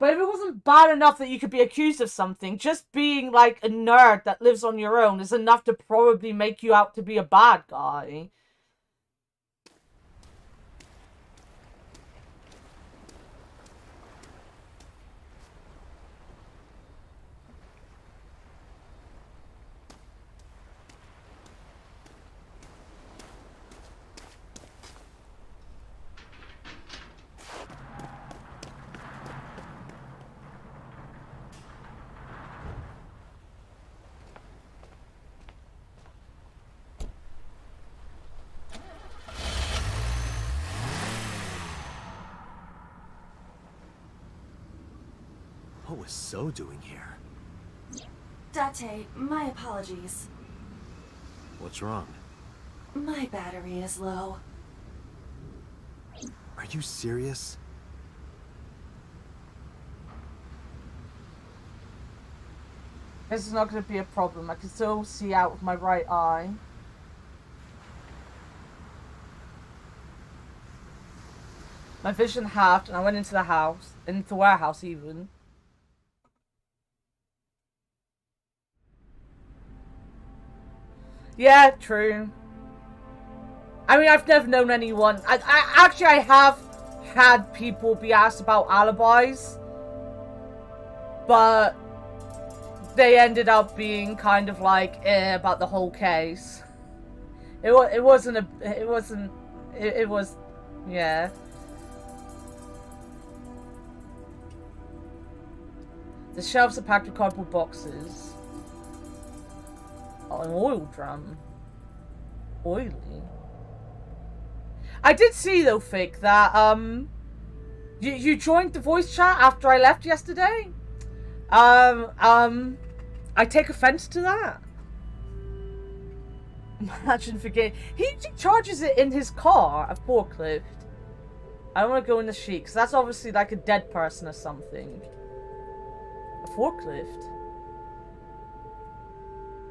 A: But if it wasn't bad enough that you could be accused of something, just being like a nerd that lives on your own is enough to probably make you out to be a bad guy.
N: What was So doing here?
B: Date, my apologies.
N: What's wrong?
B: My battery is low.
N: Are you serious?
A: This is not going to be a problem. I can still see out with my right eye. My vision halved and I went into the house, into the warehouse even. Yeah, true. I mean, I've never known anyone. I have had people be asked about alibis, but they ended up being kind of like about the whole case. It was, yeah. The shelves are packed with cardboard boxes. Oh, an oil drum. Oily. I did see though, Fig, that you joined the voice chat after I left yesterday. I take offense to that. Imagine forgetting. He charges it in his car, a forklift. I don't want to go in the sheet, because that's obviously like a dead person or something. A forklift.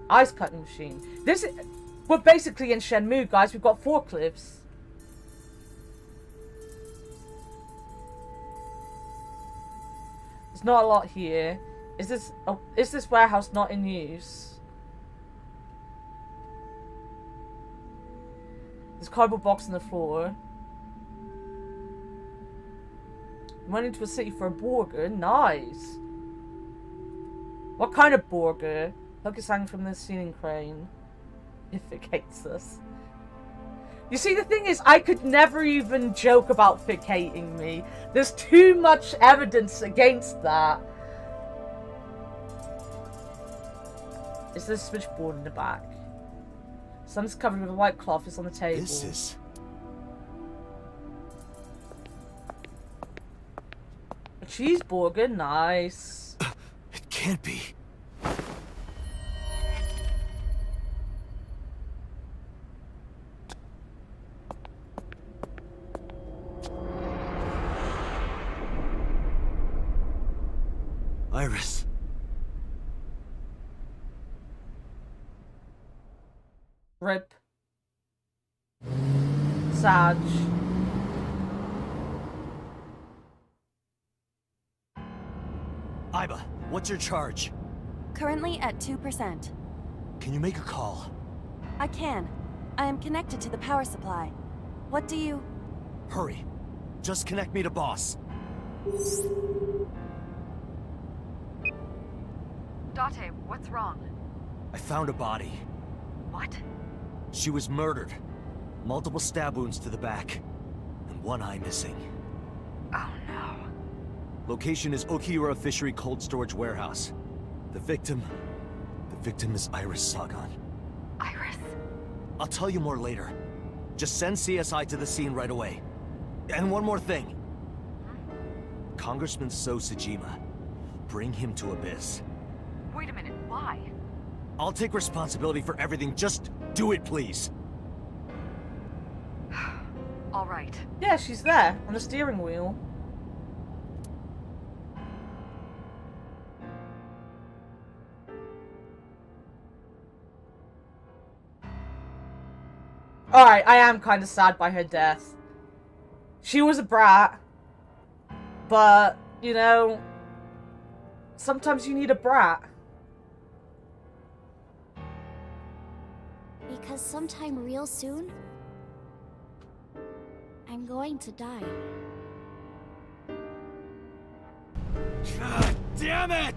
A: Ice cutting machine. We're basically in Shenmue, guys. We've got forklifts. There's not a lot here. Is this warehouse not in use? There's a cardboard box on the floor. Went into a city for a burger. Nice. What kind of burger? Hook is hanging from the ceiling crane. If it hates us. You see, the thing is, I could never even joke about Fick hating me. There's too much evidence against that. Is there a switchboard in the back? Something's covered with a white cloth. It's on the table.
N: This is...
A: A cheeseburger? Nice.
N: It can't be.
A: Rip. Sag.
M: Iba, what's your charge?
B: Currently at 2%.
M: Can you make a call?
B: I can. I am connected to the power supply. What do you...
M: Hurry. Just connect me to boss.
C: Date, what's wrong?
M: I found a body.
C: What?
M: She was murdered. Multiple stab wounds to the back. And one eye missing.
C: Oh no.
M: Location is Okiura Fishery Cold Storage Warehouse. The victim is Iris Sagan.
C: Iris?
M: I'll tell you more later. Just send CSI to the scene right away. And one more thing. Congressman So Sajima. Bring him to Abyss.
C: Wait a minute, why?
M: I'll take responsibility for everything. Just do it, please.
C: All right.
A: Yeah, she's there on the steering wheel. Alright, I am kind of sad by her death. She was a brat. But, you know, sometimes you need a brat.
I: Because sometime real soon, I'm going to die.
M: God damn it!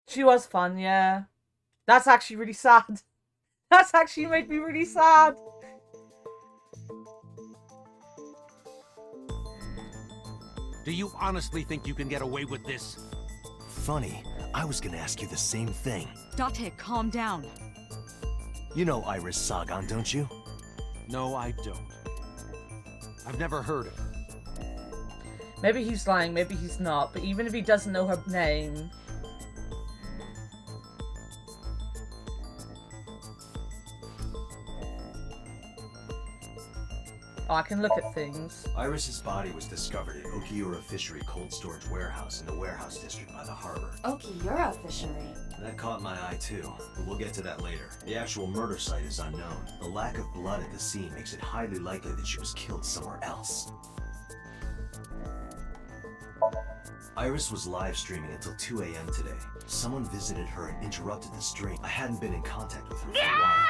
A: She was fun, yeah. That's actually really sad. That's actually made me really sad.
S: Do you honestly think you can get away with this?
M: Funny, I was gonna ask you the same thing.
C: Date, calm down.
M: You know Iris Sagan, don't you?
S: No, I don't. I've never heard of her.
A: Maybe he's lying, maybe he's not. But even if he doesn't know her name... Oh, I can look at things.
D: Iris's body was discovered at Okiura Fishery Cold Storage Warehouse in the warehouse district by the harbor.
B: Okiura Fishery?
D: That caught my eye too, but we'll get to that later. The actual murder site is unknown. The lack of blood at the scene makes it highly likely that she was killed somewhere else. Iris was live streaming until 2 a.m. today. Someone visited her and interrupted the stream. I hadn't been in contact with her for a while.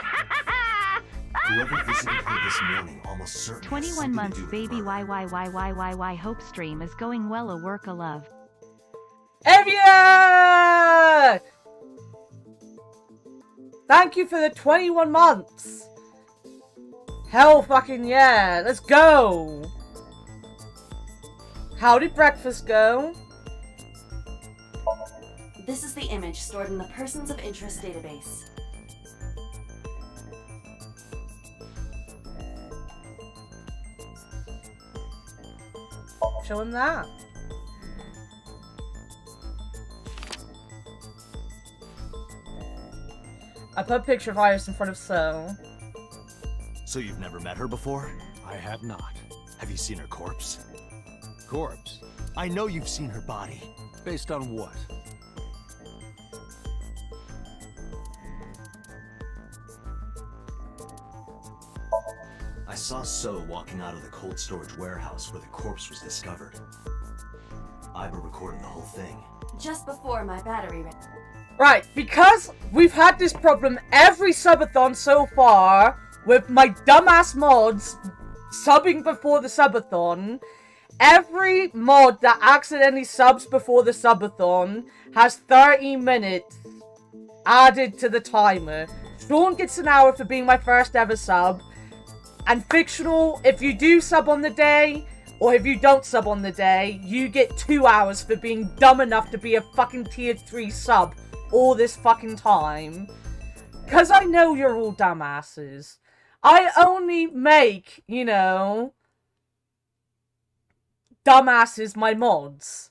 D: Whoever visited her this morning almost certainly
T: 21 months baby YYYYYY hope stream is going well, a work of love.
A: Evia! Thank you for the 21 months. Hell fucking yeah. Let's go. How did breakfast go?
B: This is the image stored in the Persons of Interest database.
A: Show him that. I put a picture of Iris in front of So.
M: So you've never met her before?
S: I have not.
M: Have you seen her corpse?
S: Corpse?
M: I know you've seen her body.
S: Based on what?
D: I saw So walking out of the cold storage warehouse where the corpse was discovered. Iba recorded the whole thing.
B: Just before my battery ran.
A: Right, because we've had this problem every subathon so far with my dumbass mods subbing before the subathon. Every mod that accidentally subs before the subathon has 30 minutes added to the timer. Sean gets an hour for being my first ever sub. And Fictional, if you do sub on the day, or if you don't sub on the day, you get 2 hours for being dumb enough to be a fucking tier 3 sub all this fucking time. Because I know you're all dumbasses. I only make, you know, dumbasses my mods.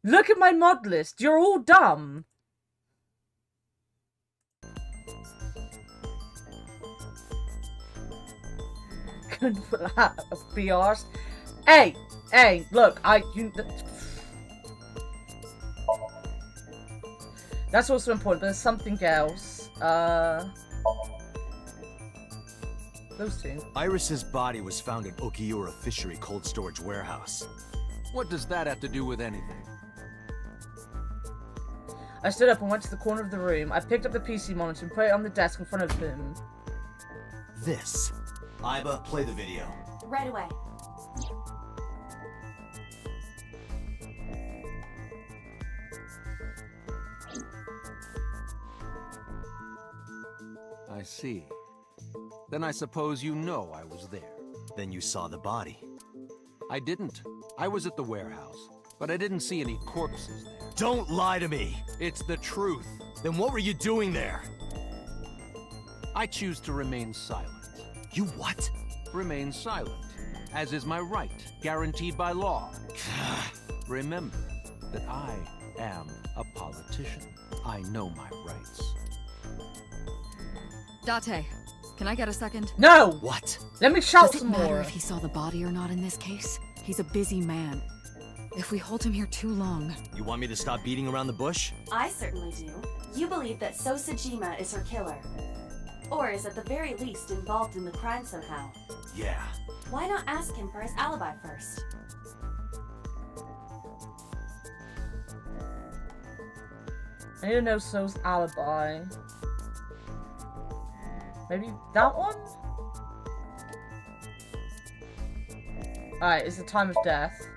A: Look at my mod list. You're all dumb. couldn't be arsed. Hey, look, that's also important, but there's something else. Those two.
D: Iris's body was found in Okiura Fishery Cold Storage Warehouse.
S: What does that have to do with anything?
A: I stood up and went to the corner of the room. I picked up the PC monitor and put it on the desk in front of him.
D: This. Iba, play the video.
B: Right away.
S: I see. Then I suppose you know I was there.
D: Then you saw the body.
S: I didn't. I was at the warehouse, but I didn't see any corpses there.
D: Don't lie to me!
S: It's the truth.
D: Then what were you doing there?
S: I choose to remain silent.
D: You what?
S: Remain silent, as is my right, guaranteed by law. Remember that I am a politician. I know my rights.
C: Date, can I get a second?
A: No!
D: What?
A: Let me shout
C: Does it
A: some
C: matter
A: more.
C: if he saw the body or not in this case? He's a busy man. If we hold him here too long...
D: You want me to stop beating around the bush?
B: I certainly do. You believe that So Sajima is her killer. Or is at the very least involved in the crime somehow.
D: Yeah.
B: Why not ask him for his alibi first?
A: I need to know So's alibi. Maybe that one? Alright, it's the time of death.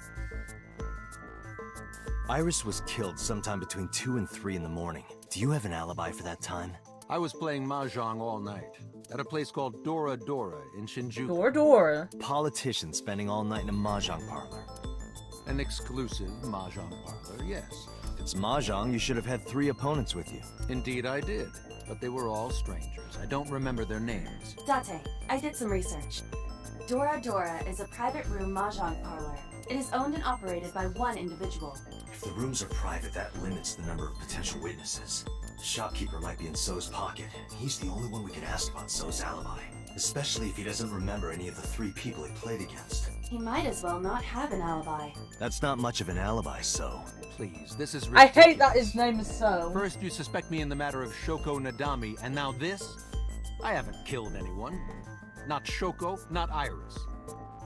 D: Iris was killed sometime between 2 and 3 in the morning. Do you have an alibi for that time?
S: I was playing mahjong all night at a place called Dora Dora in Shinjuku.
A: Dora?
D: Politician spending all night in a mahjong parlor.
S: An exclusive mahjong parlor, yes.
D: If it's mahjong, you should have had 3 opponents with you.
S: Indeed I did, but they were all strangers. I don't remember their names.
B: Date, I did some research. Dora Dora is a private room mahjong parlor. It is owned and operated by one individual.
D: If the rooms are private, that limits the number of potential witnesses. The shopkeeper might be in So's pocket. He's the only one we can ask about So's alibi. Especially if he doesn't remember any of the 3 people he played against.
B: He might as well not have an alibi.
D: That's not much of an alibi, So.
S: Please, this is
A: I
S: ridiculous.
A: hate that his name is So.
S: First you suspect me in the matter of Shoko Nadami, and now this? I haven't killed anyone. Not Shoko, not Iris.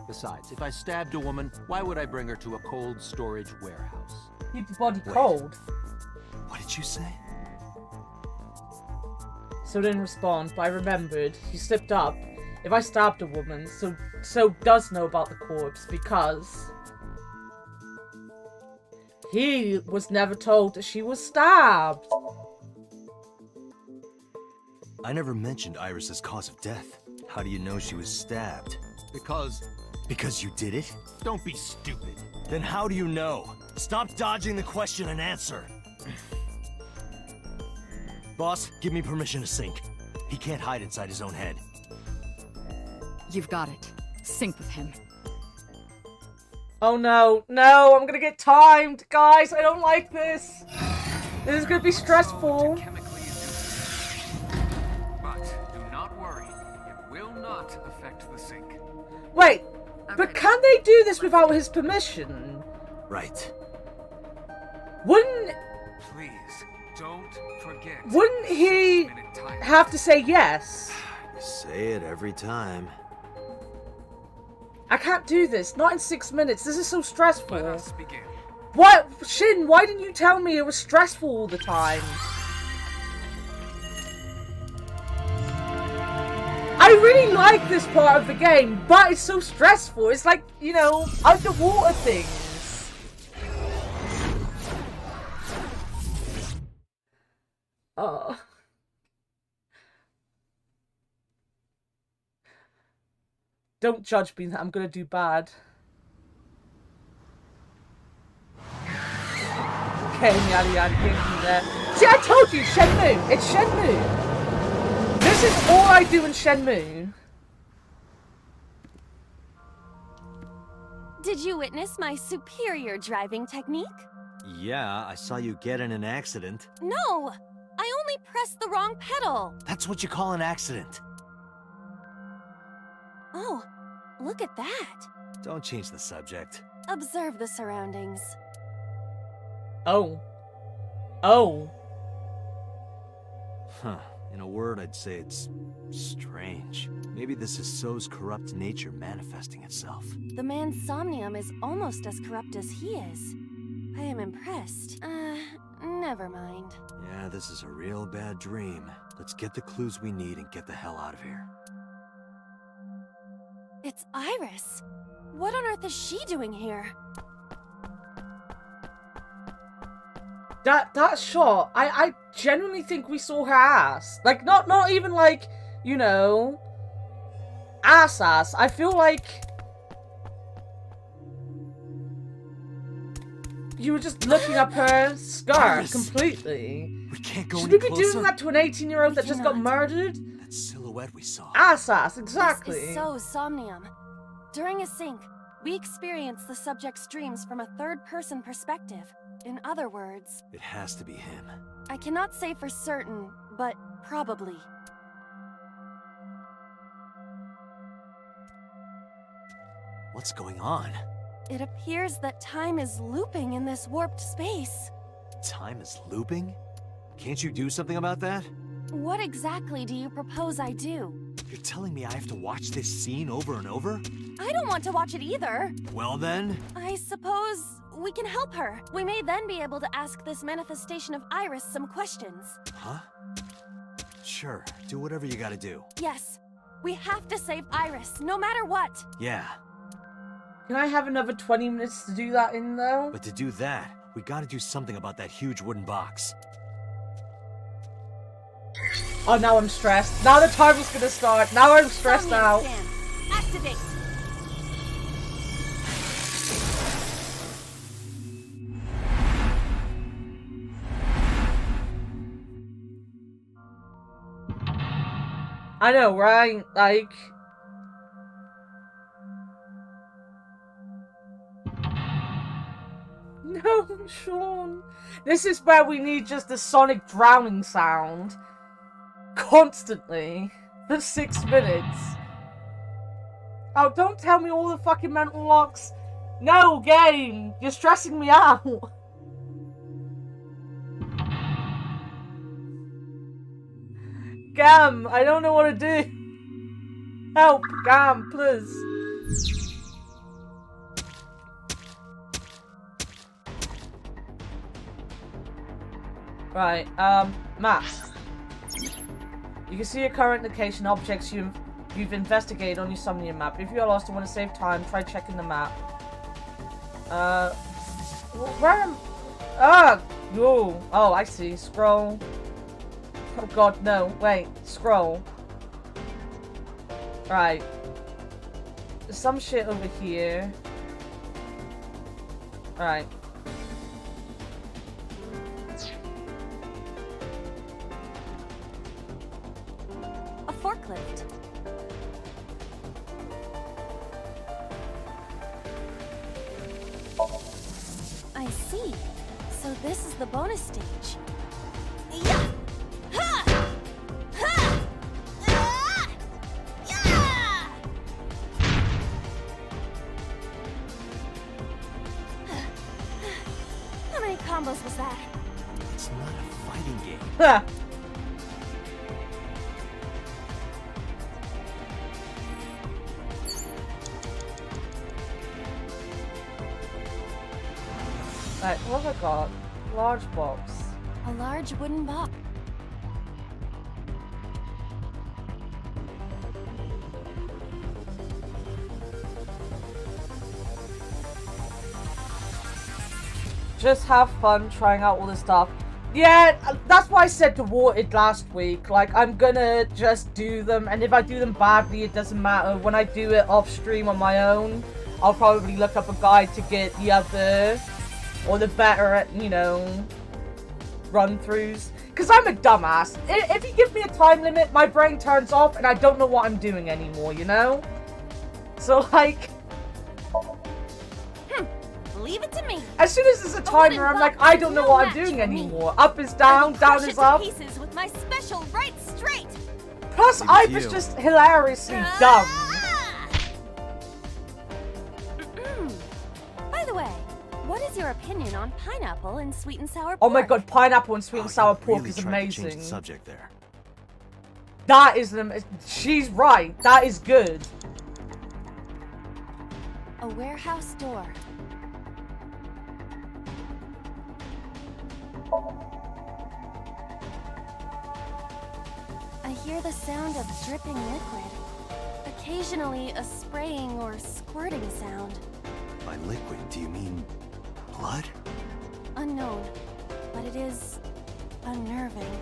S: Besides, if I stabbed a woman, why would I bring her to a cold storage warehouse?
A: Keep the body cold.
D: What did you say?
A: So didn't respond, but I remembered. He slipped up. If I stabbed a woman, So does know about the corpse because he was never told that she was stabbed.
D: I never mentioned Iris's cause of death. How do you know she was stabbed?
S: Because
D: you did it?
S: Don't be stupid.
D: Then how do you know? Stop dodging the question and answer. Boss, give me permission to sync. He can't hide inside his own head.
C: You've got it. Sync with him.
A: Oh no, no, I'm gonna get timed. Guys, I don't like this. This is gonna be stressful.
P: But do not worry, it will not affect the sync.
A: Wait, but can they do this without his permission?
D: Right.
A: Wouldn't
P: Please, don't forget.
A: Wouldn't he have to say yes?
D: You say it every time.
A: I can't do this. Not in 6 minutes. This is so stressful.
P: Let us begin.
A: What? Shin, why didn't you tell me it was stressful all the time? I really like this part of the game, but it's so stressful. It's like, you know, underwater things. Oh. Don't judge me that I'm gonna do bad. Okay, yada yada, get me there. See, I told you, Shenmue! It's Shenmue! This is all I do in Shenmue.
G: Did you witness my superior driving technique?
D: Yeah, I saw you get in an accident.
G: No! I only pressed the wrong pedal!
D: That's what you call an accident.
G: Oh,
B: Look at that.
N: Don't change the subject.
B: Observe the surroundings.
A: Oh. Oh.
N: Huh. In a word, I'd say it's strange. Maybe this is So's corrupt nature manifesting itself.
B: The man Somnium is almost as corrupt as he is. I am impressed. Never mind.
N: Yeah, this is a real bad dream. Let's get the clues we need and get the hell out of here.
B: It's Iris. What on earth is she doing here?
A: That shot, I genuinely think we saw her ass. Like, not even like, you know, ass. I feel like you were just looking up her skirt
N: Iris.
A: Completely.
N: We can't go
A: Should
N: any
A: we be
N: closer?
A: doing that to an 18-year-old that just got murdered?
N: That silhouette we saw.
A: Ass, exactly.
B: This is so Somnium. During a sync, we experience the subject's dreams from a third-person perspective. In other words,
N: It has to be him.
B: I cannot say for certain, but probably.
N: What's going on?
B: It appears that time is looping in this warped space.
N: Time is looping? Can't you do something about that?
B: What exactly do you propose I do?
N: You're telling me I have to watch this scene over and over?
B: I don't want to watch it either.
N: Well then...
B: I suppose we can help her. We may then be able to ask this manifestation of Iris some questions.
N: Huh? Sure, do whatever you gotta do.
B: Yes, we have to save Iris, no matter what.
N: Yeah,
A: Can I have another 20 minutes to do that in, though?
N: but to do that, we gotta do something about that huge wooden box.
A: Oh, now I'm stressed. Now the timer's gonna start. Now I'm stressed
B: Somnium
A: out.
B: scan. Activate.
A: I know, right? Like... No, Sean. This is where we need just a sonic drowning sound. Constantly. For 6 minutes. Oh, don't tell me all the fucking mental locks. No, game. You're stressing me out. Gam, I don't know what to do. Help, Gam, please. Right, map. You can see your current location objects you've investigated on your Somnium map. If you are lost and want to save time, try checking the map. Where am... Oh, I see. Scroll. Oh god, no. Wait. Scroll. Right. There's some shit over here. Right.
B: A forklift. I see. So this is the bonus stage. Yeah! Ha! Ha! Ah! Yeah! How many combos was that?
N: It's not a fighting game.
A: Ha! Right, what have I got? Large box.
B: A large wooden box.
A: Just have fun trying out all this stuff. Yeah, that's why I said to Watered last week. Like, I'm gonna just do them, and if I do them badly, it doesn't matter. When I do it off stream on my own, I'll probably look up a guide to get the other, or the better, you know, run-throughs. Because I'm a dumbass. If you give me a time limit, my brain turns off, and I don't know what I'm doing anymore, you know? So, like...
B: Leave it to me.
A: As soon as there's a timer, I'm like, I don't know what I'm doing anymore. Up is down, down is up.
B: Pieces with my special right straight.
A: Plus, I was just hilariously dumb.
B: opinion on pineapple and sweet and sour pork.
A: Oh my god, pineapple and sweet and sour pork
D: Really
A: is
D: tried to change
A: amazing.
D: the subject there.
A: That is she's right. That is good.
B: A warehouse door. I hear the sound of dripping liquid. Occasionally a spraying or squirting sound.
D: By liquid, do you mean blood?
B: Unknown, but it is unnerving.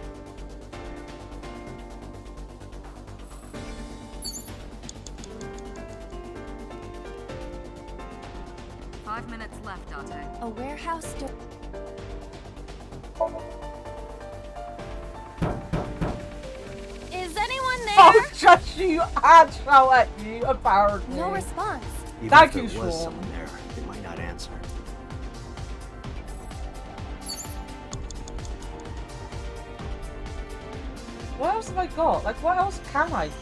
C: Five minutes left, Dante.
B: A warehouse door. Is anyone there?
A: Oh, just you and shout at you, apparently.
B: No response.
D: Even
A: Thank
D: if
A: you,
D: there was
A: Sean.
D: someone there, they might not answer.
A: What else have I got? Like, what else can I do?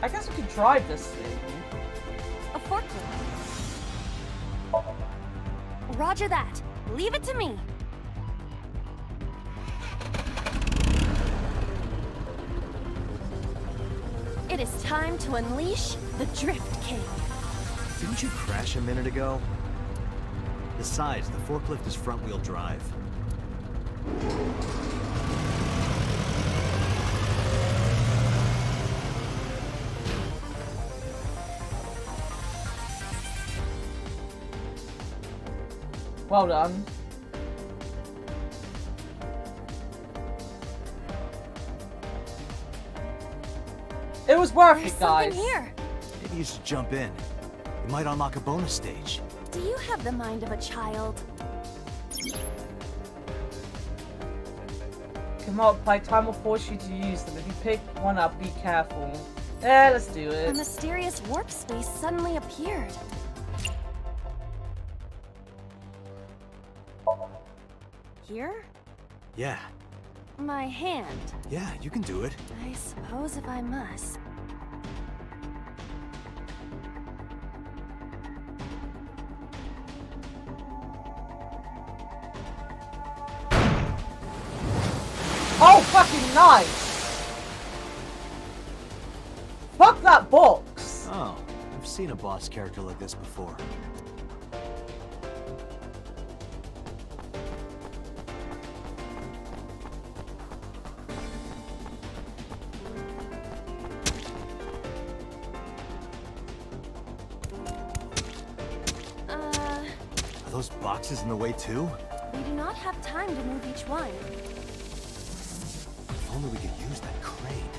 A: I guess we could drive this thing.
B: A forklift. Roger that. Leave it to me. It is time to unleash the Drift King.
D: Didn't you crash a minute ago? Besides, the forklift is front-wheel drive.
A: Well done. It was worth
B: There's
A: it, guys.
B: something here.
D: Maybe you should jump in. It might unlock a bonus stage.
B: Do you have the mind of a child?
A: Come on, play. Time will force you to use them. If you pick one up, be careful. Yeah, let's do
B: A
A: it.
B: mysterious warp space suddenly appeared. Here?
D: Yeah,
B: My hand.
D: yeah, you can do it.
B: I suppose if I must.
A: Oh, fucking nice! Fuck that box!
D: Oh, I've seen a boss character like this before. Are those boxes in the way too?
B: We do not have time to move each one.
D: If only we could use that crane.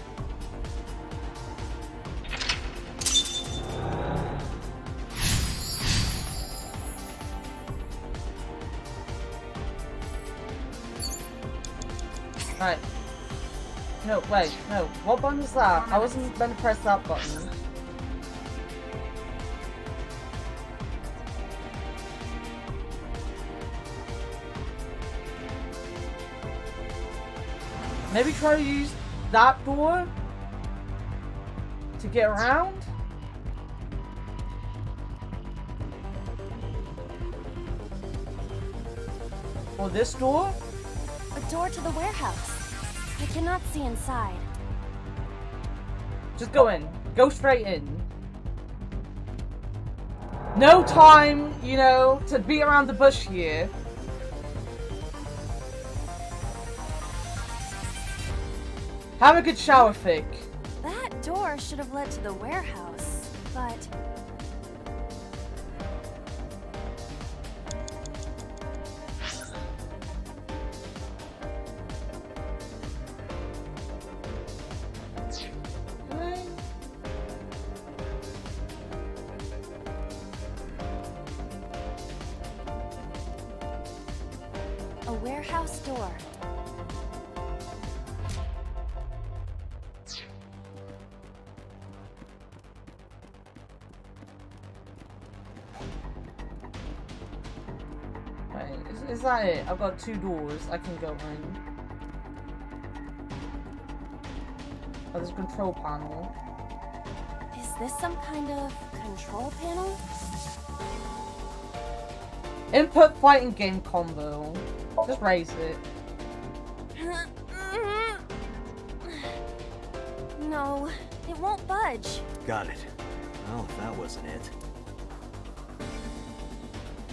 A: Right. No, wait, no. What button is that? I wasn't meant to press that button. Maybe try to use that door to get around? Or this door?
B: A door to the warehouse. I cannot see inside.
A: Just go in. Go straight in. No time, you know, to beat around the bush here. Have a good shower, Fick.
B: That door should have led to the warehouse, but... A warehouse door.
A: Wait, is that it? I've got two doors I can go in. Oh, there's a control panel.
B: Is this some kind of control panel?
A: Input fighting game combo. Just raise it.
B: No, it won't budge.
N: Got it. Well, if that wasn't it.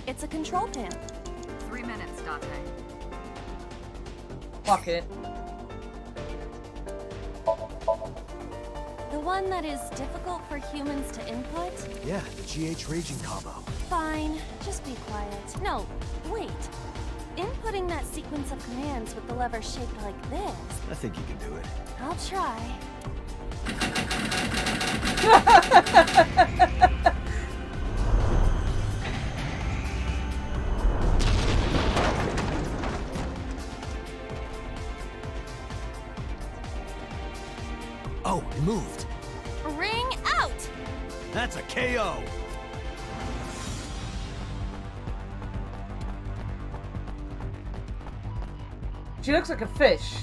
B: It's a control panel.
C: 3 minutes, Dante.
A: Fuck it.
B: The one that is difficult for humans to input?
N: Yeah, the GH raging combo.
B: Fine, just be quiet. No, wait. Inputting that sequence of commands with the lever shaped like this.
N: I think you can do it.
B: I'll try.
N: Oh, it moved.
B: Ring out!
N: That's a KO.
A: She looks like a fish.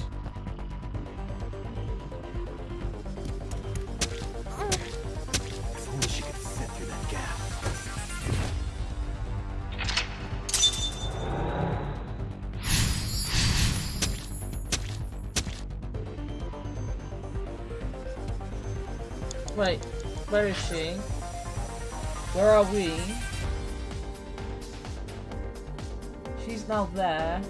N: If only she could fit through that gap.
A: Wait, where is she? Where are we? She's not there.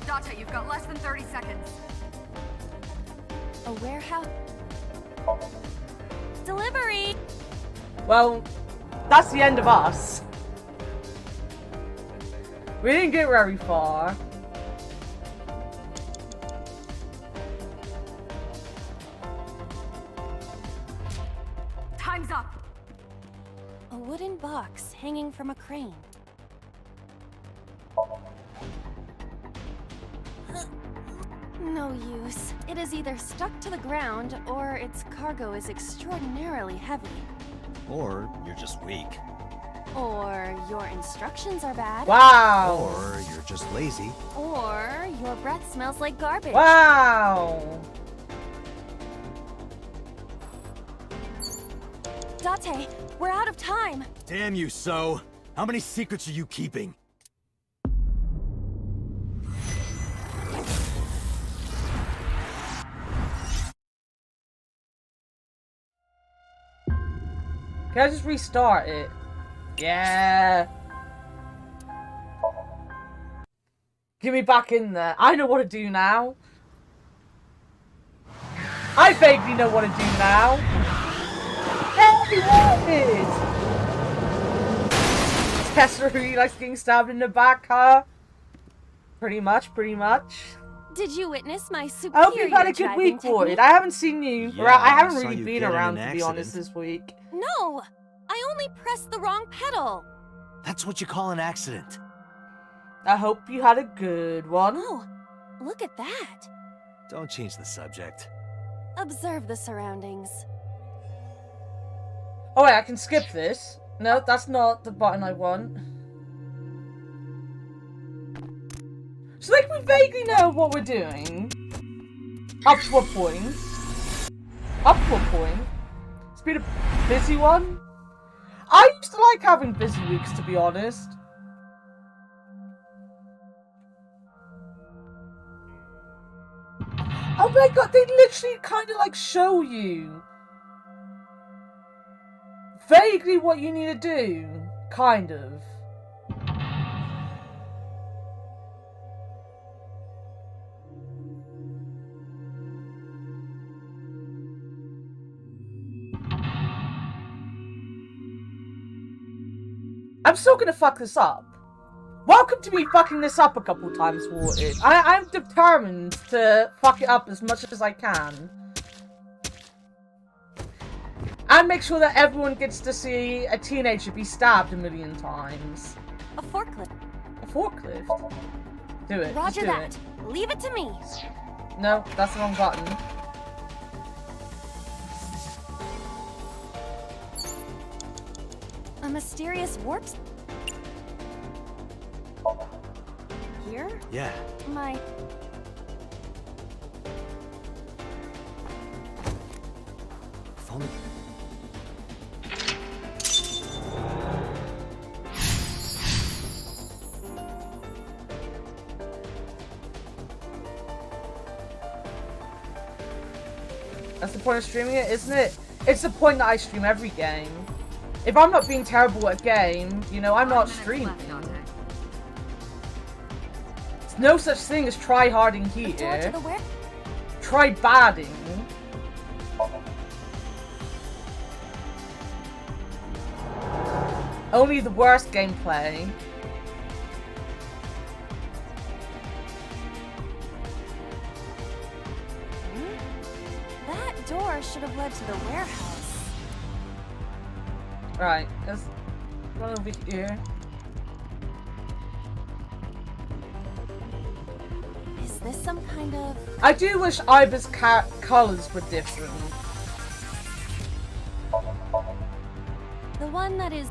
C: Dante, you've got less than 30 seconds.
B: A warehouse. Delivery!
A: Well, that's the end of us. We didn't get very far.
C: Time's up.
B: A wooden box hanging from a crane. No use. It is either stuck to the ground, or its cargo is extraordinarily heavy.
N: Or you're just weak.
B: Or your instructions are bad.
A: Wow.
N: Or you're just lazy.
B: Or your breath smells like garbage.
A: Wow.
B: Date, we're out of time.
N: Damn you, So. How many secrets are you keeping?
A: Can I just restart it? Yeah. Get me back in there. I know what to do now. I vaguely know what to do now. Hey, Tessa really likes getting stabbed in the back, huh? Pretty much.
B: Did you witness my superior
A: I hope you've had a good week, Ward. I haven't seen you.
N: Yeah,
A: I haven't
N: I saw
A: really
N: you
A: been
N: get in
A: around,
N: an
A: to be honest,
N: accident.
A: this week.
B: No! I only pressed the wrong pedal.
N: That's what you call an accident.
A: I hope you had a good one.
B: Oh, look at that.
N: Don't change the subject.
B: Observe the surroundings.
A: Oh wait, I can skip this. No, that's not the button I want. So like we vaguely know what we're doing. Up to a point. It's been a busy one. I used to like having busy weeks, to be honest. Oh my god, they literally kind of like show you vaguely what you need to do. Kind of. I'm still gonna fuck this up. Welcome to me fucking this up a couple times, Watered. I'm determined to fuck it up as much as I can. And make sure that everyone gets to see a teenager be stabbed a million times.
B: A forklift.
A: A forklift? Do it.
B: Roger
A: Just do
B: that.
A: it.
B: Leave it to me.
A: No, that's the wrong button.
B: A mysterious warp. here?
N: Yeah.
B: My...
N: If only...
A: That's the point of streaming it, isn't it? It's the point that I stream every game. If I'm not being terrible at a game, you know, I'm not streaming. There's no such thing as try-harding here. Try-badding. Only the worst gameplay.
B: That door should have led to the warehouse.
A: Right, let's go over here.
B: Is this some kind of...
A: I do wish Iba's colors were different.
B: The one that is...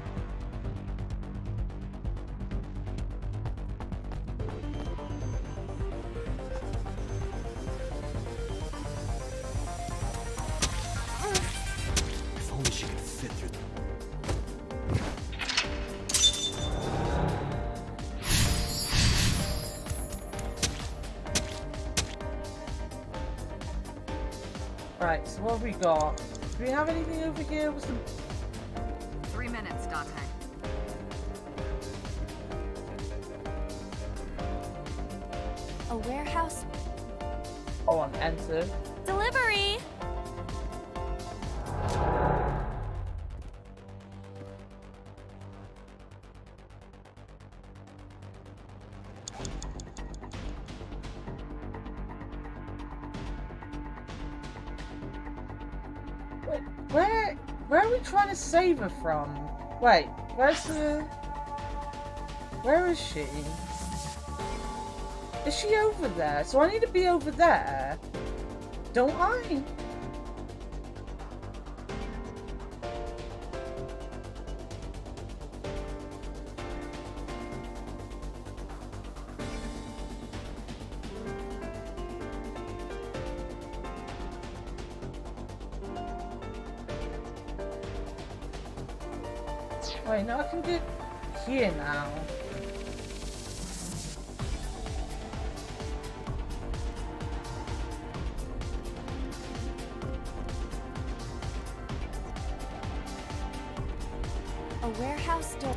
N: If only she could fit through them.
A: Right, so what have we got? Do we have anything over here with some...
C: 3 minutes, Dante.
B: A warehouse...
A: Oh, on enter.
B: Delivery!
A: Wait, where are we trying to save her from? Wait, where's the... Where is she? Is she over there? So I need to be over there. Don't I? Wait, no, I can get here now.
B: A warehouse door...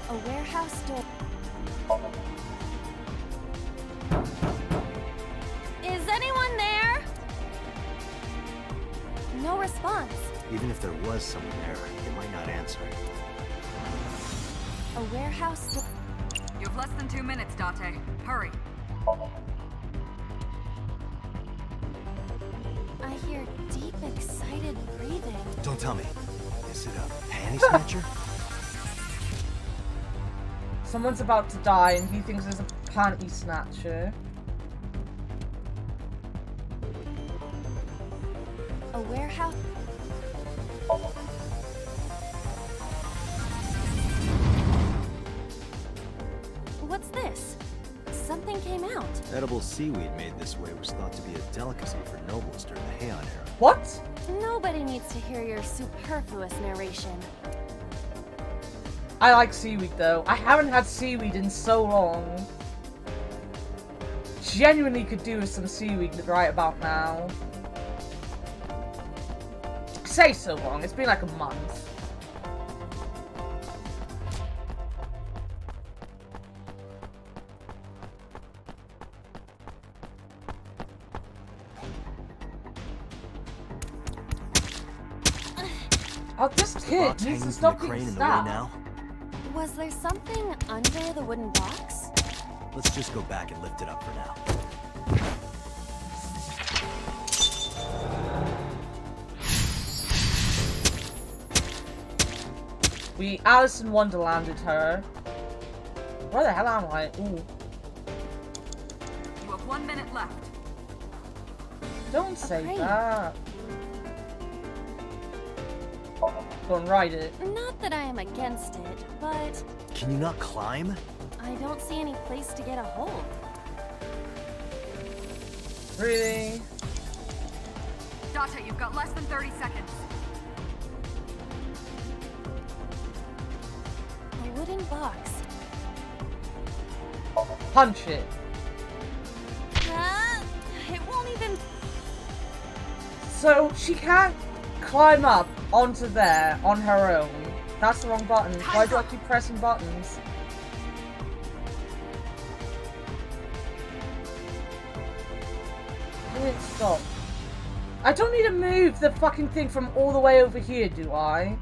B: A warehouse door... Is anyone there? No response.
N: Even if there was someone there, they might not answer.
B: A warehouse door...
C: You have less than 2 minutes, Dante. Hurry.
B: I hear deep, excited breathing.
N: Don't tell me. Is it a panty snatcher?
A: Someone's about to die and he thinks there's a panty snatcher.
B: A warehouse... What's this? Something came out.
D: Edible seaweed made this way was thought to be a delicacy for nobles during the Heian era.
A: What?
B: Nobody needs to hear your superfluous narration.
A: I like seaweed though. I haven't had seaweed in so long. Genuinely could do with some seaweed right about now. Say so long, it's been like a month. Oh, this kid needs to stop being stabbed.
B: Was there something under the wooden box?
N: Let's just go back and lift it up for now.
A: We Alice in Wonderlanded her. Where the hell am I? Ooh.
C: You have 1 minute left.
A: Don't say that. Go and ride it.
B: Not that I am against it, but
N: Can you not climb?
B: I don't see any place to get a hold.
A: Really?
C: Date, you've got less than 30 seconds.
B: A wooden box.
A: Punch it.
B: It won't even...
A: So she can't climb up onto there on her own. That's the wrong button. Why do I keep pressing buttons? Will it stop? I don't need to move the fucking thing from all the way over here, do I?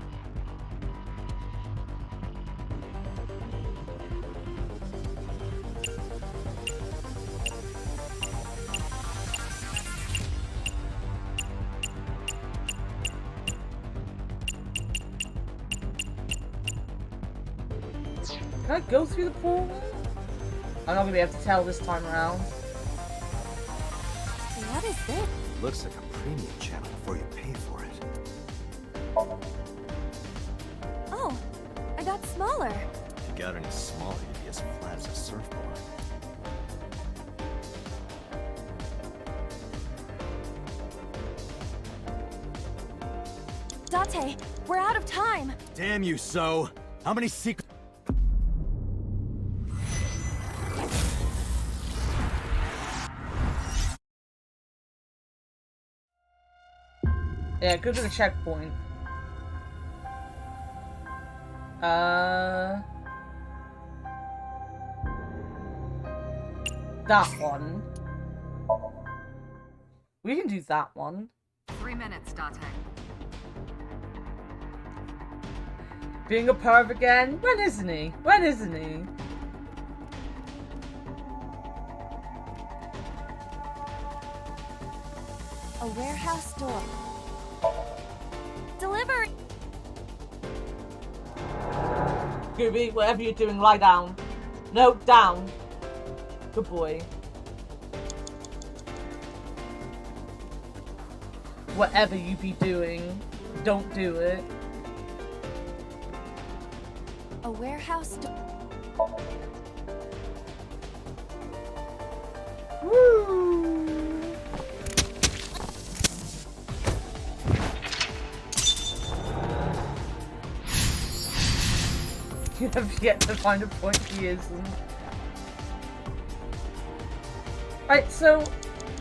A: Can I go through the portal? I'm not gonna be able to tell this time around.
B: What is this?
D: Looks like a premium channel before you pay for it.
B: Oh, I got smaller.
D: If you got any smaller, you'd be as flat as a surfboard.
B: Date, we're out of time.
N: Damn you, So! How many secrets?
A: Yeah, go to the checkpoint. That one. We can do that one.
C: 3 minutes, Date.
A: Being a perv again? When isn't he? When isn't he?
B: A warehouse door. Delivery!
A: Gooby, whatever you're doing, lie down. No, down. Good boy. Whatever you be doing, don't do it.
B: A warehouse door.
A: Woo! You have yet to find a point he isn't. Right, so...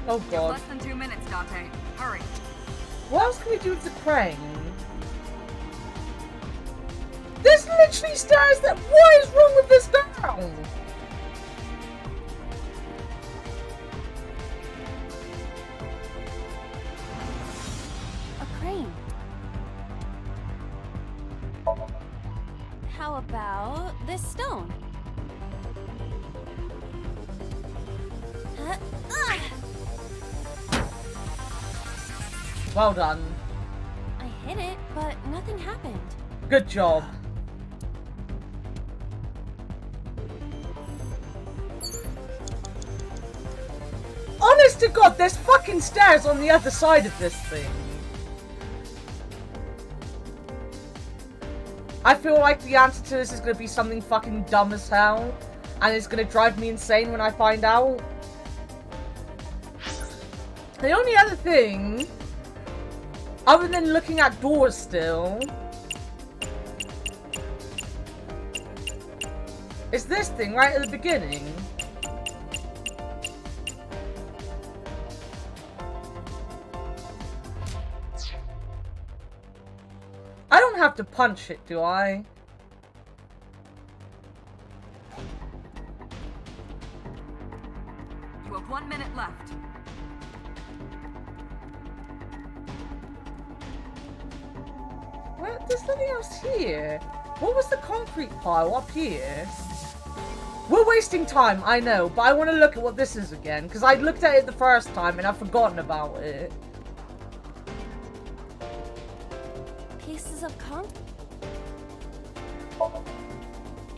A: Oh
C: You have
A: god.
C: less than 2 minutes, Date. Hurry.
A: What else can we do with the crane? There's literally stairs that... What is wrong with this down?
B: A crane. How about this stone?
A: Well done.
B: I hit it, but nothing happened.
A: Good job. Honest to God, there's fucking stairs on the other side of this thing. I feel like the answer to this is going to be something fucking dumb as hell. And it's going to drive me insane when I find out. The only other thing, other than looking at doors still, is this thing right at the beginning. I don't have to punch it, do I?
C: You have 1 minute left.
A: Well, there's nothing else here. What was the concrete pile up here? We're wasting time, I know, but I want to look at what this is again, because I looked at it the first time and I've forgotten about it.
B: Pieces of concrete.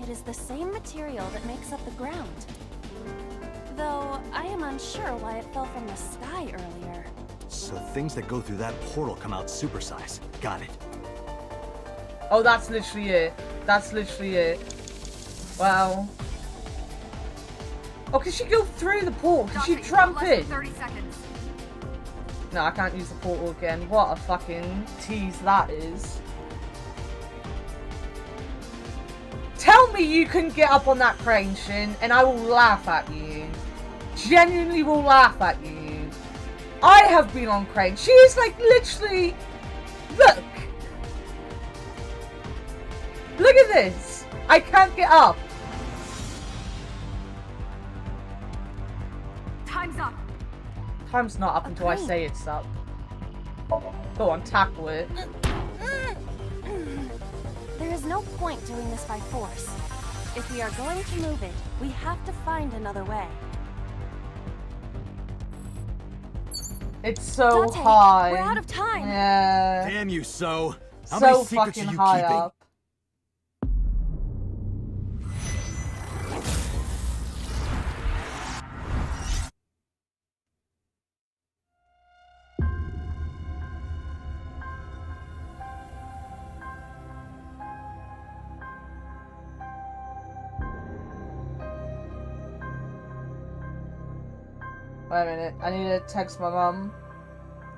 B: It is the same material that makes up the ground. Though, I am unsure why it fell from the sky earlier.
N: So things that go through that portal come out supersized. Got it.
A: Oh, that's literally it. That's literally it. Well. Oh, can she go through the portal? Can she jump in?
C: 30 seconds.
A: No, I can't use the portal again. What a fucking tease that is. Tell me you can get up on that crane, Shin, and I will laugh at you. Genuinely will laugh at you. I have been on crane. She is like literally... Look. Look at this. I can't get up.
C: Time's up.
A: Time's not up until I say it's up. Go on, tackle it.
B: There is no point doing this by force. If we are going to move it, we have to find another way.
A: It's so
B: Dante,
A: high.
B: we're out of time.
A: Yeah.
L: Damn you, So. How
A: So
L: many secrets
A: fucking
L: are you
A: high
L: keeping?
A: up. Wait a minute, I need to text my mum.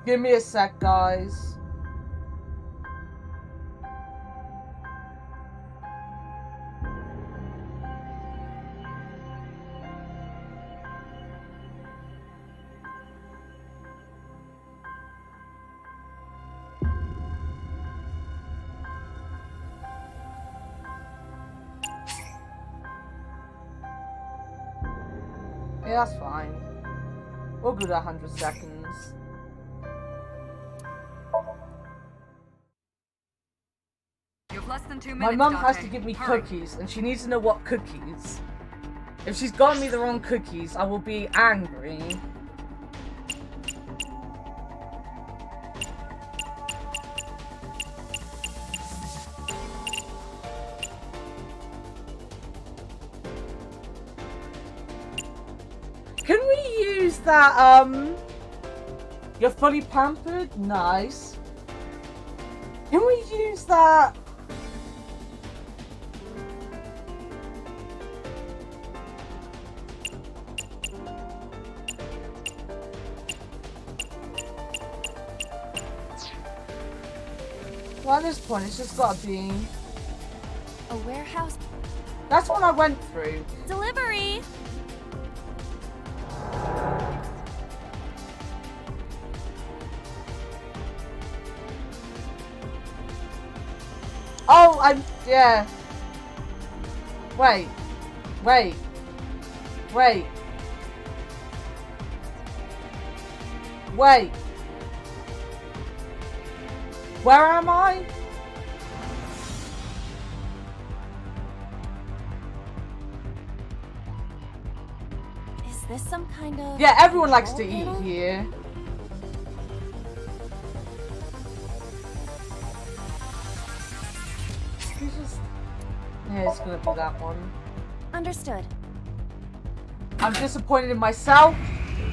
A: Give me a sec, guys. Yeah, that's fine. We'll go to 100 seconds.
C: You have less than 2 minutes,
A: My mum has
C: Dante.
A: to give me
C: Hurry.
A: cookies, and she needs to know what cookies. If she's gotten me the wrong cookies, I will be angry. Can we use that, you're fully pampered? Nice. Can we use that? Well, at this point, it's just gotta be...
B: A warehouse?
A: That's what I went through.
B: Delivery!
A: Oh, yeah. Wait. Wait. Wait. Wait. Where am I?
B: Is this some kind of...
A: Yeah, everyone likes to
B: control
A: eat
B: panel?
A: here. Yeah, it's gonna be that one.
B: Understood.
A: I'm disappointed in myself.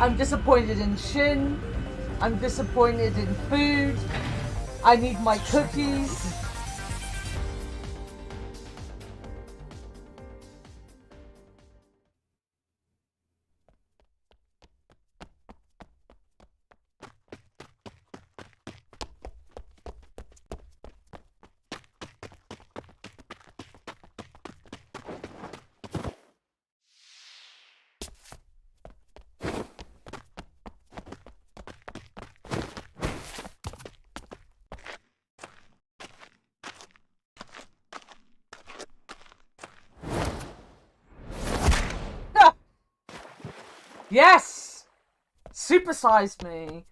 A: I'm disappointed in Shin. I'm disappointed in food. I need my cookies. Yes! Supersize me.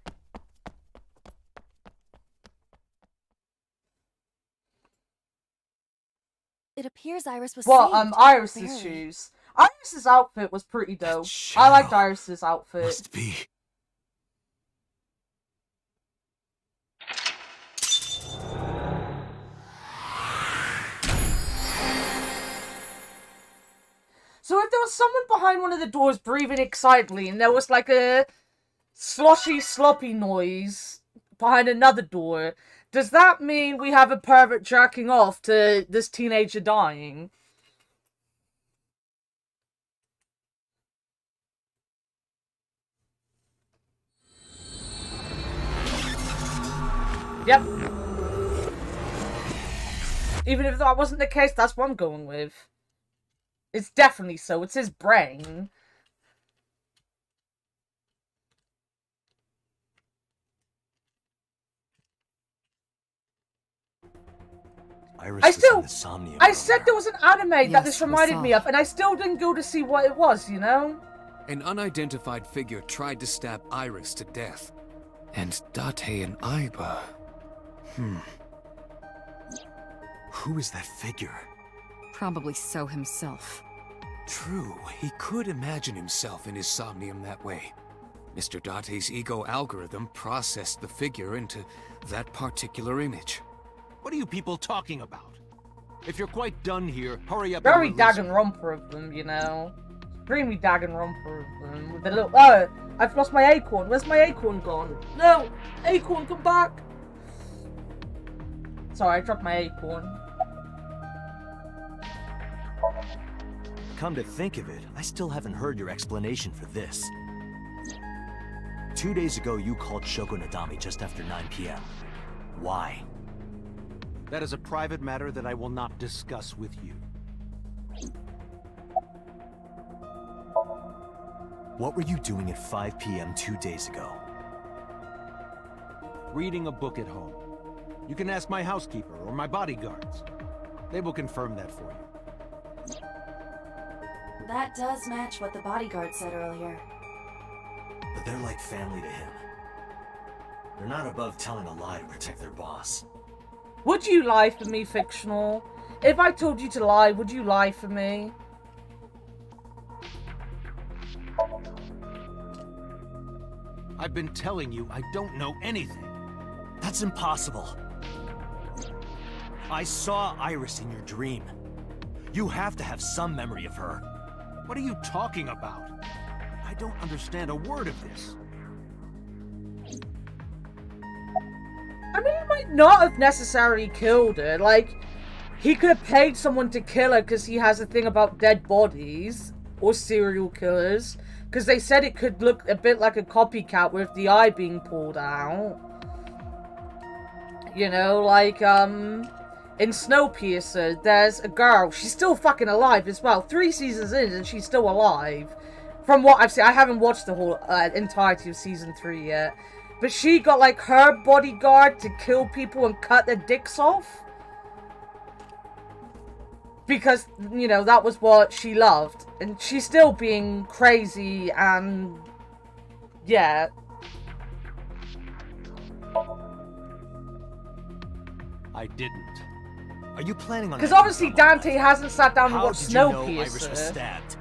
B: It appears Iris was
A: What,
B: saved.
A: Iris's
B: Barely.
A: shoes. Iris's outfit was pretty dope. I liked Iris's outfit.
L: Must be.
A: So if there was someone behind one of the doors breathing excitedly and there was like a sloshy, sloppy noise, behind another door. Does that mean we have a pervert jerking off to this teenager dying? Yep. Even if that wasn't the case, that's what I'm going with. It's definitely so. It's his brain.
D: Iris
A: I
D: was in the Somnium.
A: I said there was an anime that
C: Yes,
A: this
C: we
A: reminded
C: saw.
A: me of, and I still didn't go to see what it was, you know?
J: An unidentified figure tried to stab Iris to death. And Date and Aiba...
N: Who is that figure?
C: Probably So himself.
J: True, he could imagine himself in his Somnium that way. Mr. Date's ego algorithm processed the figure into that particular image.
S: What are you people talking about? If you're quite done here, hurry up
A: Very
S: and release
A: Danganronpa of them, you know? Extremely Danganronpa of them. With the little... Oh! I've lost my acorn. Where's my acorn gone? No! Acorn, come back! Sorry, I dropped my acorn.
D: Come to think of it, I still haven't heard your explanation for this. 2 days ago, you called Shoko Nadami just after 9 p.m. Why?
S: That is a private matter that I will not discuss with you.
D: What were you doing at 5 p.m. 2 days ago?
S: Reading a book at home. You can ask my housekeeper or my bodyguards. They will confirm that for you.
B: That does match what the bodyguard said earlier.
D: But they're like family to him. They're not above telling a lie to protect their boss.
A: Would you lie for me, fictional? If I told you to lie, would you lie for me?
S: I've been telling you I don't know anything.
D: That's impossible. I saw Iris in your dream. You have to have some memory of her.
S: What are you talking about? I don't understand a word of this.
A: I mean, he might not have necessarily killed her. Like, he could have paid someone to kill her because he has a thing about dead bodies or serial killers. Because they said it could look a bit like a copycat with the eye being pulled out. You know, like, in Snowpiercer, there's a girl. She's still fucking alive as well. 3 seasons in and she's still alive. From what I've seen, I haven't watched the whole entirety of season 3 yet. But she got, like, her bodyguard to kill people and cut their dicks off. Because, you know, that was what she loved. And she's still being crazy and... yeah.
S: I didn't.
D: Are you planning on...
A: Because obviously Dante hasn't sat down and
D: How
A: watched
D: did you know Iris was
A: Snowpiercer.
D: stabbed?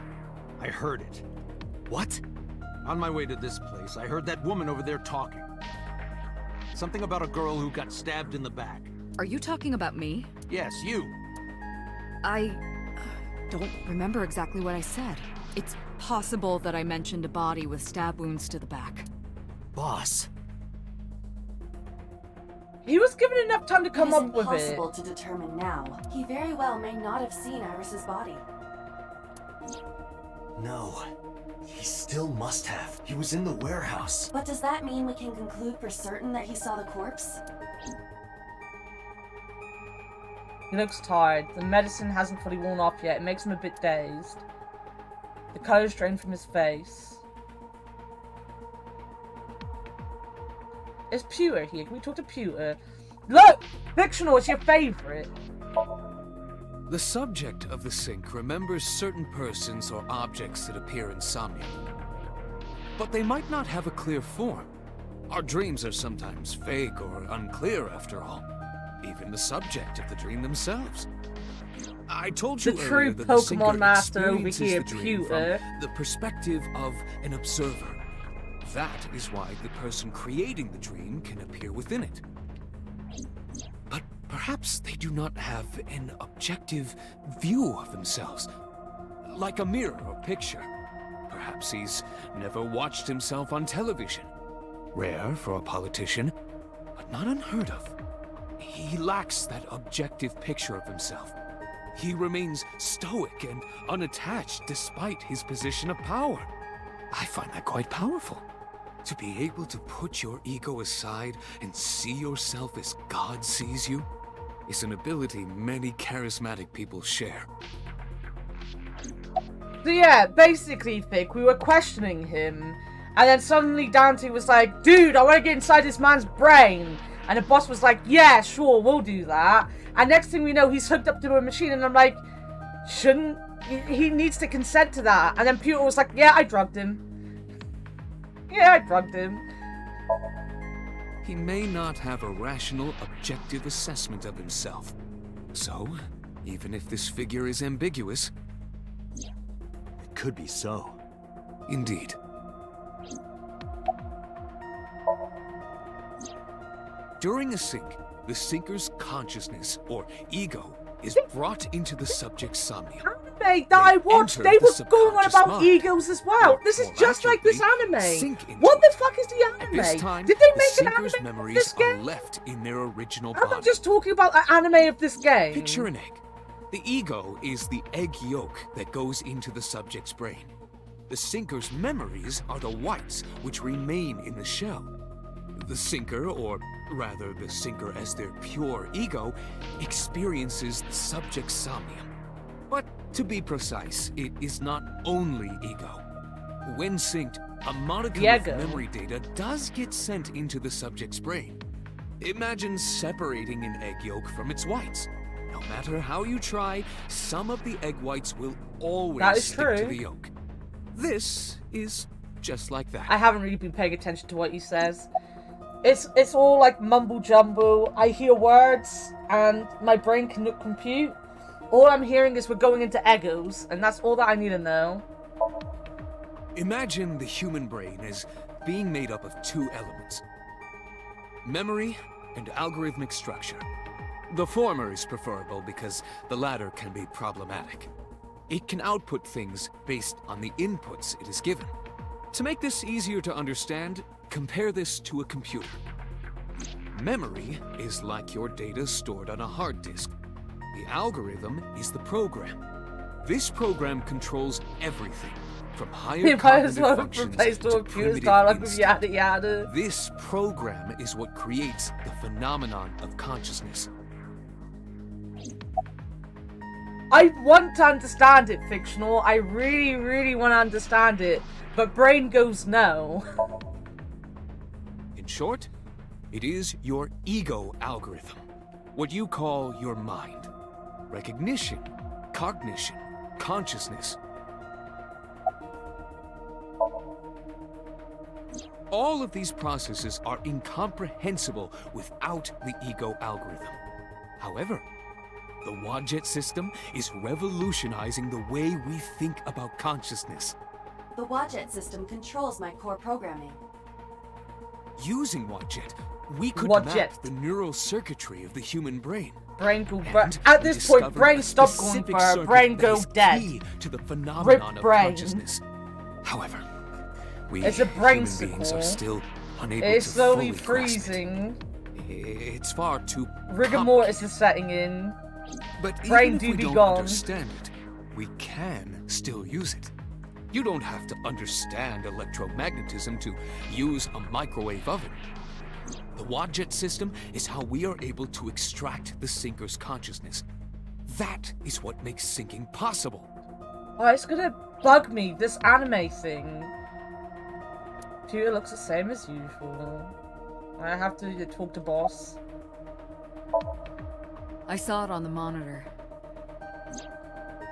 S: I heard it.
D: What?
S: On my way to this place, I heard that woman over there talking. Something about a girl who got stabbed in the back.
C: Are you talking about me?
S: Yes, you.
C: I don't remember exactly what I said. It's possible that I mentioned a body with stab wounds to the back.
D: Boss.
A: He was given enough time to come up with it.
B: It's impossible to determine now. He very well may not have seen Iris's body.
D: No. He still must have. He was in the warehouse.
B: But does that mean we can conclude for certain that he saw the corpse?
A: He looks tired. The medicine hasn't fully worn off yet. It makes him a bit dazed. The color's drained from his face. Is Pewter here? Can we talk to Pewter? Look! Fictional, it's your favorite.
J: The subject of the sync remembers certain persons or objects that appear in Somnium. But they might not have a clear form. Our dreams are sometimes vague or unclear, after all. Even the subject of the dream themselves. I told you
A: The
J: earlier
A: true
J: that the
A: Pokemon
J: syncer
A: master over
J: experiences
A: here,
J: the dream
A: Pewter.
J: from the perspective of an observer. That is why the person creating the dream can appear within it. But perhaps they do not have an objective view of themselves, like a mirror or picture. Perhaps he's never watched himself on television. Rare for a politician. not unheard of. He lacks that objective picture of himself. He remains stoic and unattached despite his position of power. I find that quite powerful. To be able to put your ego aside and see yourself as God sees you is an ability many charismatic people share.
A: So yeah, basically, Vic, we were questioning him, and then suddenly Dante was like, dude, I want to get inside this man's brain. And the boss was like, yeah, sure, we'll do that. And next thing we know, he's hooked up to a machine, and I'm like, shouldn't... He needs to consent to that. And then Peter was like, yeah, I drugged him. Yeah, I drugged him.
J: He may not have a rational, objective assessment of himself. So, even if this figure is ambiguous...
N: It could be so.
J: Indeed. During a sync, the syncer's consciousness, or ego, is brought into the subject's somnium.
A: Anime that I watched, they were going on about
J: mind.
A: egos as well. This is just like this anime. What the fuck is the
J: At this
A: anime?
J: time,
A: Did they
J: the
A: make an
J: syncer's
A: anime of
J: memories
A: this
J: are
A: game?
J: left in their original
A: I'm
J: body.
A: not just talking about an anime of this game.
J: Picture an egg. The ego is the egg yolk that goes into the subject's brain. The syncer's memories are the whites, which remain in the shell. The syncer, or rather the syncer as their pure ego, experiences the subject's somnium. But to be precise, it is not only ego. When synced, a modicum of memory data does get sent into the subject's brain. Imagine separating an egg yolk from its whites. No matter how you try, some of the egg whites will always stick to the yolk. This is just like that.
A: I haven't really been paying attention to what he says. It's all like mumble jumble. I hear words and my brain cannot compute. All I'm hearing is we're going into egos, and that's all that I need to know.
J: Imagine the human brain as being made up of two elements: memory and algorithmic structure. The former is preferable because the latter can be problematic. It can output things based on the inputs it is given. To make this easier to understand, compare this to a computer. Memory is like your data stored on a hard disk. The algorithm is the program. This program controls everything, from higher cognitive functions to primitive instinct.
A: Yada yada.
J: This program is what creates the phenomenon of consciousness.
A: I want to understand it, Fictional. I really, really want to understand it. But brain goes no.
J: In short, it is your ego algorithm. What you call your mind. Recognition, cognition, consciousness. All of these processes are incomprehensible without the ego algorithm. However, the Wadjet system is revolutionizing the way we think about consciousness.
B: The Wadjet system controls my core programming.
J: Using Wadjet, we could
A: Wadjet.
J: map the neural circuitry of the human brain.
A: Brain go at this point, brain stop going for brain go dead.
J: To the phenomenon
A: Rip
J: of
A: brain.
J: consciousness. However, we
A: It's a brain
J: human beings are still unable
A: It's
J: to
A: slowly
J: fully grasp it.
A: freezing.
J: It's far too
A: Rigor mortis is setting in.
J: But
A: brain
J: even if
A: do
J: we
A: be
J: don't
A: gone.
J: understand it, we can still use it. You don't have to understand electromagnetism to use a microwave oven. The Wadjet system is how we are able to extract the syncer's consciousness. That is what makes syncing possible.
A: Oh, it's gonna bug me, this anime thing. Peter looks the same as usual. I have to talk to boss.
C: I saw it on the monitor.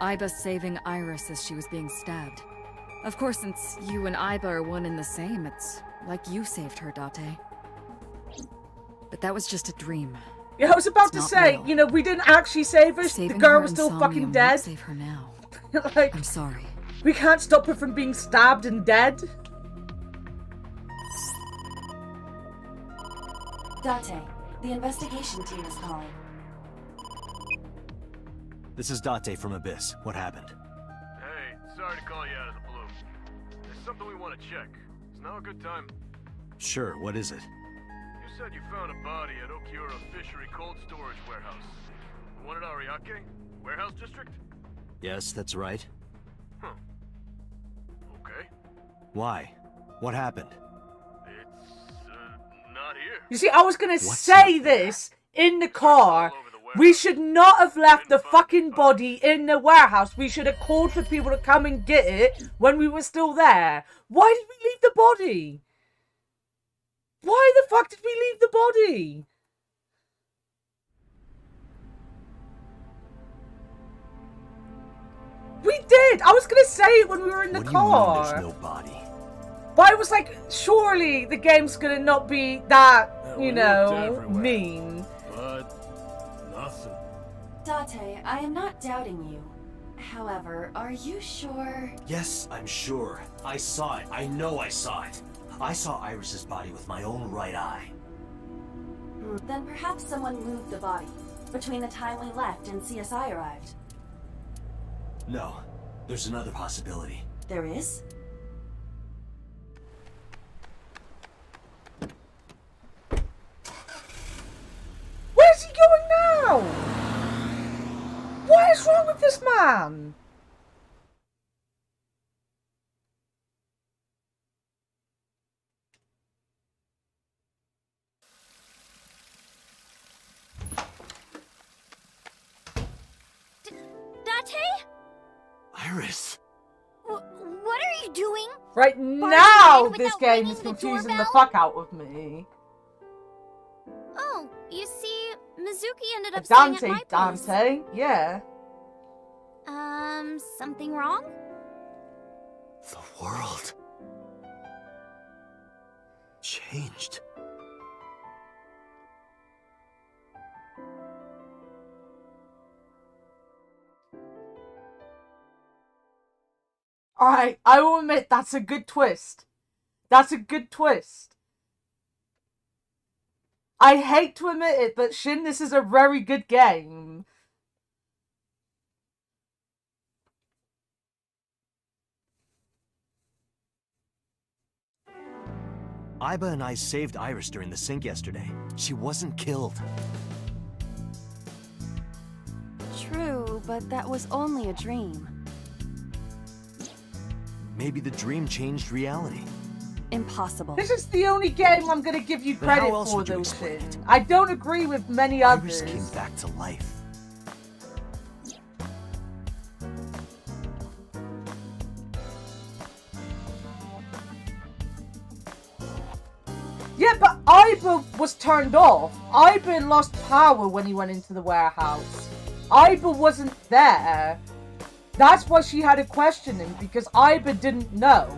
C: Iba saving Iris as she was being stabbed. Of course, since you and Iba are one and the same, it's like you saved her, Date. But that was just a dream.
A: Yeah, I was about
C: It's
A: to
C: not
A: say,
C: real.
A: you know, we didn't actually save her.
C: Saving
A: The girl
C: her
A: was
C: in
A: still
C: Somnium
A: fucking
C: won't
A: dead.
C: Save her now.
A: Like,
C: I'm sorry.
A: we can't stop her from being stabbed and dead.
B: Date, the investigation team is calling.
N: This is Date from Abyss. What happened?
L: Hey, sorry to call you out of the blue. There's something we want to check. Is now a good time?
N: Sure, what is it?
L: You said you found a body at Okiura Fishery Cold Storage Warehouse. The one at Ariake? Warehouse District?
D: Yes, that's right.
L: Huh. Okay.
D: Why? What happened?
L: It's, not here.
A: You see, I was gonna say this in the car. We should not have left the fucking body in the warehouse. We should have called for people to come and get it when we were still there. Why did we leave the body? Why the fuck did we leave the body? We did! I was gonna say it when we were in the car.
D: What do you mean there's no body?
A: But I was like, surely the game's gonna not be that, you know, mean.
L: But nothing.
B: Date, I am not doubting you. However, are you sure?
N: Yes, I'm sure. I saw it. I know I saw it. I saw Iris's body with my own right eye.
B: Then perhaps someone moved the body between the time we left and CSI arrived.
N: No, there's another possibility.
B: There is?
A: Where's he going now? What is wrong with this man?
I: Date?
N: Iris!
I: What are you doing?
A: Right now, this game is confusing the fuck out of me.
I: Oh, you see, Mizuki ended up staying at my place.
A: Dante, yeah.
I: Something wrong?
N: The world changed.
A: Alright, I will admit that's a good twist. That's a good twist. I hate to admit it, but Shin, this is a very good game.
N: Iba and I saved Iris during the sink yesterday. She wasn't killed.
B: True, but that was only a dream.
N: Maybe the dream changed reality.
B: Impossible.
A: This is the only game I'm gonna give you
N: Then how
A: credit
N: else
A: for,
N: would you
A: though,
N: explain
A: Shin. I don't agree with many
N: Iris
A: others.
N: came back to life.
A: Yeah, but Iba was turned off. Iba lost power when he went into the warehouse. Iba wasn't there. That's why she had a questioning, because Iba didn't know.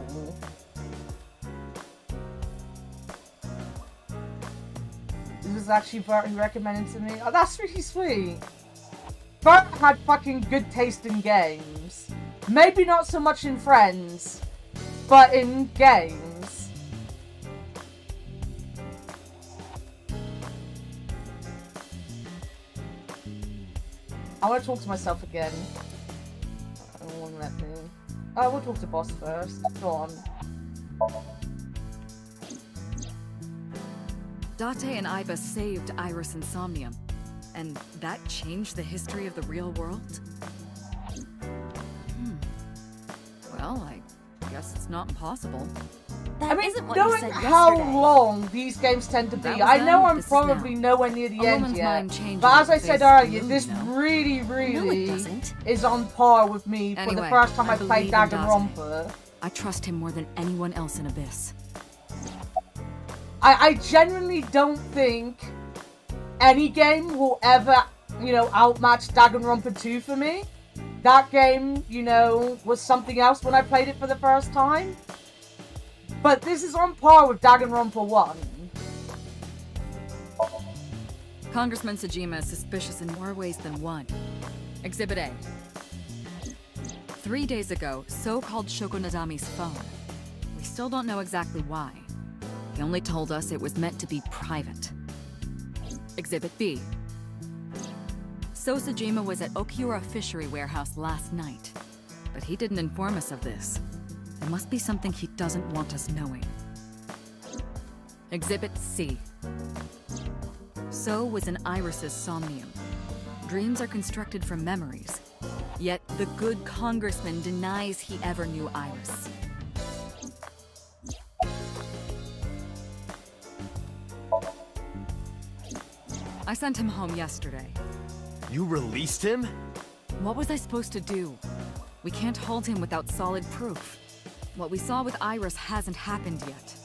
A: This was actually Bert who recommended to me. Oh, that's really sweet. Bert had fucking good taste in games. Maybe not so much in friends, but in games. I want to talk to myself again. I don't want to let me. Oh, we'll talk to boss first. Go on.
C: Date and Iba saved Iris and Somnium, and that changed the history of the real world? Well, I guess it's not impossible.
A: I mean, knowing how long these games tend to be, I know I'm probably nowhere near the end yet. But as I said earlier, this really is on par with me for the first time I played Danganronpa.
C: I trust him more than anyone else in Abyss.
A: I genuinely don't think any game will ever, you know, outmatch Danganronpa 2 for me. That game, you know, was something else when I played it for the first time. But this is on par with Danganronpa 1.
C: Congressman Sejima is suspicious in more ways than one. Exhibit A. 3 days ago, So called Shoko Nadami's phone. We still don't know exactly why. He only told us it was meant to be private. Exhibit B. So Sejima was at Okiura Fishery Warehouse last night, but he didn't inform us of this. There must be something he doesn't want us knowing. Exhibit C. So was in Iris's Somnium. Dreams are constructed from memories. Yet the good congressman denies he ever knew Iris. I sent him home yesterday.
N: You released him?
C: What was I supposed to do? We can't hold him without solid proof. What we saw with Iris hasn't happened yet.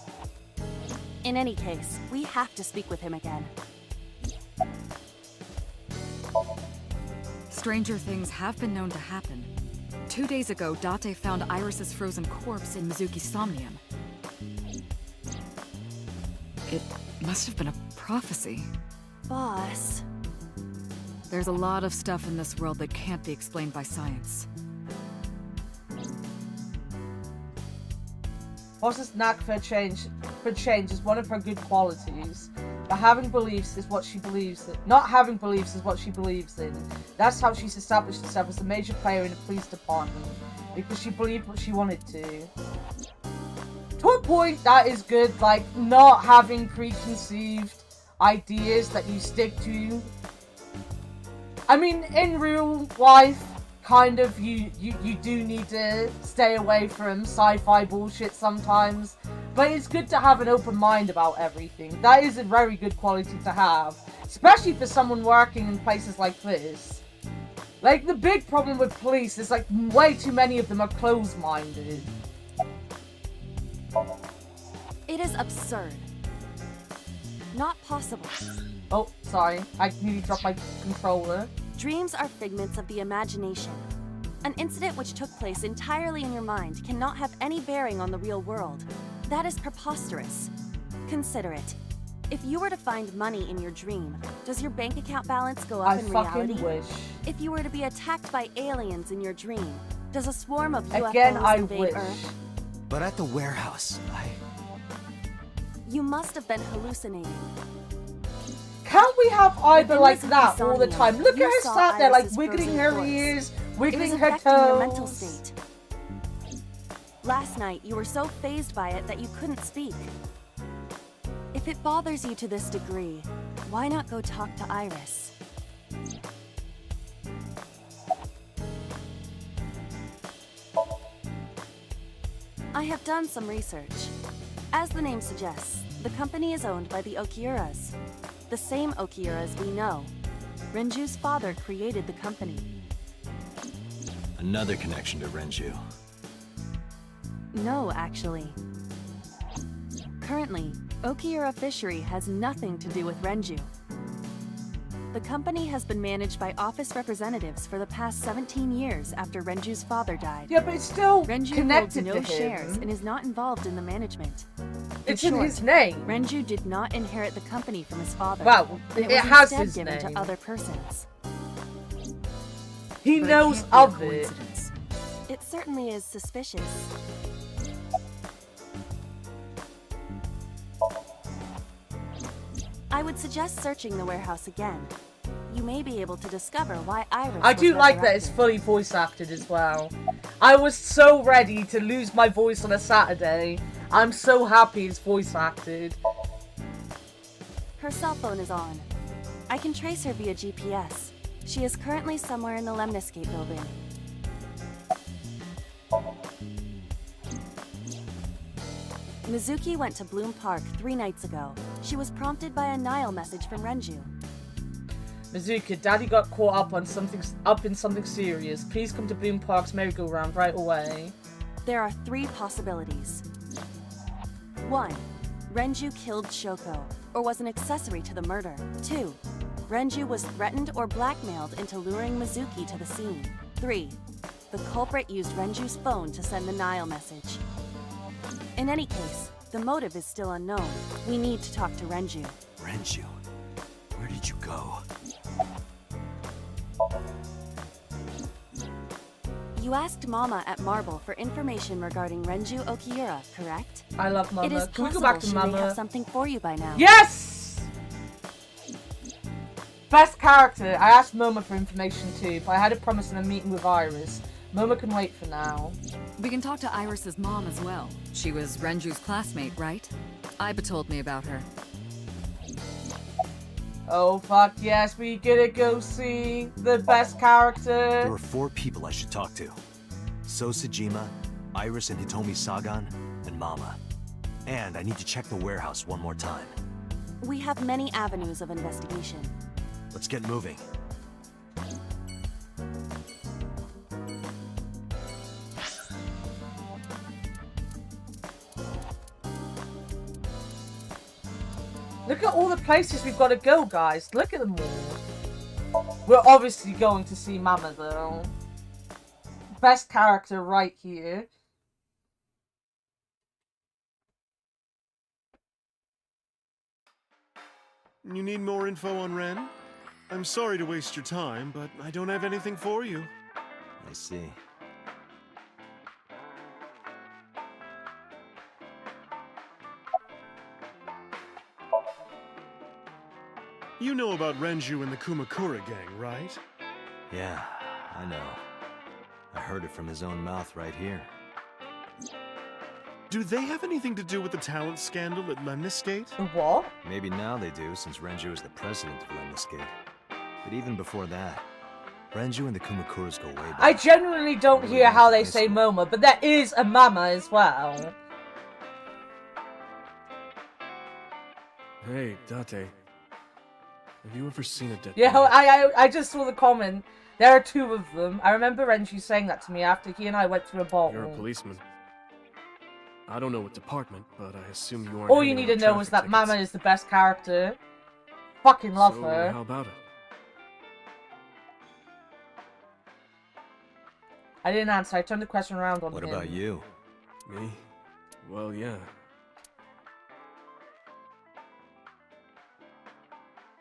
B: In any case, we have to speak with him again.
C: Stranger things have been known to happen. 2 days ago, Date found Iris's frozen corpse in Mizuki's Somnium. It must have been a prophecy.
B: Boss.
C: There's a lot of stuff in this world that can't be explained by science.
A: Boss's knack for change is one of her good qualities. But having beliefs is what she believes in. Not having beliefs is what she believes in. That's how she's established herself as a major player in the police department. Because she believed what she wanted to. To a point, that is good. Like, not having preconceived ideas that you stick to. I mean, in real life, kind of, you do need to stay away from sci-fi bullshit sometimes. But it's good to have an open mind about everything. That is a very good quality to have. Especially for someone working in places like this. Like, the big problem with police is, like, way too many of them are closed-minded.
B: It is absurd. Not possible.
A: Oh, sorry. I nearly dropped my controller.
B: Dreams are figments of the imagination. An incident which took place entirely in your mind cannot have any bearing on the real world. That is preposterous. Consider it. If you were to find money in your dream, does your bank account balance go up in reality?
A: I fucking wish.
B: If you were to be attacked by aliens in your dream, does a swarm of UFOs
A: Again, I
B: invade
A: wish.
B: Earth?
N: But at the warehouse,
B: You must have been hallucinating.
A: Can't we have either
B: Within
A: like
B: this
A: that all the
B: insomnia,
A: time? Look
B: you
A: at her
B: saw
A: sat there like
B: Iris's
A: wiggling
B: frozen
A: her
B: corpse.
A: ears,
B: It
A: wiggling
B: was
A: her
B: affecting your mental
A: toes.
B: state. Last night, you were so fazed by it that you couldn't speak. If it bothers you to this degree, why not go talk to Iris? I have done some research. As the name suggests, the company is owned by the Okiuras. The same Okiuras we know. Renju's father created the company.
D: Another connection to Renju.
B: No, actually. Currently, Okiura Fishery has nothing to do with Renju. The company has been managed by office representatives for the past 17 years after Renju's father died.
A: Yeah, but it's still
B: Renju
A: connected
B: holds no
A: to him.
B: shares and is not involved in the management.
A: It's in his name.
B: Renju did not inherit the company from his father.
A: Well,
B: and
A: it
B: was
A: has
B: instead
A: his
B: given
A: name.
B: to other persons.
A: He
C: But it
A: knows
C: can't be a
A: of it.
C: coincidence.
B: It certainly is suspicious. I would suggest searching the warehouse again. You may be able to discover why Iris
A: I
B: was
A: do like that it's
B: resurrected.
A: fully voice acted as well. I was so ready to lose my voice on a Saturday. I'm so happy it's voice acted.
B: Her cell phone is on. I can trace her via GPS. She is currently somewhere in the Lemniscape building. Mizuki went to Bloom Park 3 nights ago. She was prompted by a Nile message from Renju.
A: Mizuki, Daddy got caught up in something serious. Please come to Bloom Park's merry-go-round right away.
B: There are 3 possibilities. 1. Renju killed Shoko, or was an accessory to the murder. 2. Renju was threatened or blackmailed into luring Mizuki to the scene. 3. The culprit used Renju's phone to send the Nile message. In any case, the motive is still unknown. We need to talk to Renju.
N: Renju, where did you go?
B: You asked Mama at Marble for information regarding Renju Okiura, correct?
A: I love Mama.
B: It is
A: Can we
B: possible
A: go back to
B: she
A: Mama?
B: may have something for you by now.
A: Yes! Best character. I asked Moma for information too, but I had a promise in a meeting with Iris. Moma can wait for now.
C: We can talk to Iris's mom as well. She was Renju's classmate, right? Iba told me about her.
A: Oh fuck yes, we gonna go see the best character.
D: There are 4 people I should talk to. So Sejima, Iris and Hitomi Sagan, and Mama. And I need to check the warehouse one more time.
B: We have many avenues of investigation.
D: Let's get moving.
A: Look at all the places we've got to go, guys. Look at them all. We're obviously going to see Mama, though. Best character right here.
F: You need more info on Ren? I'm sorry to waste your time, but I don't have anything for you.
D: I see.
F: You know about Renju and the Kumakura gang, right?
D: Yeah, I know. I heard it from his own mouth right here.
F: Do they have anything to do with the talent scandal at Lemniscate?
A: What?
D: Maybe now they do, since Renju is the president of Lemniscate. But even before that, Renju and the Kumakuras go way back.
A: I genuinely don't hear how they say Moma, but there is a Mama as well.
H: Hey, Date. Have you ever seen a dead
A: Yeah,
H: body?
A: I just saw the comment. There are 2 of them. I remember Renju saying that to me after he and I went to a ball.
H: You're a policeman. I don't know what department, but I assume you aren't.
A: All you need to know is that Mama is the best character. Fucking love her.
H: How about it?
A: I didn't answer. I turned the question around on him.
D: What about you?
H: Me? Well, yeah.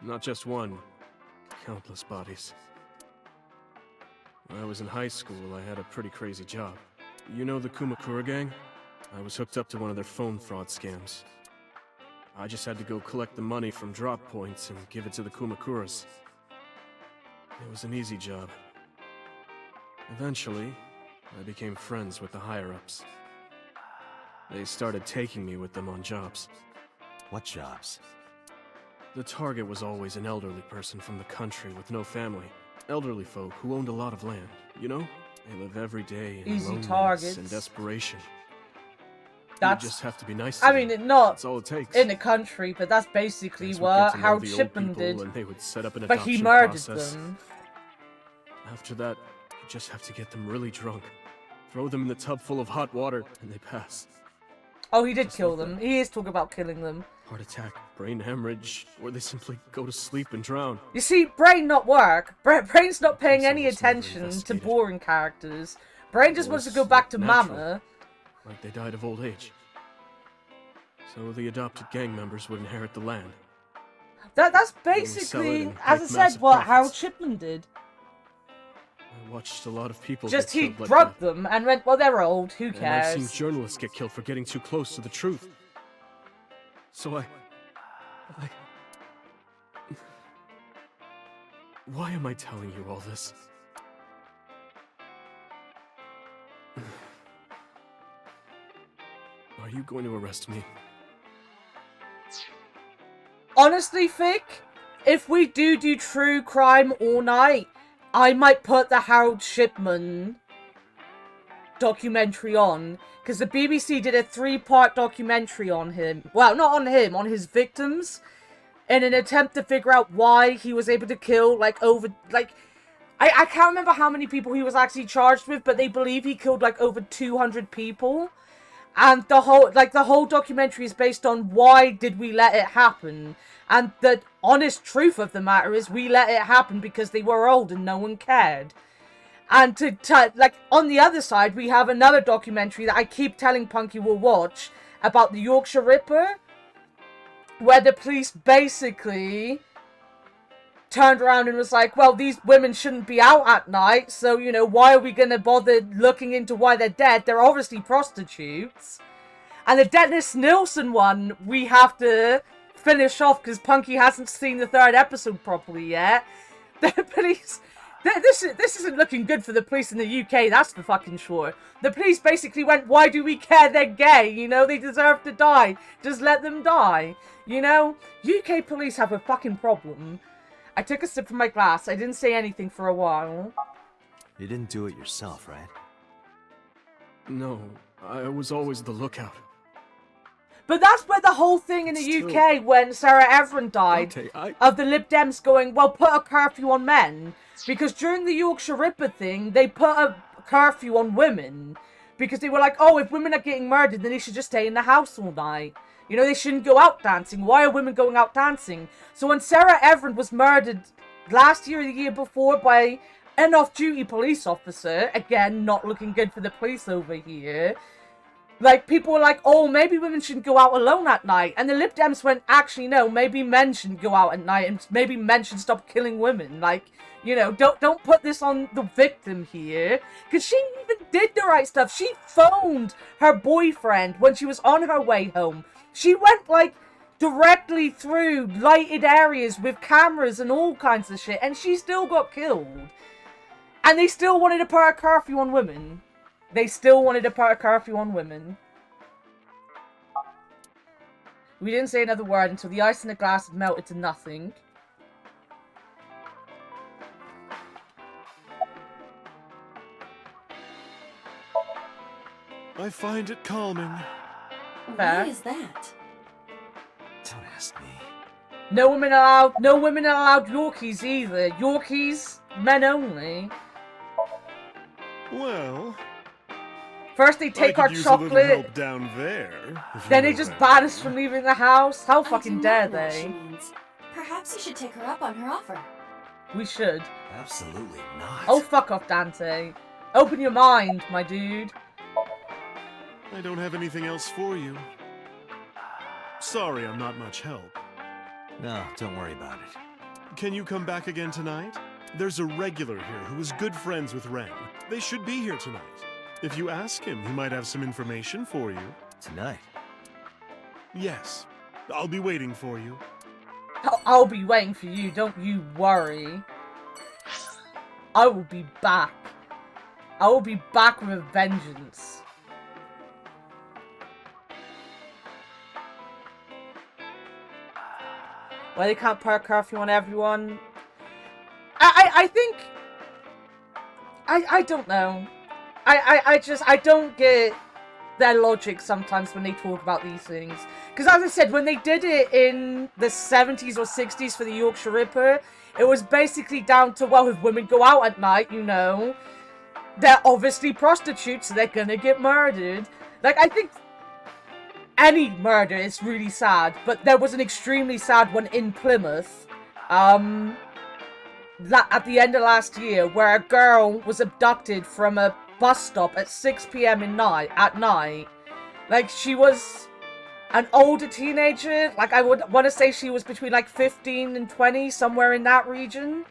H: Not just one. Countless bodies. When I was in high school, I had a pretty crazy job. You know the Kumakura gang? I was hooked up to one of their phone fraud scams. I just had to go collect the money from drop points and give it to the Kumakuras. It was an easy job. Eventually, I became friends with the higher-ups. They started taking me with them on jobs.
D: What jobs?
H: The target was always an elderly person from the country with no family. Elderly folk who owned a lot of land, you know? They live every day in
A: easy
H: loneliness
A: targets
H: and desperation.
A: That's,
H: you just have to be nice to
A: I mean, not
H: That's all it takes.
A: in the country, but that's basically
H: Guys would
A: what
H: get to know
A: Harold
H: the old
A: Shipman
H: people,
A: did.
H: and they would set up an
A: But he
H: adoption
A: murdered
H: process.
A: them.
H: After that, you just have to get them really drunk. Throw them in the tub full of hot water, and they pass.
A: Oh, he did kill them. He is talking about killing them.
H: Heart attack, brain hemorrhage, or they simply go to sleep and drown.
A: You see, Brain not work. Brain's not paying any attention to boring characters. Brain just wants to go back to
H: natural.
A: Mama.
H: Like they died of old age. So the adopted gang members would inherit the land.
A: That's
H: sell it
A: basically,
H: and
A: as I
H: make
A: said,
H: massive
A: what
H: profits.
A: Harold Shipman did.
H: I watched a lot of people
A: Just
H: get
A: he
H: killed like
A: drugged
H: that.
A: them and went, well, they're old, who
H: And I've seen
A: cares?
H: journalists get killed for getting too close to the truth. So I... Why am I telling you all this? Are you going to arrest me?
A: Honestly, Vic, if we do true crime all night, I might put the Harold Shipman documentary on, because the BBC did a 3-part documentary on him. Well, not on him, on his victims, in an attempt to figure out why he was able to kill, I can't remember how many people he was actually charged with, but they believe he killed, over 200 people. And the whole documentary is based on why did we let it happen. And the honest truth of the matter is we let it happen because they were old and no one cared. And on the other side, we have another documentary that I keep telling Punky we'll watch about the Yorkshire Ripper, where the police basically turned around and was like, well, these women shouldn't be out at night, so, why are we going to bother looking into why they're dead? They're obviously prostitutes. And the Dennis Nilsson one, we have to finish off because Punky hasn't seen the 3rd episode properly yet. The This isn't looking good for the police in the UK, that's for fucking sure. The police basically went, why do we care, they're gay, you know, they deserve to die. Just let them die, you know? UK police have a fucking problem. I took a sip from my glass, I didn't say anything for a while.
N: You didn't do it yourself, right?
H: No, I was always the lookout.
A: But that's where the whole thing in the UK, when Sarah Everard died, of the Lib Dems going, well, put a curfew on men. Because during the Yorkshire Ripper thing, they put a curfew on women. Because they were like, oh, if women are getting murdered, then they should just stay in the house all night. You know, they shouldn't go out dancing. Why are women going out dancing? So when Sarah Everard was murdered last year or the year before by an off-duty police officer, again, not looking good for the police over here, like, people were like, oh, maybe women shouldn't go out alone at night. And the Lib Dems went, actually, no, maybe men shouldn't go out at night, and maybe men should stop killing women. Like, you know, don't put this on the victim here. Because she even did the right stuff. She phoned her boyfriend when she was on her way home. She went, like, directly through lighted areas with cameras and all kinds of shit, and she still got killed. And they still wanted to put a curfew on women. They still wanted to put a curfew on women. We didn't say another word until the ice in the glass had melted to nothing.
F: I find it calming.
B: Why is that?
N: Don't ask me.
A: No women allowed. No women allowed Yorkies either. Yorkies, men only.
F: Well,
A: first they take our chocolate.
F: A little help down there.
A: Then they just ban us from leaving the house. How fucking dare they?
B: Perhaps you should take her up on her offer.
A: We should.
N: Absolutely not.
A: Oh, fuck off, Dante. Open your mind, my dude.
F: I don't have anything else for you. Sorry, I'm not much help.
N: No, don't worry about it.
F: Can you come back again tonight? There's a regular here who is good friends with Ren. They should be here tonight. If you ask him, he might have some information for you.
N: Tonight?
F: Yes. I'll be waiting for you.
A: I'll be waiting for you, don't you worry. I will be back. I will be back with a vengeance. Well, they can't put a curfew on everyone. I think... I don't know. I don't get their logic sometimes when they talk about these things. Because as I said, when they did it in the 70s or 60s for the Yorkshire Ripper, it was basically down to, well, if women go out at night, you know, they're obviously prostitutes, so they're gonna get murdered. Like, I think any murder is really sad, but there was an extremely sad one in Plymouth, at the end of last year, where a girl was abducted from a bus stop at 6 p.m. at night. Like, she was an older teenager. Like, I would want to say she was between, like, 15 and 20, somewhere in that region.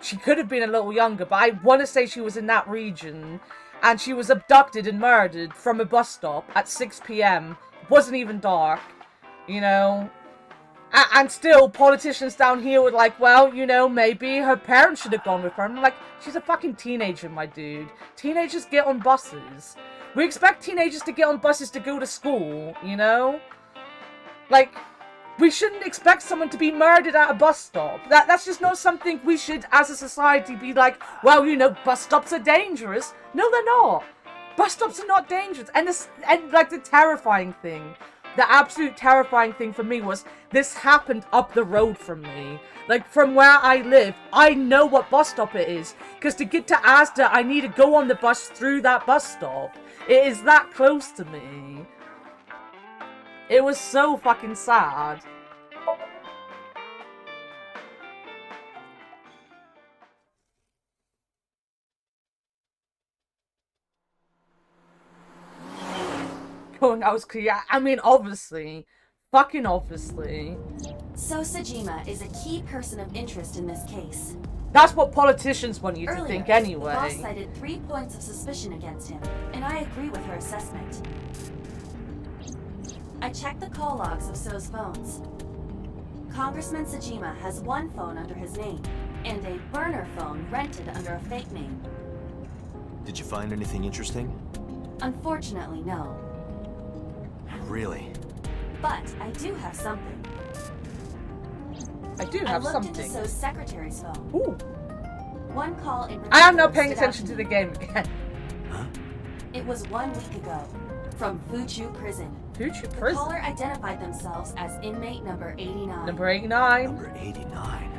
A: She could have been a little younger, but I want to say she was in that region. And she was abducted and murdered from a bus stop at 6 p.m. It wasn't even dark, you know. And still, politicians down here were like, well, you know, maybe her parents should have gone with her. And I'm like, she's a fucking teenager, my dude. Teenagers get on buses. We expect teenagers to get on buses to go to school, you know? Like, we shouldn't expect someone to be murdered at a bus stop. That's just not something we should, as a society, be like, well, you know, bus stops are dangerous. No, they're not. Bus stops are not dangerous. And like, the terrifying thing, the absolute terrifying thing for me was this happened up the road from me. Like, from where I live, I know what bus stop it is. Because to get to Asda, I need to go on the bus through that bus stop. It is that close to me. It was so fucking sad. Going out was clear. I mean, obviously. Fucking obviously.
B: So Sejima is a key person of interest in this case.
A: That's what politicians want you to
B: Earlier,
A: think anyway.
B: The boss cited 3 points of suspicion against him, and I agree with her assessment. I checked the call logs of So's phones. Congressman Sajima has one phone under his name, and a burner phone rented under a fake name.
D: Did you find anything interesting?
B: Unfortunately, no.
D: Really?
B: But I do have something.
A: I do have
B: I looked into
A: something.
B: So's secretary's phone.
A: Ooh.
B: One call in
A: I am now
B: particular
A: paying
B: stood out
A: attention to the game again.
B: It was 1 week ago, from Fuchu Prison.
A: Fuchu
B: The
A: Prison?
B: caller identified themselves as inmate number 89.
A: Number 89.
D: Number 89.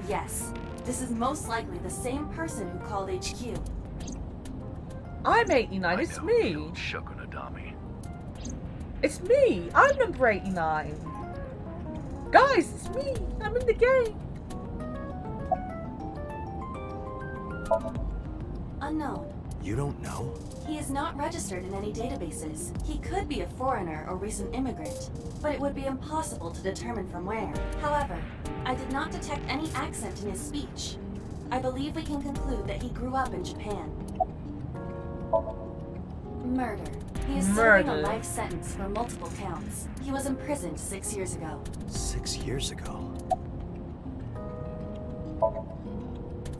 B: Yes, this is most likely the same person who called HQ.
A: I'm 89, it's me.
Q: Shokunadami.
A: It's me. I'm number 89. Guys, it's me. I'm in the game.
B: Unknown.
D: You don't know?
B: He is not registered in any databases. He could be a foreigner or recent immigrant, but it would be impossible to determine from where. However, I did not detect any accent in his speech. I believe we can conclude that he grew up in Japan. Murder. He is serving a life sentence for multiple counts. He was imprisoned 6 years ago.
D: 6 years ago?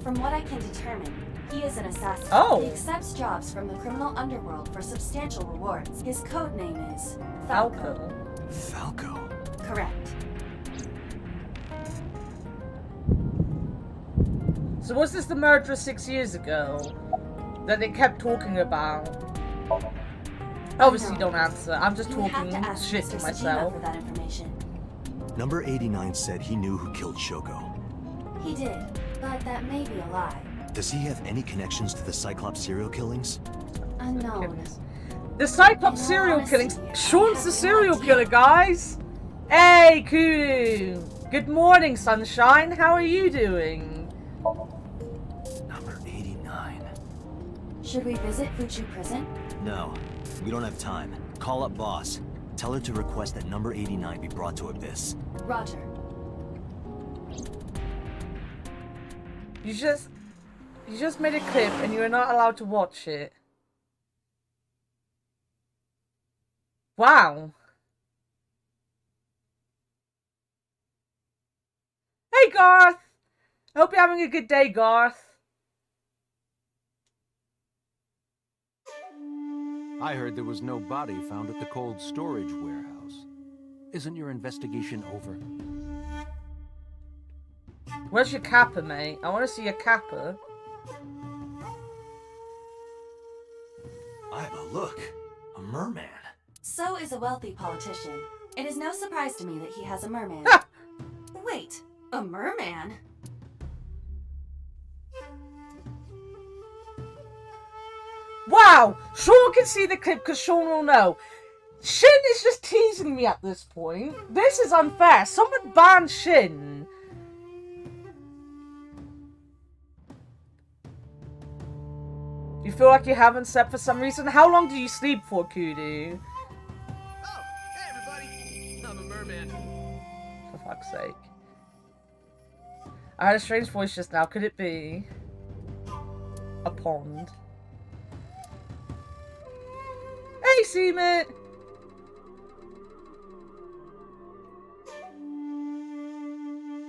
B: From what I can determine, he is an assassin.
A: Oh.
B: He accepts jobs from the criminal underworld for substantial rewards. His code name is
A: Falco.
D: Falco?
B: Correct.
A: So was this the murderer 6 years ago that they kept talking about? Obviously don't answer. I'm just talking shit to myself.
B: For that information.
D: Number 89 said he knew who killed Shoko.
B: He did, but that may be a lie.
D: Does he have any connections to the Cyclops serial killings?
B: Unknown.
A: The Cyclops serial killings. Sean's the serial killer, guys. Hey, Kudu. Good morning, sunshine. How are you doing?
D: Number 89.
B: Should we visit Fuchu Prison?
D: No, we don't have time. Call up boss. Tell her to request that number 89 be brought to Abyss.
B: Roger.
A: You just made a clip and you are not allowed to watch it. Wow. Hey, Garth. I hope you're having a good day, Garth.
S: I heard there was no body found at the cold storage warehouse. Isn't your investigation over?
A: Where's your kappa, mate? I want to see your kappa.
D: I have a look. A merman.
B: So is a wealthy politician. It is no surprise to me that he has a merman. Wait, a merman?
A: Wow! Sean can see the clip because Sean will know. Shin is just teasing me at this point. This is unfair. Someone ban Shin. You feel like you haven't slept for some reason? How long do you sleep for, Kudu?
H: Oh, hey everybody! I'm a merman.
A: For fuck's sake. I had a strange voice just now. Could it be a pond? Hey, Seaman!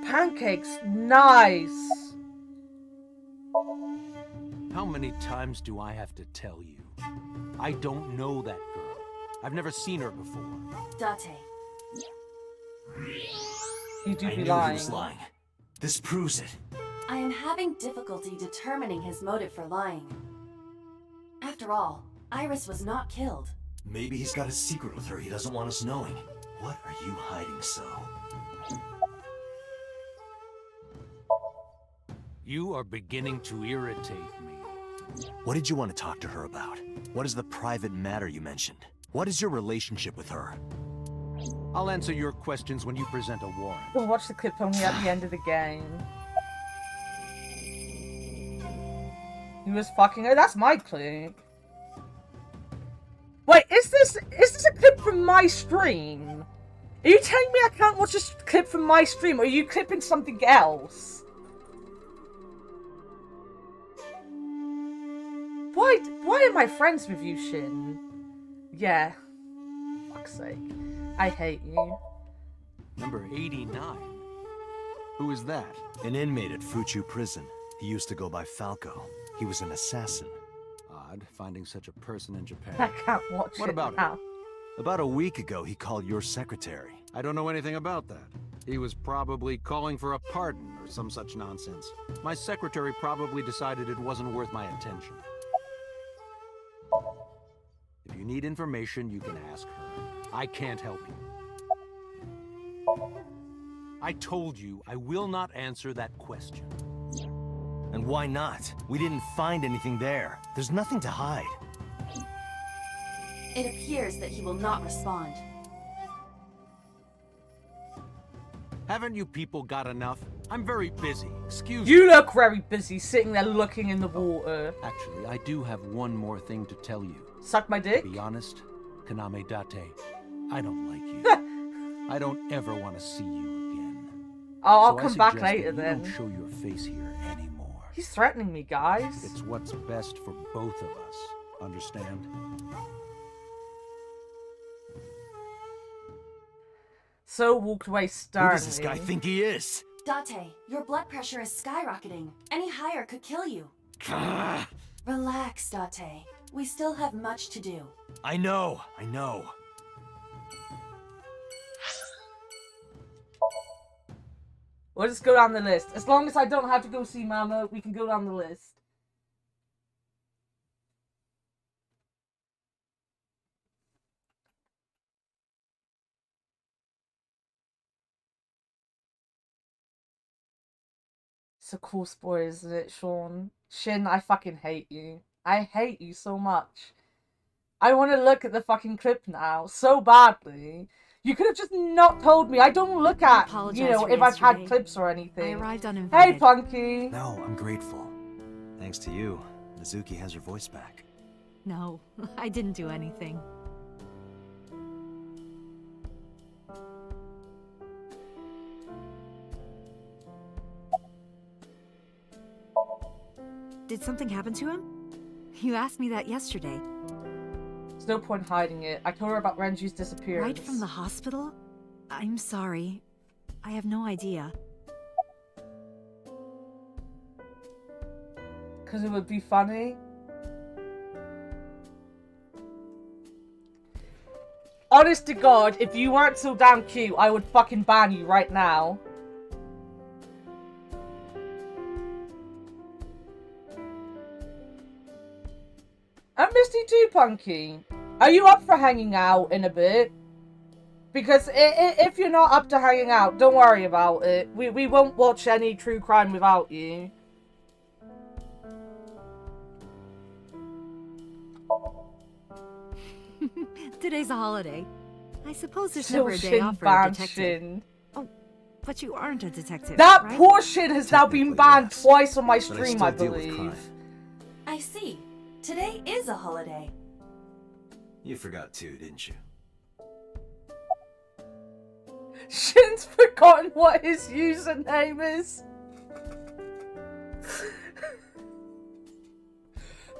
A: Pancakes, nice!
S: How many times do I have to tell you? I don't know that girl. I've never seen her before.
B: Date.
A: You do
D: I
A: be
D: knew he
A: lying.
D: was lying. This proves it.
B: I am having difficulty determining his motive for lying. After all, Iris was not killed.
D: Maybe he's got a secret with her he doesn't want us knowing. What are you hiding, So?
S: You are beginning to irritate me.
D: What did you want to talk to her about? What is the private matter you mentioned? What is your relationship with her?
S: I'll answer your questions when you present a warrant.
A: We'll watch the clip only at the end of the game. He was fucking her. That's my clip. Wait, is this a clip from my stream? Are you telling me I can't watch this clip from my stream, or are you clipping something else? Why am I friends with you, Shin? Yeah. Fuck's sake. I hate you.
S: Number 89? Who is that?
D: An inmate at Fuchu prison. He used to go by Falco. He was an assassin.
S: Odd, finding such a person in Japan.
A: I can't watch
S: What
A: it
S: about
A: now.
S: it?
D: About a week ago, he called your secretary.
S: I don't know anything about that. He was probably calling for a pardon or some such nonsense. My secretary probably decided it wasn't worth my attention. If you need information, you can ask her. I can't help you. I told you I will not answer that question.
D: And why not? We didn't find anything there. There's nothing to hide.
B: It appears that he will not respond.
S: Haven't you people got enough? I'm very busy. Excuse me.
A: You look very busy sitting there looking in the water.
S: Actually, I do have one more thing to tell you.
A: Suck my dick?
S: To be honest, Kaname Date, I don't like you. I don't ever want to see you again.
A: Oh, I'll
S: So I
A: come back
S: suggest
A: later
S: that
A: then.
S: You don't show your face here anymore.
A: He's threatening me, guys.
S: It's what's best for both of us. Understand?
A: So walked away sternly.
D: Who does this guy think he is?
B: Date, your blood pressure is skyrocketing. Any higher could kill you. Relax, Date. We still have much to do.
D: I know.
A: We'll just go down the list. As long as I don't have to go see Mama, we can go down the list. It's a cool spoiler, isn't it, Sean? Shin, I fucking hate you. I hate you so much. I want to look at the fucking clip now so badly. You could have just not told me. I don't look at, you know, if I've had clips or anything.
K: I arrived uninvited.
A: Hey, Punky.
D: No, I'm grateful. Thanks to you, Mizuki has her voice back.
K: No, I didn't do anything. Did something happen to him? You asked me that yesterday.
A: There's no point hiding it. I told her about Renju's disappearance.
K: Right from the hospital? I'm sorry. I have no idea.
A: Because it would be funny. Honest to God, if you weren't so damn cute, I would fucking ban you right now. I missed you too, Punky. Are you up for hanging out in a bit? Because if you're not up to hanging out, don't worry about it. We won't watch any true crime without you.
K: Today's a holiday. I suppose there's
A: Still
K: never a day
A: Shin
K: off for a
A: banned
K: detective.
A: Shin.
K: Oh, but you aren't a detective,
A: That
K: right?
A: poor Shin has now been banned
D: yes,
A: twice on my
D: but I
A: stream,
D: still
A: I
D: deal with
A: believe.
D: crime.
B: I see. Today is a holiday.
D: You forgot too, didn't you?
A: Shin's forgotten what his username is.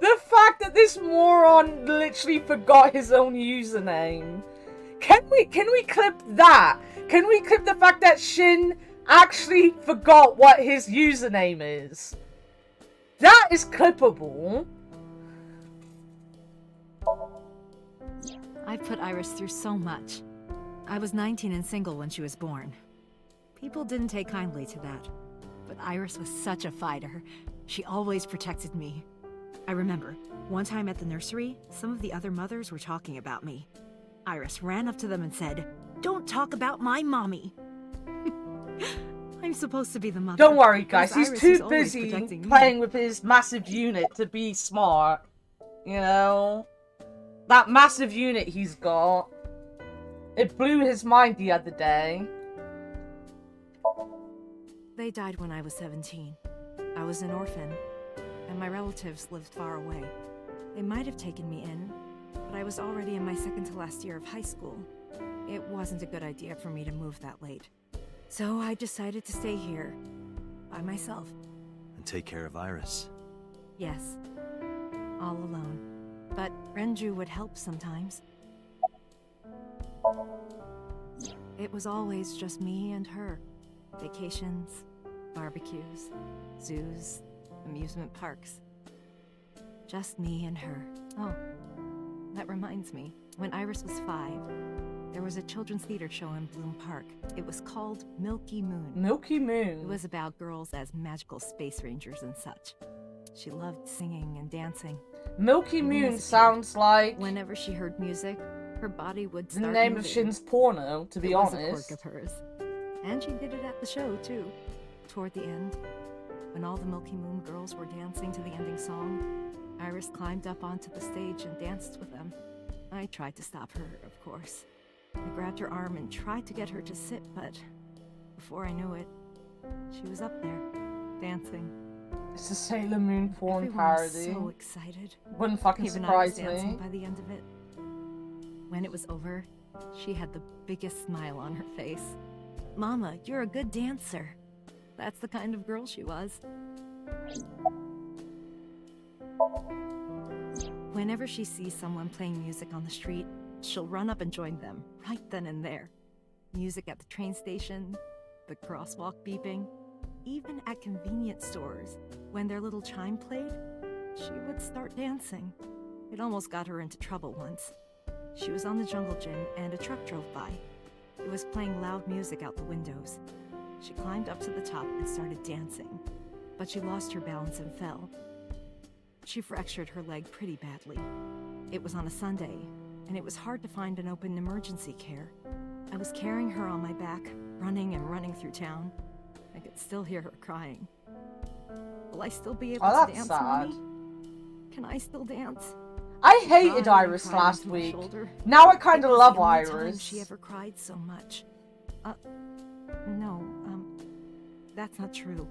A: The fact that this moron literally forgot his own username. Can we clip that? Can we clip the fact that Shin actually forgot what his username is? That is clippable.
K: I put Iris through so much. I was 19 and single when she was born. People didn't take kindly to that. But Iris was such a fighter. She always protected me. I remember, one time at the nursery, some of the other mothers were talking about me. Iris ran up to them and said, "Don't talk about my mommy." I'm supposed to be the mother.
A: Don't worry, guys.
K: because
A: He's
K: Iris is
A: too
K: always
A: busy
K: protecting me.
A: playing with his massive unit to be smart. You know? That massive unit he's got. It blew his mind the other day.
K: They died when I was 17. I was an orphan, and my relatives lived far away. They might have taken me in, but I was already in my second to last year of high school. It wasn't a good idea for me to move that late. So I decided to stay here, by myself.
D: And take care of Iris.
K: Yes, all alone. But Renju would help sometimes. It was always just me and her. Vacations, barbecues, zoos, amusement parks. Just me and her. Oh, that reminds me. When Iris was 5, there was a children's theater show in Bloom Park. It was called Milky Moon.
A: Milky Moon?
K: It was about girls as magical space rangers and such. She loved singing and dancing.
A: Milky Moon sounds like...
K: Whenever she heard music, her body would start
A: the name
K: moving.
A: of Shin's porno, to be honest.
K: It was a quirk of hers. And she did it at the show, too. Toward the end, when all the Milky Moon girls were dancing to the ending song, Iris climbed up onto the stage and danced with them. I tried to stop her, of course. I grabbed her arm and tried to get her to sit, but before I knew it, she was up there, dancing.
A: It's a Sailor Moon porn
K: Everyone
A: parody.
K: was so excited.
A: Wouldn't fucking
K: Even I was
A: surprise
K: dancing
A: me.
K: by the end of it. When it was over, she had the biggest smile on her face. Mama, you're a good dancer. That's the kind of girl she was. Whenever she sees someone playing music on the street, she'll run up and join them, right then and there. Music at the train station, the crosswalk beeping, even at convenience stores. When their little chime played, she would start dancing. It almost got her into trouble once. She was on the jungle gym and a truck drove by. It was playing loud music out the windows. She climbed up to the top and started dancing, but she lost her balance and fell. She fractured her leg pretty badly. It was on a Sunday, and it was hard to find an open emergency care. I was carrying her on my back, running and running through town. I could still hear her crying. Will I still be able to dance, Mommy? Can I still dance?
A: I hated Iris last week. Now I kind of love Iris.
K: She ever cried so much. No, that's not true.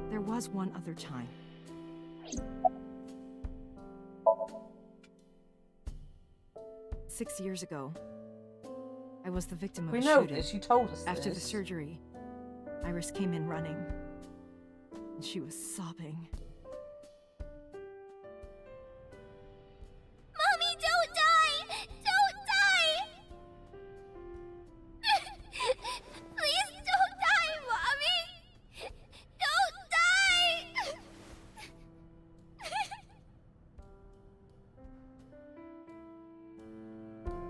K: There was one other time. Six years ago, I was the victim of a
A: know
K: shooting.
A: this, you told us
K: After
A: this.
K: the surgery, Iris came in running, and she was sobbing.
I: Mommy, don't die! Don't die! Please don't die, Mommy! Don't die!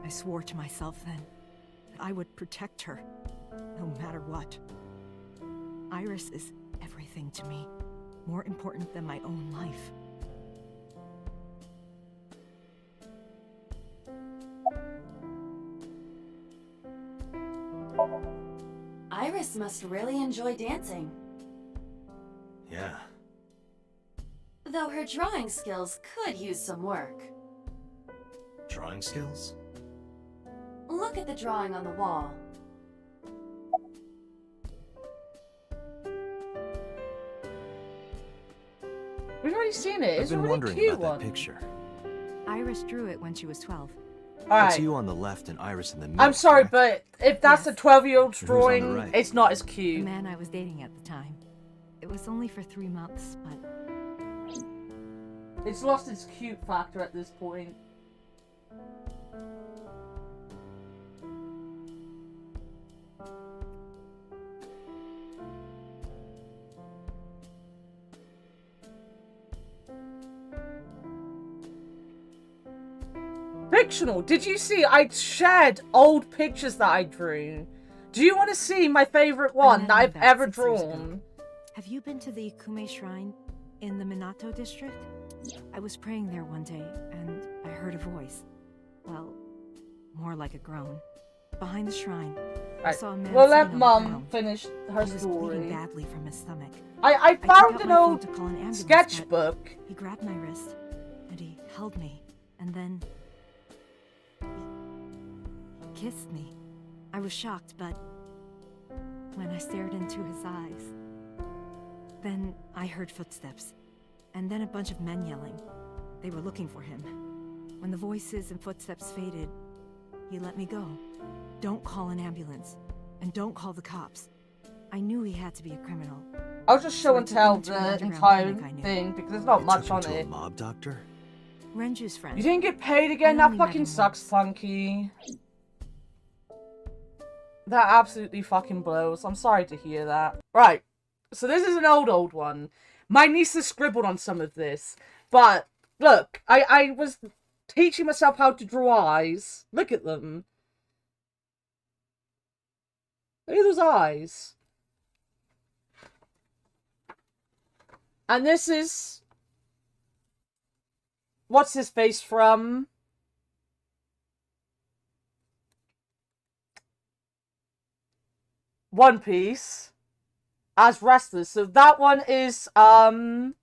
K: I swore to myself then that I would protect her, no matter what. Iris is everything to me, more important than my own life.
B: Iris must really enjoy dancing.
D: Yeah.
B: Though her drawing skills could use some work.
D: Drawing skills?
B: Look at the drawing on the wall.
A: We've already seen it.
D: I've
A: It's a
D: been
A: really
D: wondering
A: cute
D: about
A: one.
D: that picture.
K: Iris drew it when she was 12.
D: That's
A: Alright.
D: you on the left and Iris in the middle.
A: I'm sorry, but if that's a 12-year-old's
D: Who's on the
A: drawing,
D: right?
A: it's not as
K: The
A: cute.
K: man I was dating at the time. It was only for 3 months, but
A: It's lost its cute factor at this point. Fictional. Did you see I shared old pictures that I drew? Do you want to see my favorite one that I've ever drawn?
K: have you been to the Ikume Shrine in the Minato district? I was praying there one day, and I heard a voice. Well, more like a groan. Behind the shrine, I
A: Right.
K: saw a man
A: We'll
K: sitting
A: let
K: on the
A: Mum
K: ground.
A: finish her
K: He was
A: story.
K: bleeding badly from his stomach.
A: I
K: took
A: found
K: out
A: an
K: my phone
A: old
K: to call an ambulance,
A: sketchbook.
K: but he grabbed my wrist, and he held me, and then he kissed me. I was shocked, but when I stared into his eyes, then I heard footsteps, and then a bunch of men yelling. They were looking for him. When the voices and footsteps faded, he let me go. Don't call an ambulance, and don't call the cops. I knew he had to be a criminal.
A: I'll just show
K: So I
A: and
K: took
A: tell
K: him to an
A: the
K: underground
A: entire
K: clinic I knew.
A: thing because there's not
D: They
A: much
D: took him
A: on
D: to
A: it.
D: a mob doctor?
K: Renju's friend.
A: You didn't get paid again?
K: I
A: That
K: only met
A: fucking
K: him
A: sucks, Funky. That absolutely fucking blows. I'm sorry to hear that. Right. So this is an old one. My niece has scribbled on some of this. But, look, I was teaching myself how to draw eyes. Look at them. Look at those eyes. And this is... What's his face from? One Piece. As wrestlers. So that one is, Tyler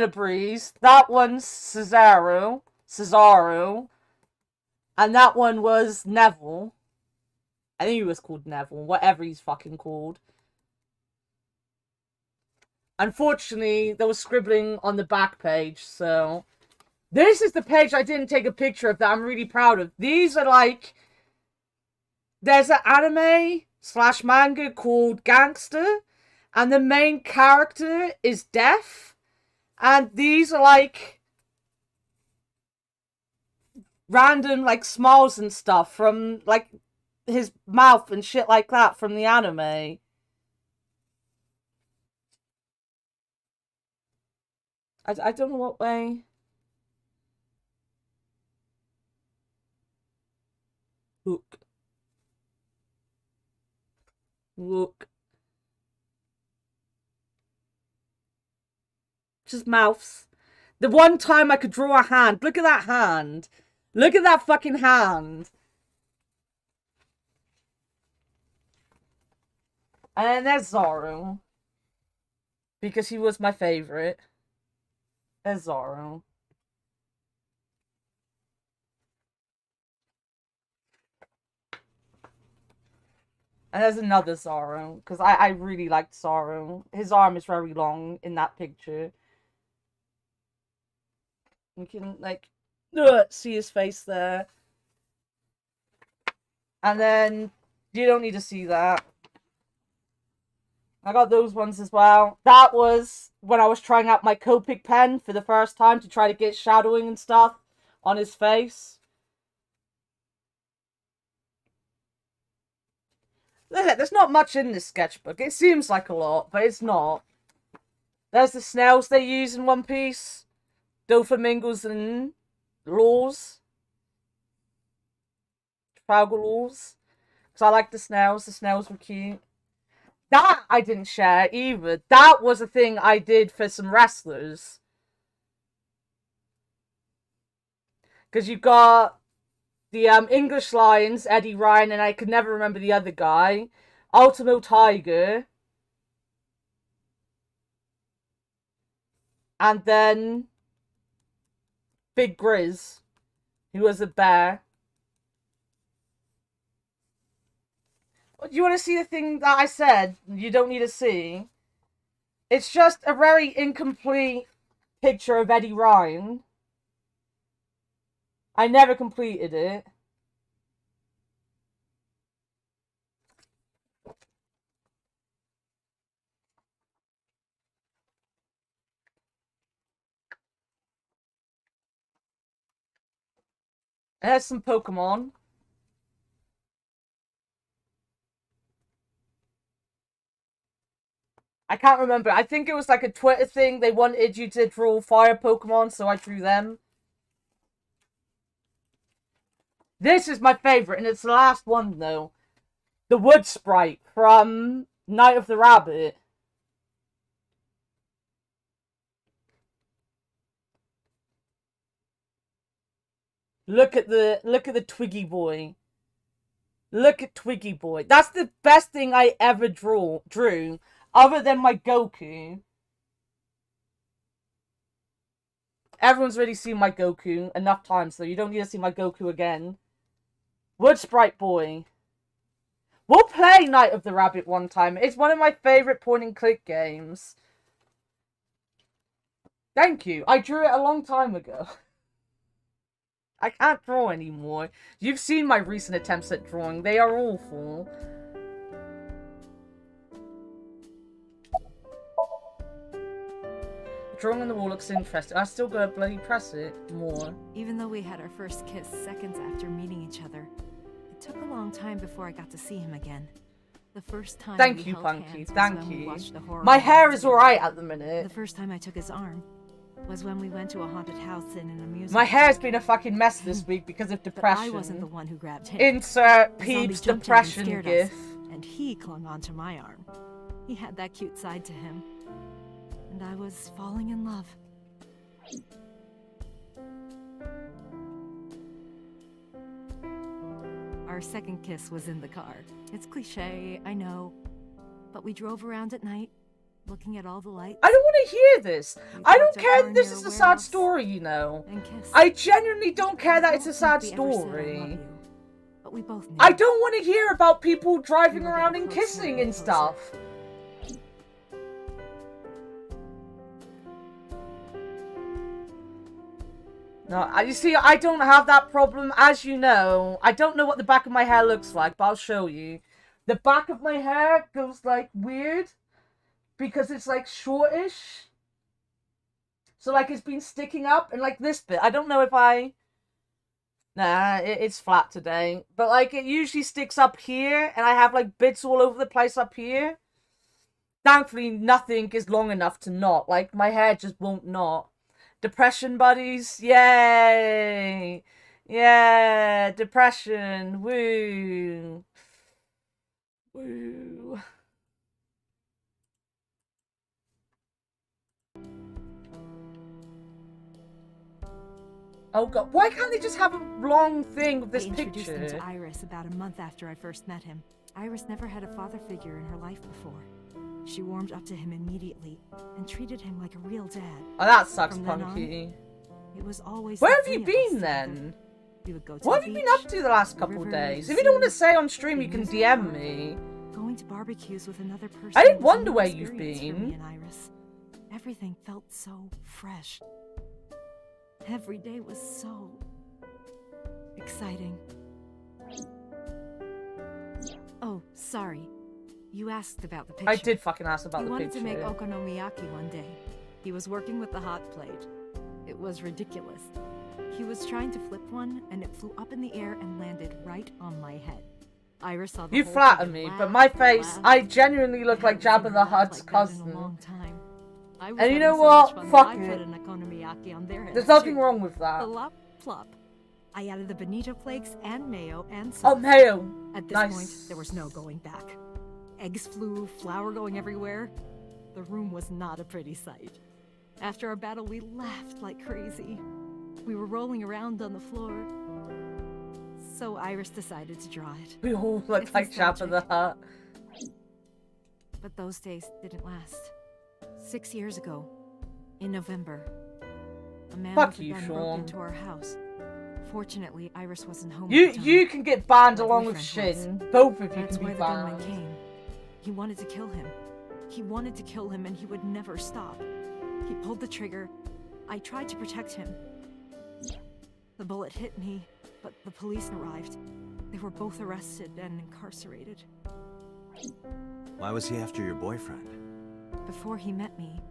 A: Breeze. That one's Cesaro. And that one was Neville. I think he was called Neville. Whatever he's fucking called. Unfortunately, there was scribbling on the back page, so... This is the page I didn't take a picture of that I'm really proud of. These are like... There's an anime/manga called Gangster, and the main character is deaf. And these are like... random, like, smiles and stuff from, like, his mouth and shit like that from the anime. I don't know what way... Look. Just mouths. The one time I could draw a hand. Look at that hand. Look at that fucking hand. And then there's Zoro. Because he was my favorite. There's Zoro. And there's another Zoro, because I really liked Zoro. His arm is very long in that picture. You can, like, see his face there. And then, you don't need to see that. I got those ones as well. That was when I was trying out my Copic pen for the first time to try to get shadowing and stuff on his face. There's not much in this sketchbook. It seems like a lot, but it's not. There's the snails they use in One Piece. Doflamingos and laws. Trafalgar laws. Because I like the snails. The snails were cute. That I didn't share either. That was a thing I did for some wrestlers. Because you got... the English Lions, Eddie Ryan, and I could never remember the other guy. Ultimo Tiger. And then Big Grizz, who was a bear. Do you want to see the thing that I said you don't need to see? It's just a very incomplete picture of Eddie Ryan. I never completed it. There's some Pokemon. I can't remember. I think it was like a Twitter thing. They wanted you to draw fire Pokemon, so I drew them. This is my favorite, and it's the last one, though. The Wood Sprite from Night of the Rabbit. Look at the Twiggy Boy. Look at Twiggy Boy. That's the best thing I ever drew, other than my Goku. Everyone's already seen my Goku enough times, so you don't need to see my Goku again. Wood Sprite Boy. We'll play Night of the Rabbit one time. It's one of my favorite point-and-click games. Thank you. I drew it a long time ago. I can't draw anymore. You've seen my recent attempts at drawing. They are awful. Drawing on the wall looks interesting. I still gotta bloody press it more.
K: Even though we had our first kiss seconds after meeting each other, it took a long time before I got to see him again. The first time
A: Thank
K: we
A: you,
K: held
A: Punky.
K: hands was
A: Thank
K: when we
A: you.
K: watched the horror
A: My
K: movie
A: hair is
K: together.
A: alright at the minute.
K: The first time I took his arm was when we went to a haunted house in an amusement
A: My hair's
K: park.
A: been a fucking mess this week because of
K: But
A: depression.
K: I wasn't the one who grabbed him.
A: Insert
K: The zombie
A: Peeps
K: jumped out and
A: depression
K: scared
A: gif.
K: us, and he clung onto my arm. He had that cute side to him. And I was falling in love. Our second kiss was in the car. It's cliche, I know. But we drove around at night, looking at all the lights.
A: I don't want to hear this. I don't
K: walked
A: care
K: over
A: that this
K: near
A: is
K: a
A: a sad
K: warehouse
A: story, you know.
K: and kissed.
A: I genuinely don't care that it's a sad
K: We ever said, "I love
A: story.
K: you," but we both knew.
A: I don't want to hear about people driving
K: We were
A: around
K: getting
A: and
K: closer
A: kissing
K: and
A: and
K: closer.
A: stuff. No, you see, I don't have that problem, as you know. I don't know what the back of my hair looks like, but I'll show you. The back of my hair goes, like, weird. Because it's, like, shortish. So, like, it's been sticking up. And, like, this bit, I don't know if I... Nah, it's flat today. But, like, it usually sticks up here. And I have, like, bits all over the place up here. Thankfully, nothing is long enough to knot. Like, my hair just won't knot. Depression buddies, yay! Yeah, depression, woo! Woo! Oh god, why can't they just have a long thing with this
K: I introduced him
A: picture?
K: to Iris about a month after I first met him. Iris never had a father figure in her life before. She warmed up to him immediately and treated him like a real dad.
A: Oh, that sucks,
K: From then
A: Punky.
K: on, it was always
A: Where
K: the
A: have you
K: three of us
A: been
K: together.
A: then?
K: We would go to
A: What
K: the
A: have you been
K: beach,
A: up to the last
K: the
A: couple of
K: river,
A: days?
K: the
A: If you don't want to
K: sea,
A: say on stream,
K: the
A: you can
K: amusement
A: DM
K: park.
A: me.
K: Going to barbecues with another person.
A: I didn't
K: was a
A: wonder
K: new
A: where you've
K: experience for
A: been.
K: me and Iris. Everything felt so fresh. Every day was so exciting. Oh, sorry. You asked about the picture.
A: I did fucking ask about
K: he
A: the
K: wanted
A: picture.
K: to make okonomiyaki one day. He was working with the hot plate. It was ridiculous. He was trying to flip one, and it flew up in the air and landed right on my head. Iris saw the
A: You
K: whole
A: flatter
K: thing
A: me,
K: and
A: but my
K: laughed and
A: face,
K: laughed.
A: I genuinely look like
K: I haven't
A: Jabba
K: seen
A: the
K: her laugh
A: Hutt's
K: like that
A: cousin.
K: in a long time. I was
A: And you
K: having
A: know
K: so
A: what?
K: much fun
A: Fuck
K: that I
A: it.
K: put an okonomiyaki on their heads
A: There's nothing
K: too.
A: wrong with that.
K: Plop, plop. I added the bonito flakes and mayo and
A: Oh,
K: sauce.
A: mayo.
K: At this
A: Nice.
K: point, there was no going back. Eggs flew, flour going everywhere. The room was not a pretty sight. After our battle, we laughed like crazy. We were rolling around on the floor. So Iris decided to draw it.
A: We all look
K: It's
A: like Jabba the
K: nostalgic.
A: Hutt.
K: But those days didn't last. 6 years ago, in November, a man
A: Fuck
K: with a
A: you,
K: gun
A: Sean.
K: broke into our house. Fortunately, Iris wasn't home.
A: You
K: at the time.
A: you can get banned
K: My
A: along with
K: boyfriend was.
A: Shin. Both of you
K: That's
A: can
K: why
A: be
K: the gunman
A: banned.
K: came. He wanted to kill him. He wanted to kill him, and he would never stop. He pulled the trigger. I tried to protect him. The bullet hit me, but the police arrived. They were both arrested and incarcerated.
D: Why was he after your boyfriend?
K: Before he met me,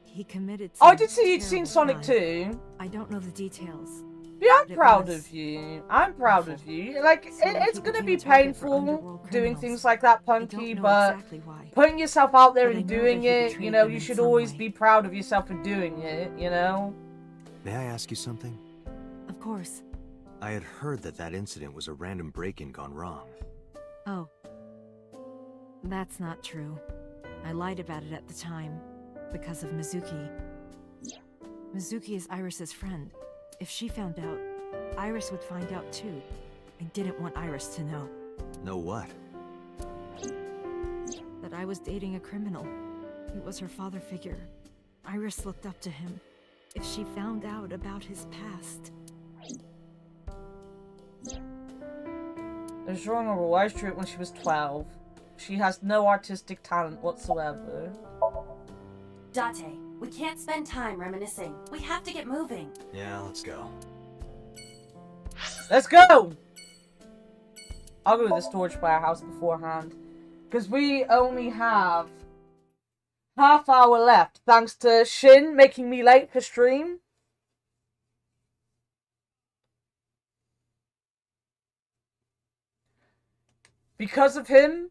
K: he committed
A: Oh, I
K: some
A: did see you'd seen
K: terrible
A: Sonic
K: crime.
A: 2.
K: I don't know the details.
A: Yeah, I'm
K: but it
A: proud
K: was
A: of you. I'm proud of you. Like, it's
K: he
A: gonna
K: became
A: be
K: a target for
A: painful
K: underworld
A: doing
K: criminals.
A: things like that,
K: I
A: Punky,
K: don't know
A: but
K: exactly why.
A: putting yourself out there
K: But I
A: and
K: know
A: doing
K: that he
A: it, you
K: betrayed
A: know,
K: them
A: you
K: in
A: should
K: some
A: always
K: way.
A: be proud of yourself for doing it, you know?
D: May I ask you something?
K: Of course.
D: I had heard that that incident was a random break-in gone wrong.
K: Oh. That's not true. I lied about it at the time, because of Mizuki. Mizuki is Iris's friend. If she found out, Iris would find out too. I didn't want Iris to know.
D: Know what?
K: That I was dating a criminal. He was her father figure. Iris looked up to him. If she found out about his past...
A: There's wrong or why she drew it when she was 12. She has no artistic talent whatsoever.
B: Date, we can't spend time reminiscing. We have to get moving.
D: Yeah, let's go.
A: Let's go! I'll go to the storage warehouse beforehand. Because we only have half hour left, thanks to Shin making me late for stream. Because of him,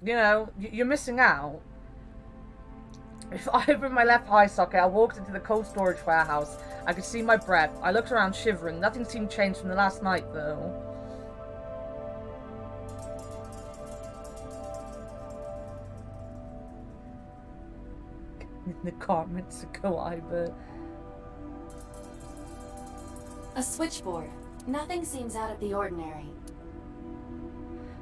A: you know, you're missing out. If I opened my left eye socket, I walked into the cold storage warehouse. I could see my breath. I looked around shivering. Nothing seemed changed from the last night, though. In the car minutes ago, but
B: A switchboard. Nothing seems out of the ordinary.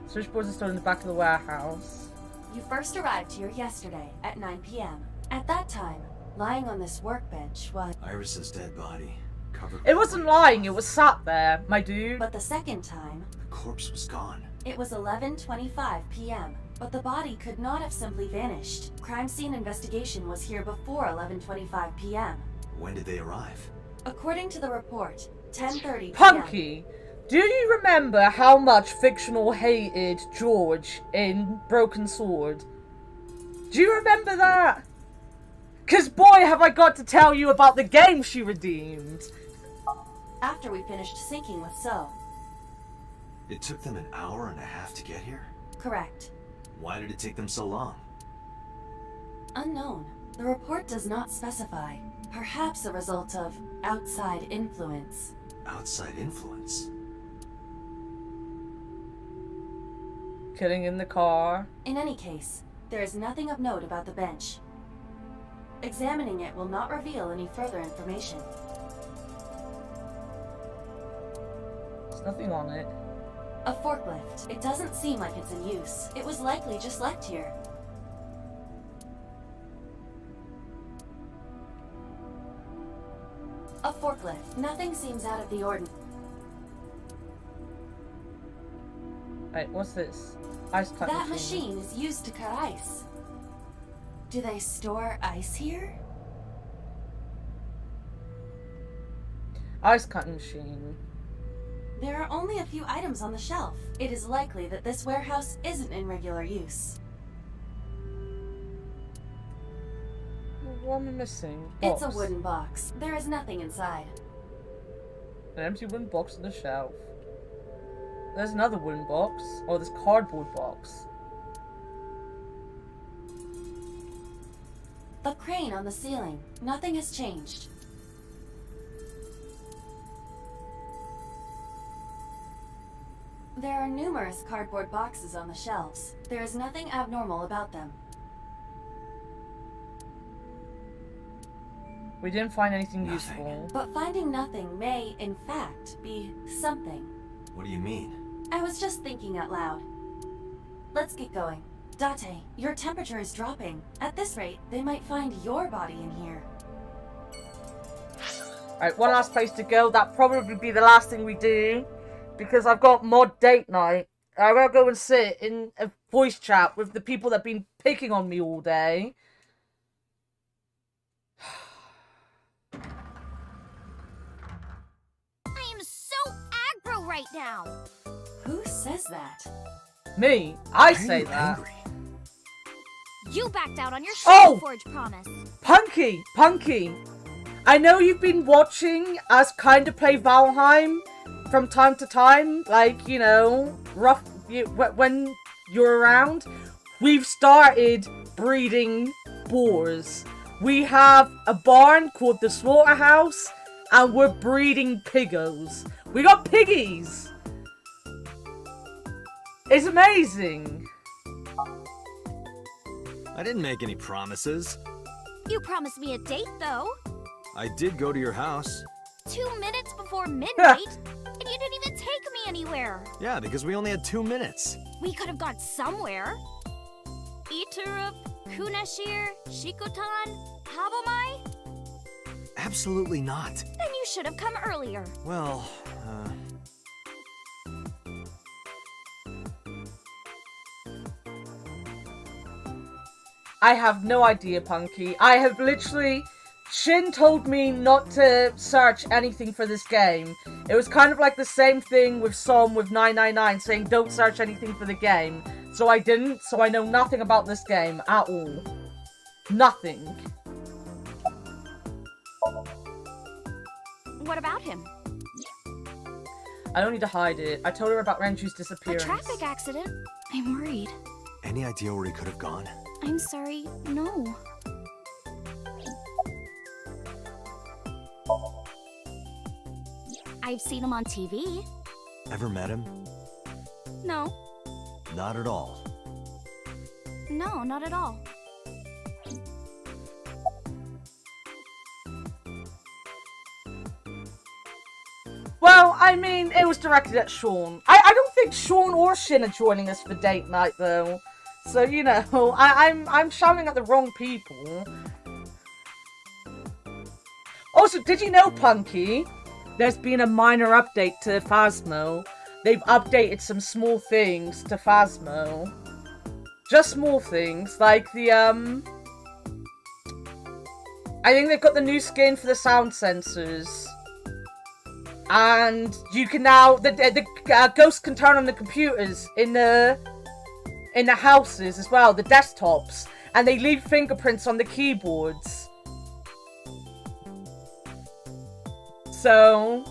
A: Switchboards are stored in the back of the warehouse.
B: You first arrived here yesterday at 9 p.m. At that time, lying on this workbench was
D: Iris's dead body, covered.
A: It wasn't lying, it was sat there, my dude.
B: But the second time,
D: The corpse was gone.
B: it was 11:25 p.m. But the body could not have simply vanished. Crime scene investigation was here before 11:25 p.m.
D: When did they arrive?
B: According to the report, 10:30 p.m.
A: Punky, do you remember how much Fictional hated George in Broken Sword? Do you remember that? 'Cause boy, have I got to tell you about the game she redeemed.
B: After we finished syncing with So.
D: It took them an hour and a half to get here?
B: Correct.
D: Why did it take them so long?
B: Unknown. The report does not specify. Perhaps a result of outside influence.
D: Outside influence?
A: Killing in the car.
B: In any case, there is nothing of note about the bench. Examining it will not reveal any further information.
A: There's nothing on it.
B: A forklift. It doesn't seem like it's in use. It was likely just left here. A forklift. Nothing seems out of the ordinary.
A: Wait, what's this? Ice cut
B: That machine is used to cut ice. Do they store ice here?
A: Ice cutting machine.
B: There are only a few items on the shelf. It is likely that this warehouse isn't in regular use.
A: What am I missing?
B: It's a
A: Box.
B: wooden box. There is nothing inside.
A: An empty wooden box on the shelf. There's another wooden box. Or this cardboard box.
B: The crane on the ceiling. Nothing has changed. There are numerous cardboard boxes on the shelves. There is nothing abnormal about them.
A: We didn't find anything useful.
B: But finding nothing may, in fact, be something.
D: What do you mean?
B: I was just thinking out loud. Let's get going. Date, your temperature is dropping. At this rate, they might find your body in here.
A: Alright, one last place to go. That'll probably be the last thing we do. Because I've got mod date night. I gotta go and sit in a voice chat with the people that have been picking on me all day.
I: I am so aggro right now.
B: Who says that?
A: Me. I say that.
I: You backed out on your
A: Oh!
I: Forge promise.
A: Punky. I know you've been watching us kind of play Valheim from time to time. Like, you know, when you're around. We've started breeding boars. We have a barn called the Slaughterhouse. And we're breeding piggos. We got piggies. It's amazing.
N: I didn't make any promises.
I: You promised me a date, though.
N: I did go to your house.
I: 2 minutes before midnight, and you didn't even take me anywhere.
N: Yeah, because we only had 2 minutes.
I: We could have gone somewhere. Iturup, Kunashir, Shikotan, Habomai?
N: Absolutely not.
I: Then you should have come earlier.
N: Well,
A: I have no idea, Punky. I have literally... Shin told me not to search anything for this game. It was kind of like the same thing with Som with 999 saying don't search anything for the game. So I didn't, so I know nothing about this game at all. Nothing.
I: What about him?
A: I don't need to hide it. I told her about Renju's
G: A
A: disappearance.
G: traffic accident? I'm worried.
D: Any idea where he could have gone?
G: I'm sorry, no. I've seen him on TV.
D: Ever met him?
G: No.
D: Not at all.
G: No, not at all.
A: Well, I mean, it was directed at Sean. I don't think Sean or Shin are joining us for date night, though. So, you know, I'm shouting at the wrong people. Also, did you know, Punky? There's been a minor update to Phasmo. They've updated some small things to Phasmo. Just small things, like the, I think they've got the new skin for the sound sensors. And you can now, the ghosts can turn on the computers in the houses as well, the desktops. And they leave fingerprints on the keyboards. So,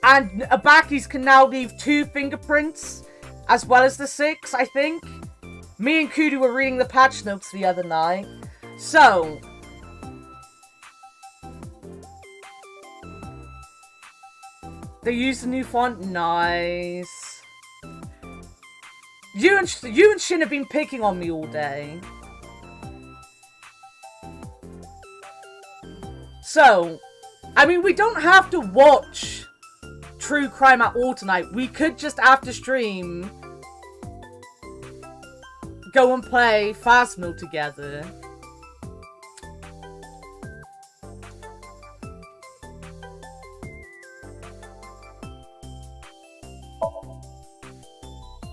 A: and Abakis can now leave 2 fingerprints, as well as the 6, I think. Me and Kudu were reading the patch notes the other night. So, they used the new font. Nice. You and Shin have been picking on me all day. So, I mean, we don't have to watch True Crime at all tonight. We could just, after stream, go and play Phasmo together.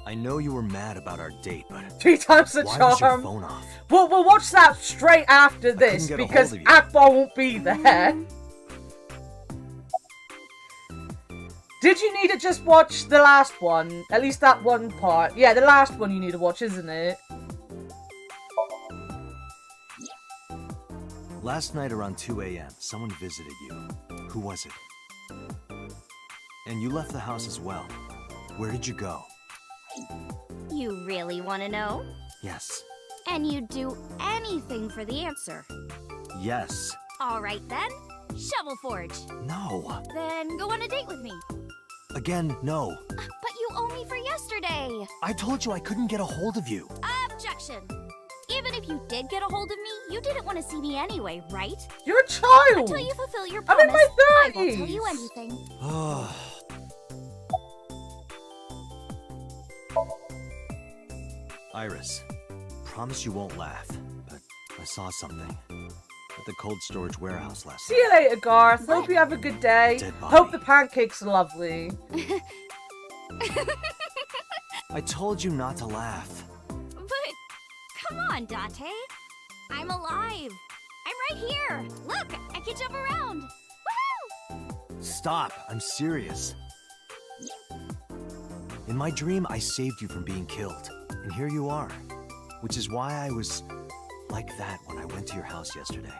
D: I know you were mad about our date, but
A: 3 times the
D: why was your
A: charm.
D: phone off?
A: We'll watch that straight after this,
D: get a
A: because
D: hold of you.
A: Akbar won't be there. Did you need to just watch the last one? At least that one part. Yeah, the last one you need to watch, isn't it?
D: Last night around 2 a.m., someone visited you. Who was it? And you left the house as well. Where did you go?
I: You really want to know?
D: Yes.
I: And you'd do anything for the answer.
D: Yes.
I: All right then, Shovel Forge.
D: No.
I: Then go on a date with me.
D: Again, no.
I: But you owe me for yesterday.
D: I told you I couldn't get a hold of you.
I: Objection. Even if you did get a hold of me, you didn't want to see me anyway, right?
A: You're a child.
I: Until you fulfill your
A: I'm
I: promise,
A: in my
I: I won't
A: 30s.
I: tell you anything.
D: Iris, promise you won't laugh, but I saw something at the cold storage warehouse last
A: See you later, Garth. Hope you have a good day.
D: Dead body.
A: Hope the pancakes are lovely.
D: I told you not to laugh.
I: But come on, Dante. I'm alive. I'm right here. Look, I can jump around. Woohoo!
D: Stop, I'm serious. In my dream, I saved you from being killed, and here you are. Which is why I was like that when I went to your house yesterday.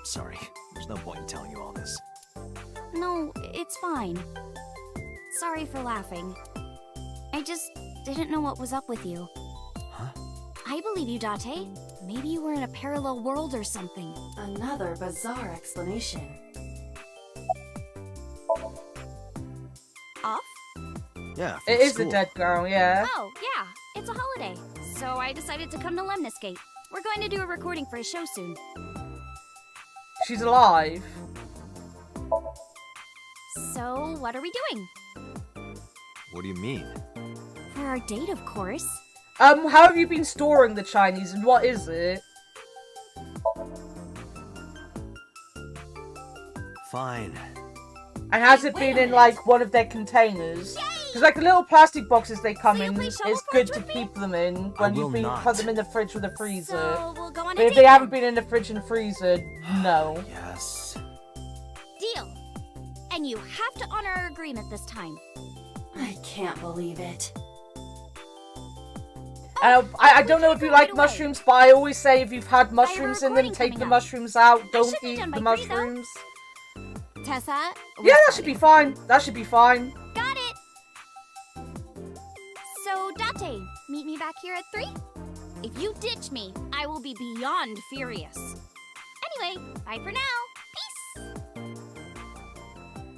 D: Sorry, there's no point in telling you all this.
I: No, it's fine. Sorry for laughing. I just didn't know what was up with you.
D: Huh?
I: I believe you, Date. Maybe you were in a parallel world or something.
B: Another bizarre explanation.
I: Off?
D: Yeah,
A: It is a dead girl, yeah.
I: Oh, yeah. It's a holiday. So I decided to come to Lemniscate. We're going to do a recording for a show soon.
A: She's alive.
I: So, what are we doing?
D: What do you mean?
I: For our date, of course.
A: How have you been storing the Chinese and what is it?
D: Fine.
A: And has it been in like one of their containers? Because like the little plastic boxes they come in, it's good to keep them in when
D: will
A: put them in the fridge or the freezer.
I: So we'll go on a
A: But if
I: date
A: they haven't
I: then.
A: been in the fridge and freezer, no.
D: Yes.
I: Deal. And you have to honor our agreement this time.
B: I can't believe it.
A: I don't know if you like mushrooms, but I always say if you've had mushrooms in them, take the mushrooms out. Don't eat the mushrooms.
U: Tessa?
A: Yeah, that should be fine. That should be fine.
U: Got it! So, Date, meet me back here at 3? If you ditch me, I will be beyond furious. Anyway, bye for now. Peace!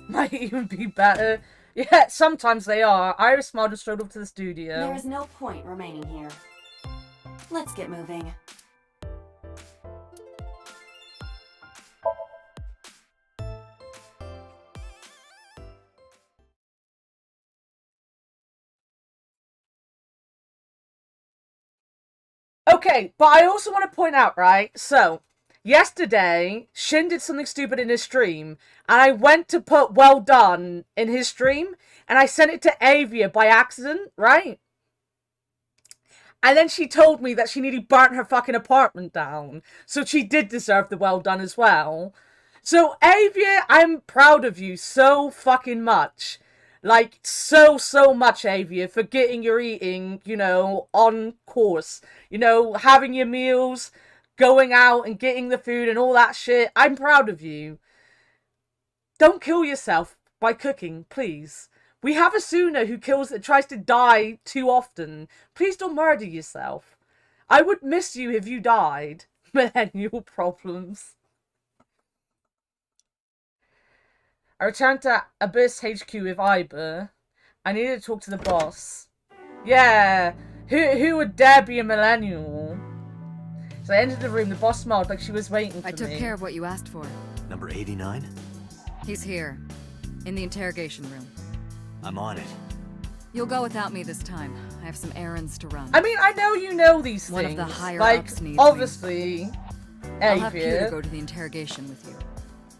A: Might even be better. Yeah, sometimes they are. Iris smiled and strode up to the studio.
B: There is no point remaining here. Let's get moving.
A: Okay, but I also want to point out, right? So, yesterday, Shin did something stupid in his stream, and I went to put well done in his stream, and I sent it to Avia by accident, right? And then she told me that she nearly burnt her fucking apartment down. So she did deserve the well done as well. So, Avia, I'm proud of you so fucking much. Like, so much, Avia, for getting your eating, you know, on course. You know, having your meals, going out and getting the food and all that shit. I'm proud of you. Don't kill yourself by cooking, please. We have a Suna who tries to die too often. Please don't murder yourself. I would miss you if you died. Millennial problems. I returned to Abyss HQ with Iber. I needed to talk to the boss. Yeah, who would dare be a millennial? So I entered the room, the boss smiled like she was waiting for me.
C: I took care of what you asked for.
N: Number 89?
C: He's here, in the interrogation room.
N: I'm on it.
C: You'll go without me this time. I have some errands to run.
A: I mean, I know you know these things.
C: One of the higher
A: like,
C: ups needs
A: obviously,
C: me. I'll have
A: Avia.
C: Peter go to the interrogation with you.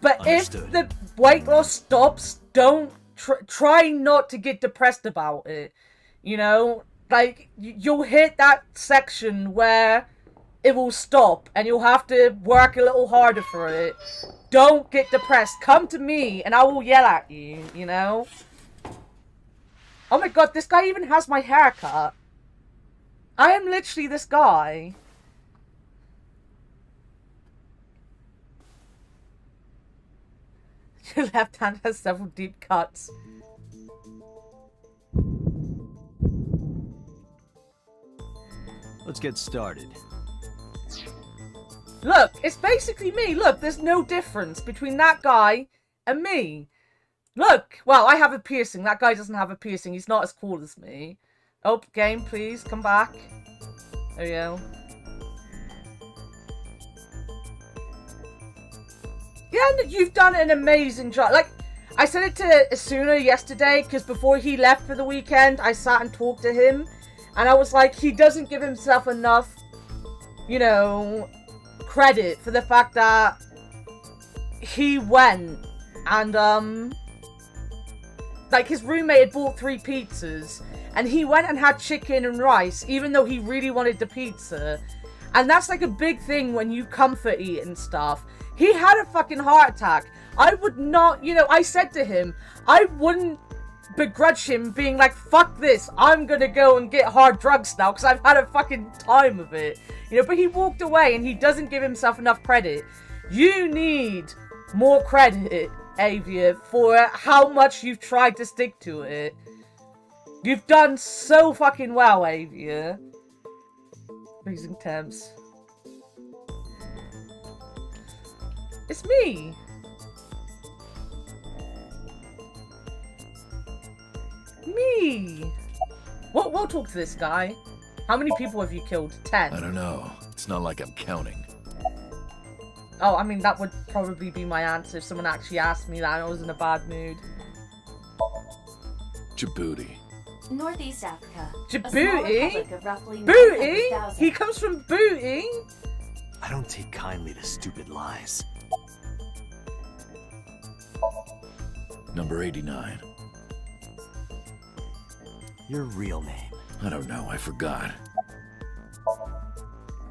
A: But
N: Understood.
A: if the weight loss stops, don't try not to get depressed about it. You know, like you'll hit that section where it will stop, and you'll have to work a little harder for it. Don't get depressed. Come to me, and I will yell at you. You know. Oh my god, this guy even has my haircut. I am literally this guy. Your left hand has several deep cuts.
N: Let's get started.
A: Look, it's basically me. Look, there's no difference between that guy and me. Look, well, I have a piercing. That guy doesn't have a piercing. He's not as cool as me. Oh, game, please, come back. There you go. Yeah, you've done an amazing job. Like, I said it to Asuna yesterday, because before he left for the weekend, I sat and talked to him. And I was like, he doesn't give himself enough, you know, credit for the fact that he went and, like, his roommate had bought 3 pizzas, and he went and had chicken and rice, even though he really wanted the pizza. And that's, like, a big thing when you comfort eat and stuff. He had a fucking heart attack. I would not, you know, I said to him, I wouldn't begrudge him being like, fuck this, I'm gonna go and get hard drugs now, because I've had a fucking time of it. You know, but he walked away, and he doesn't give himself enough credit. You need more credit, Avia, for how much you've tried to stick to it. You've done so fucking well, Avia. Freezing temps. It's me. Me. We'll talk to this guy. How many people have you killed? 10.
R: I don't know. It's not like I'm counting.
A: Oh, I mean, that would probably be my answer if someone actually asked me that and I was in a bad mood.
R: Djibouti.
B: Northeast Africa.
A: Djibouti? Booty? He comes from Booty?
N: I don't take kindly to stupid lies.
R: Number 89.
N: Your real name?
R: I don't know, I forgot.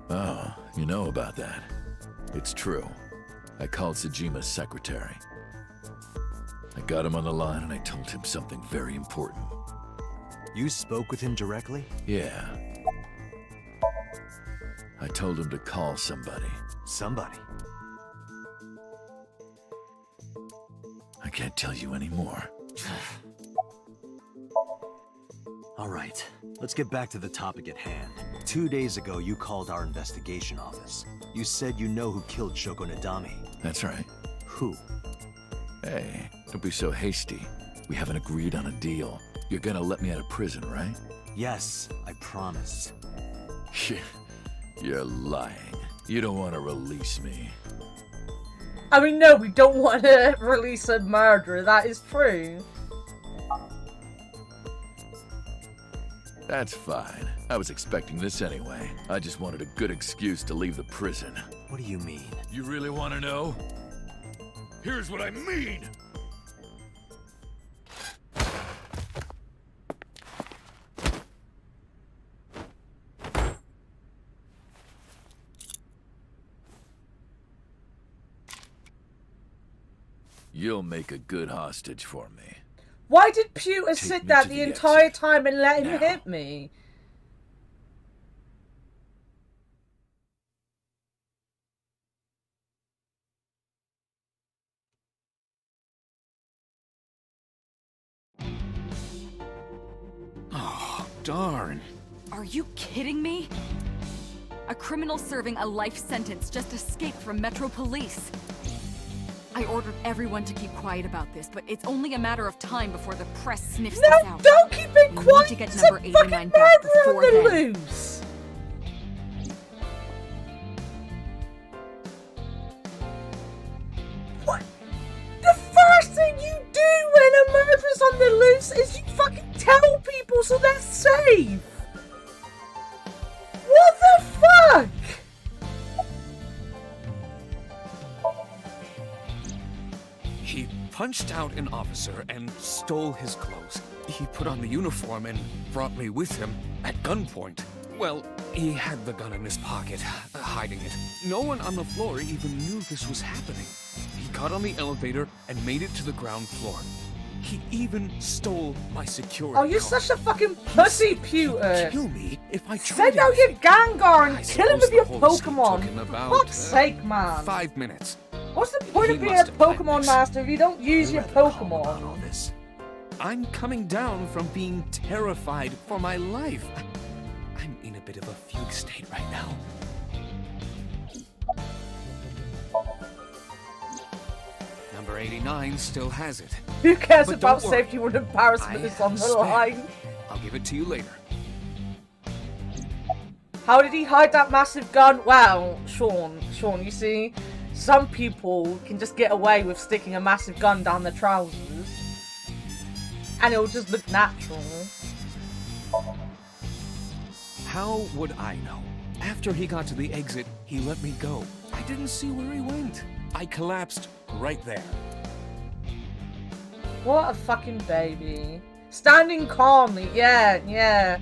R: Oh, you know about that. It's true. I called Sejima's secretary. I got him on the line and I told him something very important.
N: You spoke with him directly?
R: Yeah. I told him to call somebody.
N: Somebody?
R: can't tell you anymore.
D: All right, let's get back to the topic at hand. 2 days ago, you called our investigation office. You said you know who killed Shoko Nadami.
R: That's right.
D: Who?
R: Hey, don't be so hasty. We haven't agreed on a deal. You're gonna let me out of prison, right?
D: Yes, I promise.
R: You're lying. You don't want to release me.
A: I mean, no, we don't want to release a murderer. That is true.
R: That's fine. I was expecting this anyway. I just wanted a good excuse to leave the prison.
D: What do you mean?
R: You really want to know? Here's what I mean! You'll make a good hostage for me.
A: Why did Pewter
R: Take
A: sit
R: me
A: there
R: to
A: the
R: the
A: entire time and let him
R: Now.
A: hit me?
J: Oh, darn.
C: Are you kidding me? A criminal serving a life sentence just escaped from Metro Police. I ordered everyone to keep quiet about this, but it's only a matter of time before the press sniffs this out.
A: Don't keep it
C: We
A: quiet!
C: need to get
A: It's
C: number
A: a
C: 89
A: fucking
C: back
A: murderer
C: before
A: on the
C: then.
A: loose! What? The first thing you do when a murderer's on the loose is you fucking tell people so they're safe! What the fuck?
J: He punched out an officer and stole his clothes. He put on the uniform and brought me with him at gunpoint. Well, he had the gun in his pocket, hiding it. No one on the floor even knew this was happening. He got on the elevator and made it to the ground floor. He even stole my security
A: Oh, you're
J: card.
A: such a fucking pussy, Pewter!
J: Kill me if I
A: Send
J: tried
A: out your
J: anything.
A: Gengar and
J: I
A: kill him
J: suppose
A: with
J: the
A: your
J: whole escape
A: Pokemon!
J: took him
A: For
J: about,
A: fuck's sake, man!
J: 5 minutes.
A: What's the point of
J: He
A: being a
J: must have planned
A: Pokemon
J: this.
A: master if you don't use your Pokemon?
J: I'm coming down from being terrified for my life. I'm in a bit of a fugue state right now. Number 89 still has it.
A: Who cares
J: But
A: about
J: don't worry.
A: safety when embarrassment
J: I
A: is on
J: have
A: the
J: a spare.
A: line?
J: I'll give it to you later.
A: How did he hide that massive gun? Well, Sean, you see, some people can just get away with sticking a massive gun down their trousers. And it'll just look natural.
J: How would I know? After he got to the exit, he let me go. I didn't see where he went. I collapsed right there.
A: What a fucking baby. Standing calmly, yeah.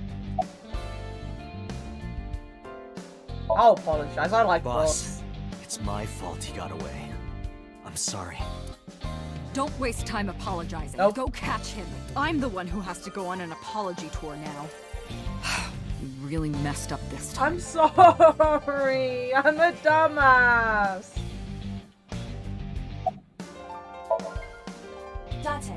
A: I'll apologize, I like
D: Boss, it's my fault he got away. I'm sorry.
C: Don't waste time apologizing. Go catch him. I'm the one who has to go on an apology tour now. You really messed up this time.
A: I'm sorry. I'm a dumbass.
B: Date,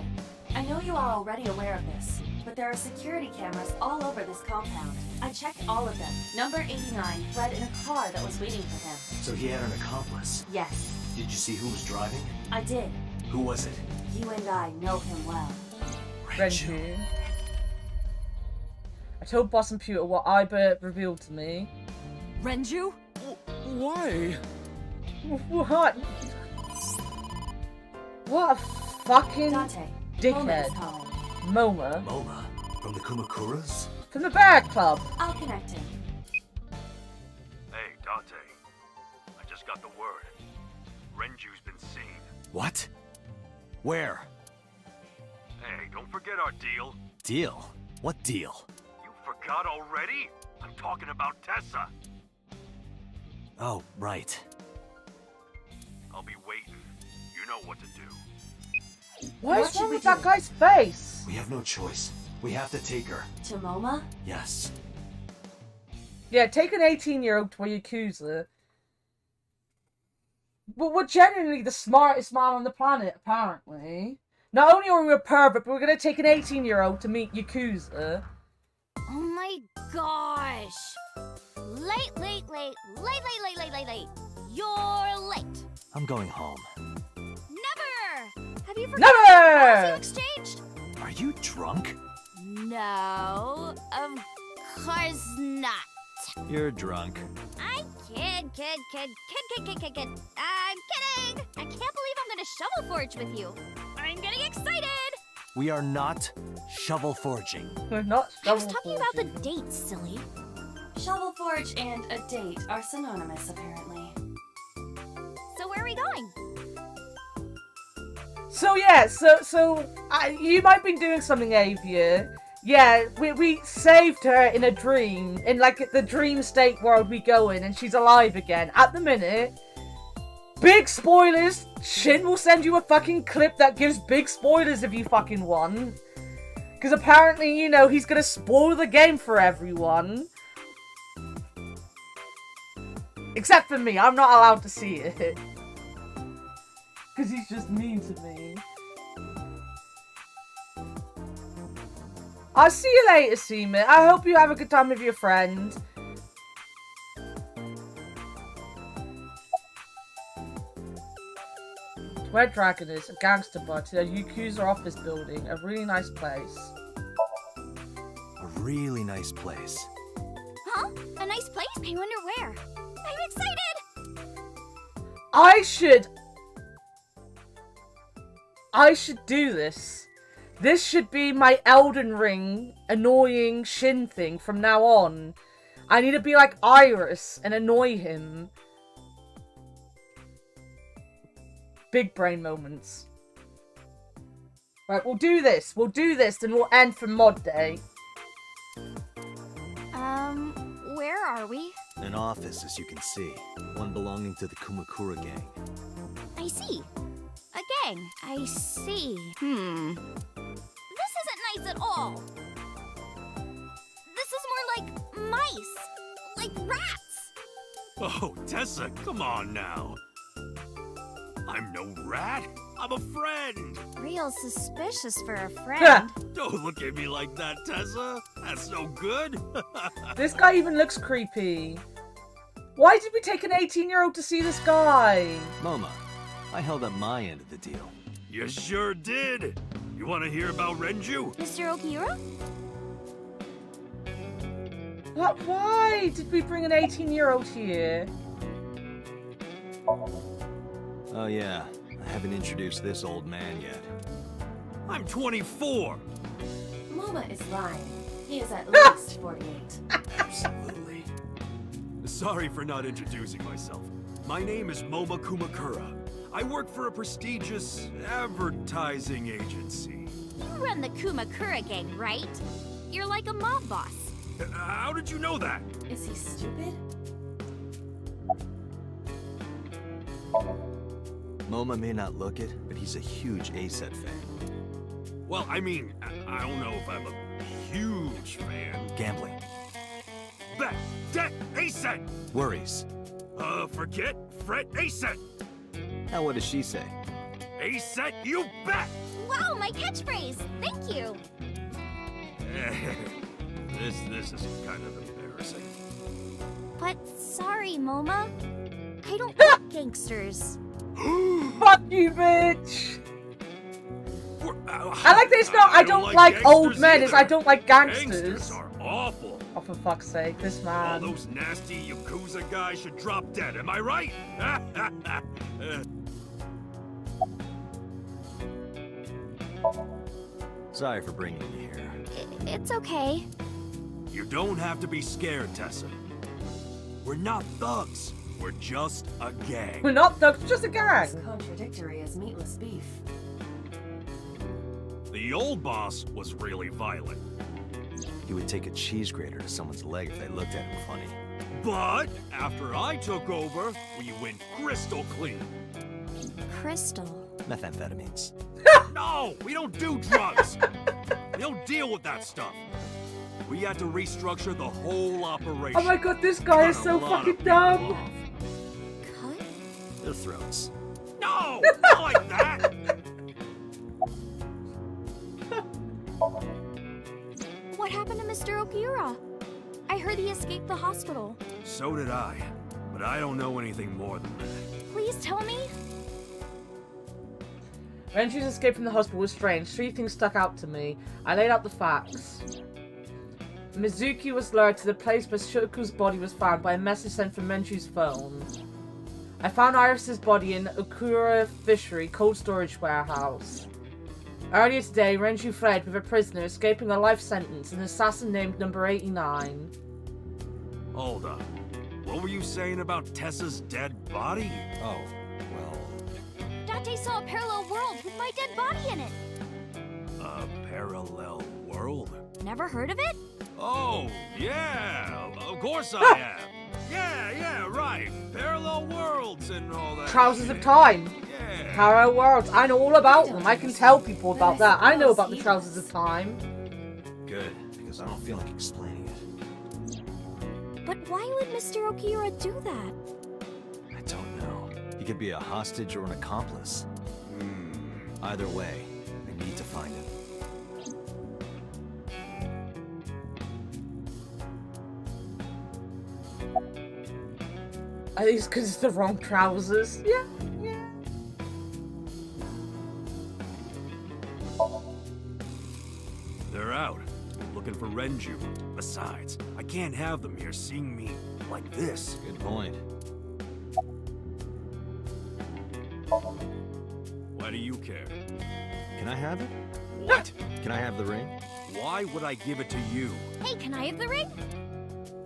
B: I know you are already aware of this, but there are security cameras all over this compound. I checked all of them. Number 89 fled in a car that was waiting for him.
D: So he had an accomplice?
B: Yes,
D: Did you see who was driving?
B: I did.
D: Who was it?
B: You and I know him well.
A: Renju. I told Boss and Pewter what Iber revealed to me.
C: Renju?
J: Why?
A: What? What a fucking
B: Date,
A: dickhead. Moma.
D: Moma? From the Kumakuras?
A: From the Bear Club.
B: I'll connect him.
L: Hey, Date. I just got the word. Renju's been seen.
D: What? Where?
L: Hey, don't forget our deal.
D: Deal? What deal?
L: You forgot already? I'm talking about Tessa.
D: Oh, right.
L: I'll be waiting. You know what to do.
A: What is wrong with that guy's face?
D: We have no choice. We have to take her.
B: To Moma?
D: Yes.
A: Yeah, take an 18-year-old to a Yakuza. But we're genuinely the smartest man on the planet, apparently. Not only are we a pervert, but we're gonna take an 18-year-old to meet Yakuza.
U: Oh my gosh! Late. You're late.
D: I'm going home.
U: Never! Have you forgotten
A: Never!
U: the calls you exchanged?
D: Are you drunk?
U: No, of course not.
D: You're drunk.
U: I kid. I'm kidding! I can't believe I'm gonna shovel forge with you. I'm getting excited!
N: We are not shovel forging.
A: We're not
U: I was
A: shovel
U: talking about the
A: forging.
U: dates, silly.
B: Shovel forge and a date are synonymous, apparently.
U: So where are we going?
A: So yeah, you might be doing something, Avia. Yeah, we saved her in a dream, in like the dream state world we go in, and she's alive again. At the minute, big spoilers, Shin will send you a fucking clip that gives big spoilers if you fucking want. Because apparently, you know, he's gonna spoil the game for everyone. Except for me, I'm not allowed to see it. Because he's just mean to me. I'll see you later, Seaman. I hope you have a good time with your friend. Where Dragon is, a gangster party, a Yakuza office building, a really nice place.
D: A really nice place.
U: Huh? A nice place? I wonder where. I'm excited!
A: I should do this. This should be my Elden Ring annoying Shin thing from now on. I need to be like Iris and annoy him. Big brain moments. Right, we'll do this. We'll do this and we'll end for mod day.
U: Where are we?
D: An office, as you can see. One belonging to the Kumakura gang.
U: I see. A gang. I see. This isn't nice at all. This is more like mice. Like rats.
L: Oh, Tessa, come on now. I'm no rat. I'm a friend.
U: Real suspicious for a friend.
L: Don't look at me like that, Tessa. That's no good.
A: This guy even looks creepy. Why did we take an 18-year-old to see this guy?
D: Moma, I held up my end of the deal.
L: You sure did. You want to hear about Renju?
U: Mr. Okira?
A: What? Why did we bring an 18-year-old here?
D: Oh yeah, I haven't introduced this old man yet.
L: I'm 24.
B: Moma is lying. He is at least 48.
L: Absolutely. Sorry for not introducing myself. My name is Moma Kumakura. I work for a prestigious advertising agency.
U: You run the Kumakura gang, right? You're like a mob boss.
L: How did you know that?
B: Is he stupid?
D: Moma may not look it, but he's a huge ASET fan.
L: Well, I mean, I don't know if I'm a huge fan.
D: Gambling.
L: Bet, debt, ASET!
D: Worries.
L: Forget, fret, ASET!
D: Now what does she say?
L: ASET, you bet!
U: Wow, my catchphrase! Thank you!
L: This is kind of embarrassing.
U: But sorry, Moma. I don't like gangsters.
A: Fuck you, bitch! I like this. No, I don't like old men. It's I don't like gangsters.
L: Gangsters are awful.
A: Oh, for fuck's sake, this man.
L: All those nasty Yakuza guys should drop dead, am I right?
D: Sorry for bringing you here.
U: It's okay.
L: You don't have to be scared, Tessa. We're not thugs. We're just a gang.
A: We're not thugs, just a gang.
B: As contradictory as meatless beef.
L: The old boss was really violent.
D: He would take a cheese grater to someone's leg if they looked at him funny.
L: But after I took over, we went crystal clean.
U: Crystal.
D: Methamphetamines.
L: No, we don't do drugs. We don't deal with that stuff. We had to restructure the whole operation.
A: Oh my god, this guy is so fucking dumb.
D: Their throats.
L: No, not like that.
U: Mr. Okiura? I heard he escaped the hospital.
L: So did I, but I don't know anything more than that.
U: Please tell me.
A: Renju's escape from the hospital was strange. 3 things stuck out to me. I laid out the facts. Mizuki was lured to the place where Shoku's body was found by a message sent from Renju's phone. I found Iris's body in Okura Fishery cold storage warehouse. Earlier today, Renju fled with a prisoner escaping a life sentence, an assassin named Number 89.
L: Hold up. What were you saying about Tessa's dead body?
D: Oh, well...
U: Date saw a parallel world with my dead body in it.
L: A parallel world?
U: Never heard of it?
L: Oh, yeah! Of course I have! Yeah, right! Parallel worlds and all that.
A: Trousers of Time!
L: Yeah.
A: Parallel worlds. I know all about them. I can tell people about that. I know about the Trousers of Time.
D: Good, because I don't feel like explaining it.
U: But why would Mr. Okiura do that?
D: I don't know. He could be a hostage or an accomplice. Either way, I need to find him.
A: I think it's because it's the wrong trousers. Yeah.
L: They're out, looking for Renju. Besides, I can't have them here seeing me like this.
D: Good point.
L: Why do you care?
D: Can I have it?
L: What?
D: Can I have the ring?
L: Why would I give it to you?
U: Hey, can I have the ring?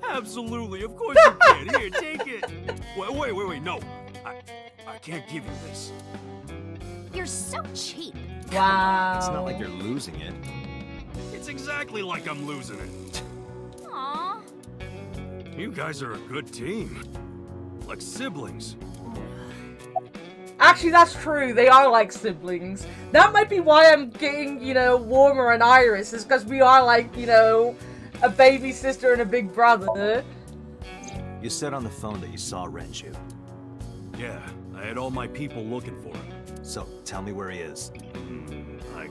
L: Absolutely, of course you can. Here, take it. Wait, no. I can't give you this.
U: You're so cheap.
A: Wow.
D: It's not like you're losing it.
L: It's exactly like I'm losing it.
U: Aww.
L: You guys are a good team. Like siblings.
A: Actually, that's true. They are like siblings. That might be why I'm getting, warmer and Iris. Is because we are like, a baby sister and a big brother.
D: You said on the phone that you saw Renju.
L: Yeah, I had all my people looking for him.
D: So, tell me where he is.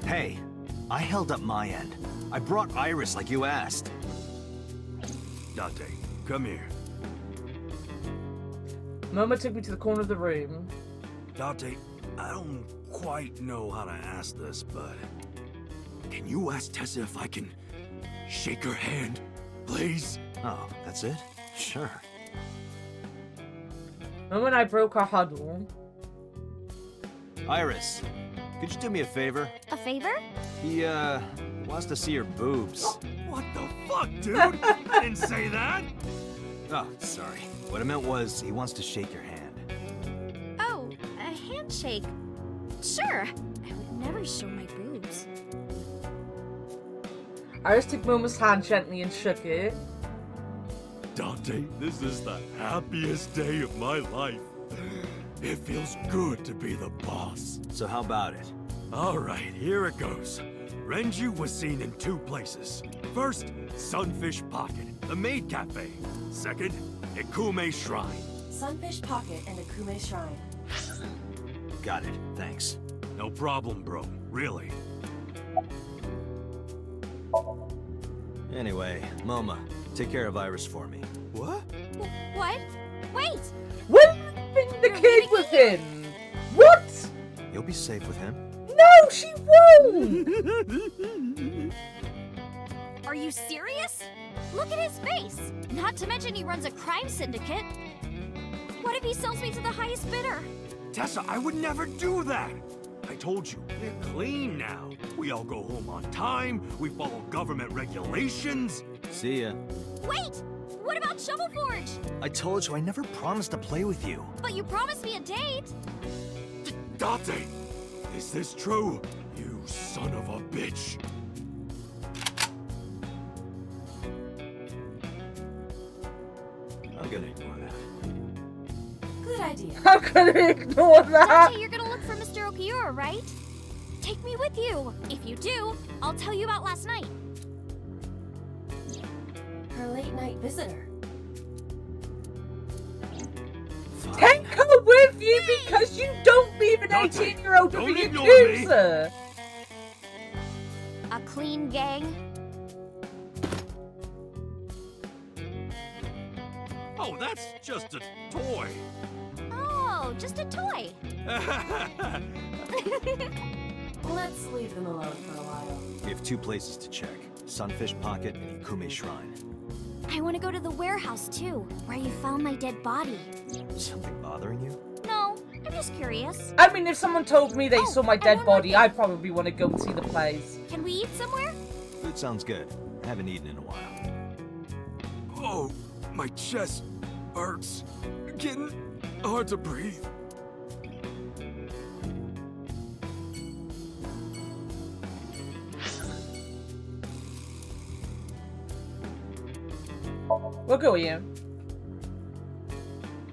D: Hey, I held up my end. I brought Iris like you asked.
L: Date, come here.
A: Momo took me to the corner of the room.
L: Date, I don't quite know how to ask this, but... Can you ask Tessa if I can shake her hand, please?
D: Oh, that's it? Sure.
A: Momo and I broke our huddle.
D: Iris, could you do me a favor?
U: A favor?
D: He, wants to see your boobs.
L: What the fuck, dude? I didn't say that!
D: Oh, sorry. What I meant was, he wants to shake your hand.
U: Oh, a handshake. Sure. I would never show my boobs.
A: Iris took Momo's hand gently and shook it.
L: Dante, this is the happiest day of my life. It feels good to be the boss.
D: So how about it?
L: Alright, here it goes. Renju was seen in 2 places. First, Sunfish Pocket, the maid cafe. Second, Ikume Shrine.
B: Sunfish Pocket and Akume Shrine.
D: Got it, thanks.
L: No problem, bro. Really.
D: Anyway, Moma, take care of Iris for me.
L: What?
U: What? Wait!
A: What? The kid with him! What?
D: You'll be safe with him.
A: No, she won't!
U: Are you serious? Look at his face! Not to mention he runs a crime syndicate. What if he sells me to the highest bidder?
L: Tessa, I would never do that! I told you, we're clean now. We all go home on time, we follow government regulations.
D: See ya.
U: Wait! What about Shovel Forge?
D: I told you I never promised to play with you.
U: But you promised me a date!
L: Date! Is this true? You son of a bitch!
D: I'm gonna ignore that.
B: Good idea.
A: I'm gonna ignore that!
U: Dante, you're gonna look for Mr. Okiura, right? Take me with you. If you do, I'll tell you about last night.
B: Her late night visitor.
A: Take her with you because you don't leave an 18-year-old to be a accuser!
U: A clean gang?
L: No, that's just a toy.
U: Oh, just a toy.
B: Let's leave them alone for a while.
D: We have 2 places to check. Sunfish Pocket and Ikume Shrine.
U: I want to go to the warehouse too, where you found my dead body.
D: Something bothering you?
U: No, I'm just curious.
A: I mean, if someone told me they saw my dead body, I'd probably want to go and see the place.
U: Can we eat somewhere?
D: Food sounds good. I haven't eaten in a while.
J: Oh, my chest hurts. Getting hard to breathe.
A: We'll go here.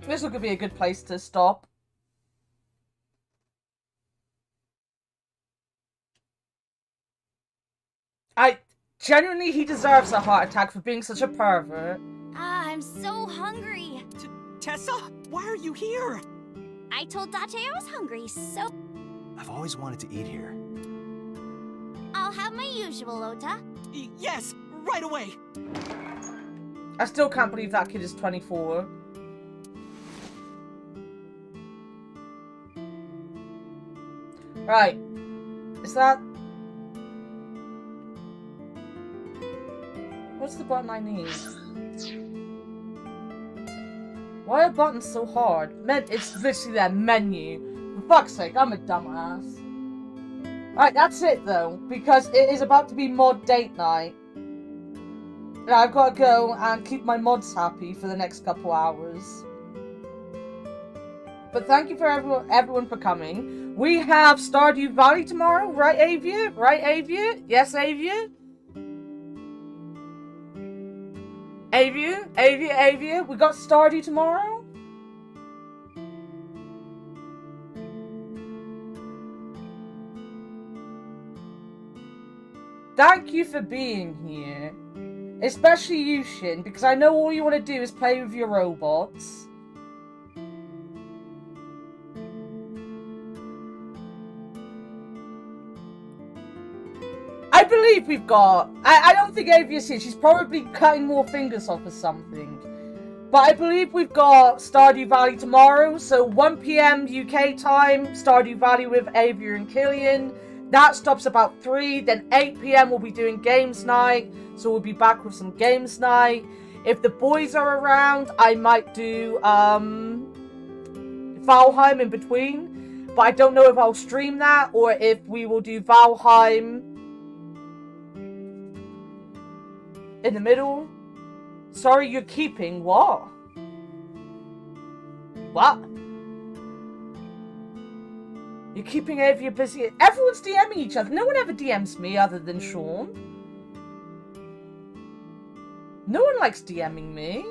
A: This could be a good place to stop. Genuinely, he deserves a heart attack for being such a pervert.
U: Ah, I'm so hungry.
H: Tessa, why are you here?
U: I told Date I was hungry, so
D: I've always wanted to eat here.
U: I'll have my usual, Ota.
H: Yes, right away.
A: I still can't believe that kid is 24. Right. Is that... What's the button I need? Why are buttons so hard? It's literally that menu. For fuck's sake, I'm a dumbass. Alright, that's it though, because it is about to be mod date night. And I've got to go and keep my mods happy for the next couple hours. But thank you for everyone for coming. We have Stardew Valley tomorrow, right, Avia? Right, Avia? Yes, Avia? Avia? We got Stardew tomorrow? Thank you for being here. Especially you, Shin, because I know all you want to do is play with your robots. I believe we've got... I don't think Avia's here. She's probably cutting more fingers off or something. But I believe we've got Stardew Valley tomorrow. So 1 PM UK time, Stardew Valley with Avia and Killian. That stops about 3. Then 8 PM we'll be doing games night. So we'll be back with some games night. If the boys are around, I might do Valheim in between. But I don't know if I'll stream that or if we will do Valheim in the middle. Sorry, you're keeping what? What? You're keeping Avia busy. Everyone's DMing each other. No one ever DMs me other than Sean. No one likes DMing me.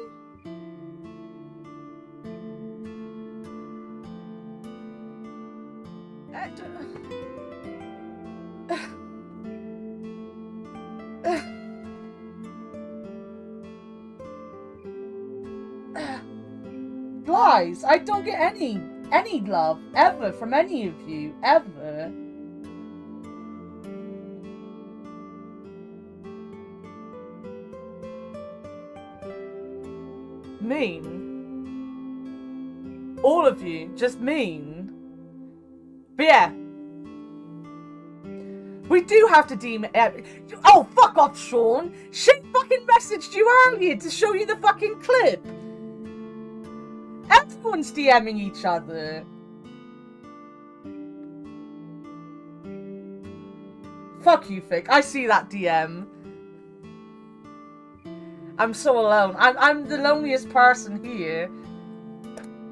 A: Guys, I don't get any love ever from any of you ever. Mean. All of you, just mean. But yeah. We do have to DM... Oh, fuck off, Sean. She fucking messaged you earlier to show you the fucking clip. Everyone's DMing each other. Fuck you, Fick. I see that DM. I'm so alone. I'm the loneliest person here.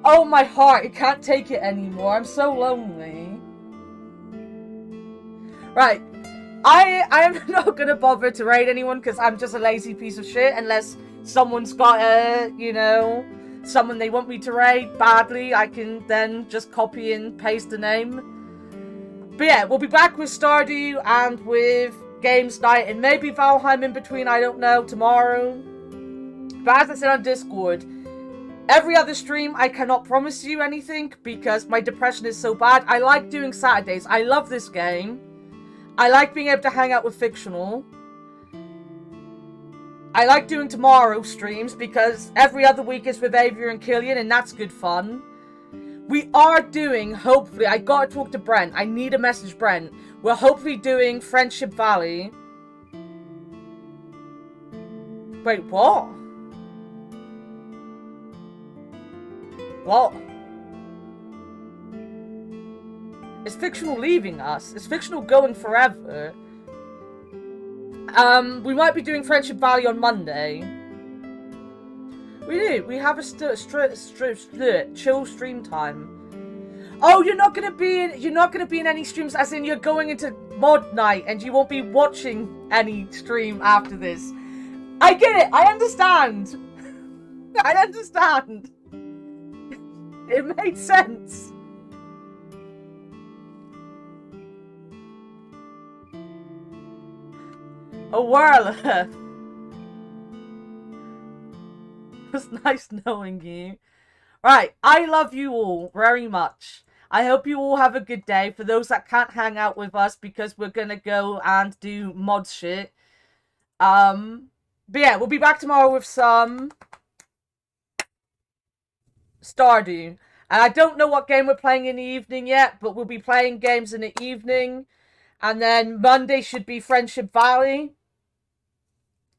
A: Oh, my heart. It can't take it anymore. I'm so lonely. Right. I am not going to bother to raid anyone because I'm just a lazy piece of shit unless someone's got a, you know... someone they want me to raid badly, I can then just copy and paste the name. But yeah, we'll be back with Stardew and with Games Night and maybe Valheim in between, I don't know, tomorrow. But as I said on Discord, every other stream I cannot promise you anything because my depression is so bad. I like doing Saturdays. I love this game. I like being able to hang out with Fictional. I like doing tomorrow streams because every other week is with Avery and Killian, and that's good fun. We are doing, hopefully, I gotta talk to Brent. I need to message Brent. We're hopefully doing Friendship Valley. Wait, what? What? Is fictional leaving us? Is fictional going forever? We might be doing Friendship Valley on Monday. We do. We have a chill stream time. Oh, you're not gonna be in any streams, as in you're going into mod night and you won't be watching any stream after this. I get it. I understand. I understand. It made sense. A whirl. It was nice knowing you. Right, I love you all very much. I hope you all have a good day. For those that can't hang out with us because we're gonna go and do mod shit. But yeah, we'll be back tomorrow with some Stardew. And I don't know what game we're playing in the evening yet, but we'll be playing games in the evening. And then Monday should be Friendship Valley.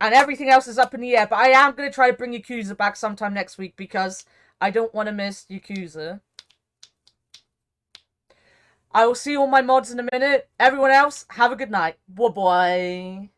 A: And everything else is up in the air. But I am going to try to bring Yakuza back sometime next week because I don't want to miss Yakuza. I will see all my mods in a minute. Everyone else, have a good night. Bye-bye.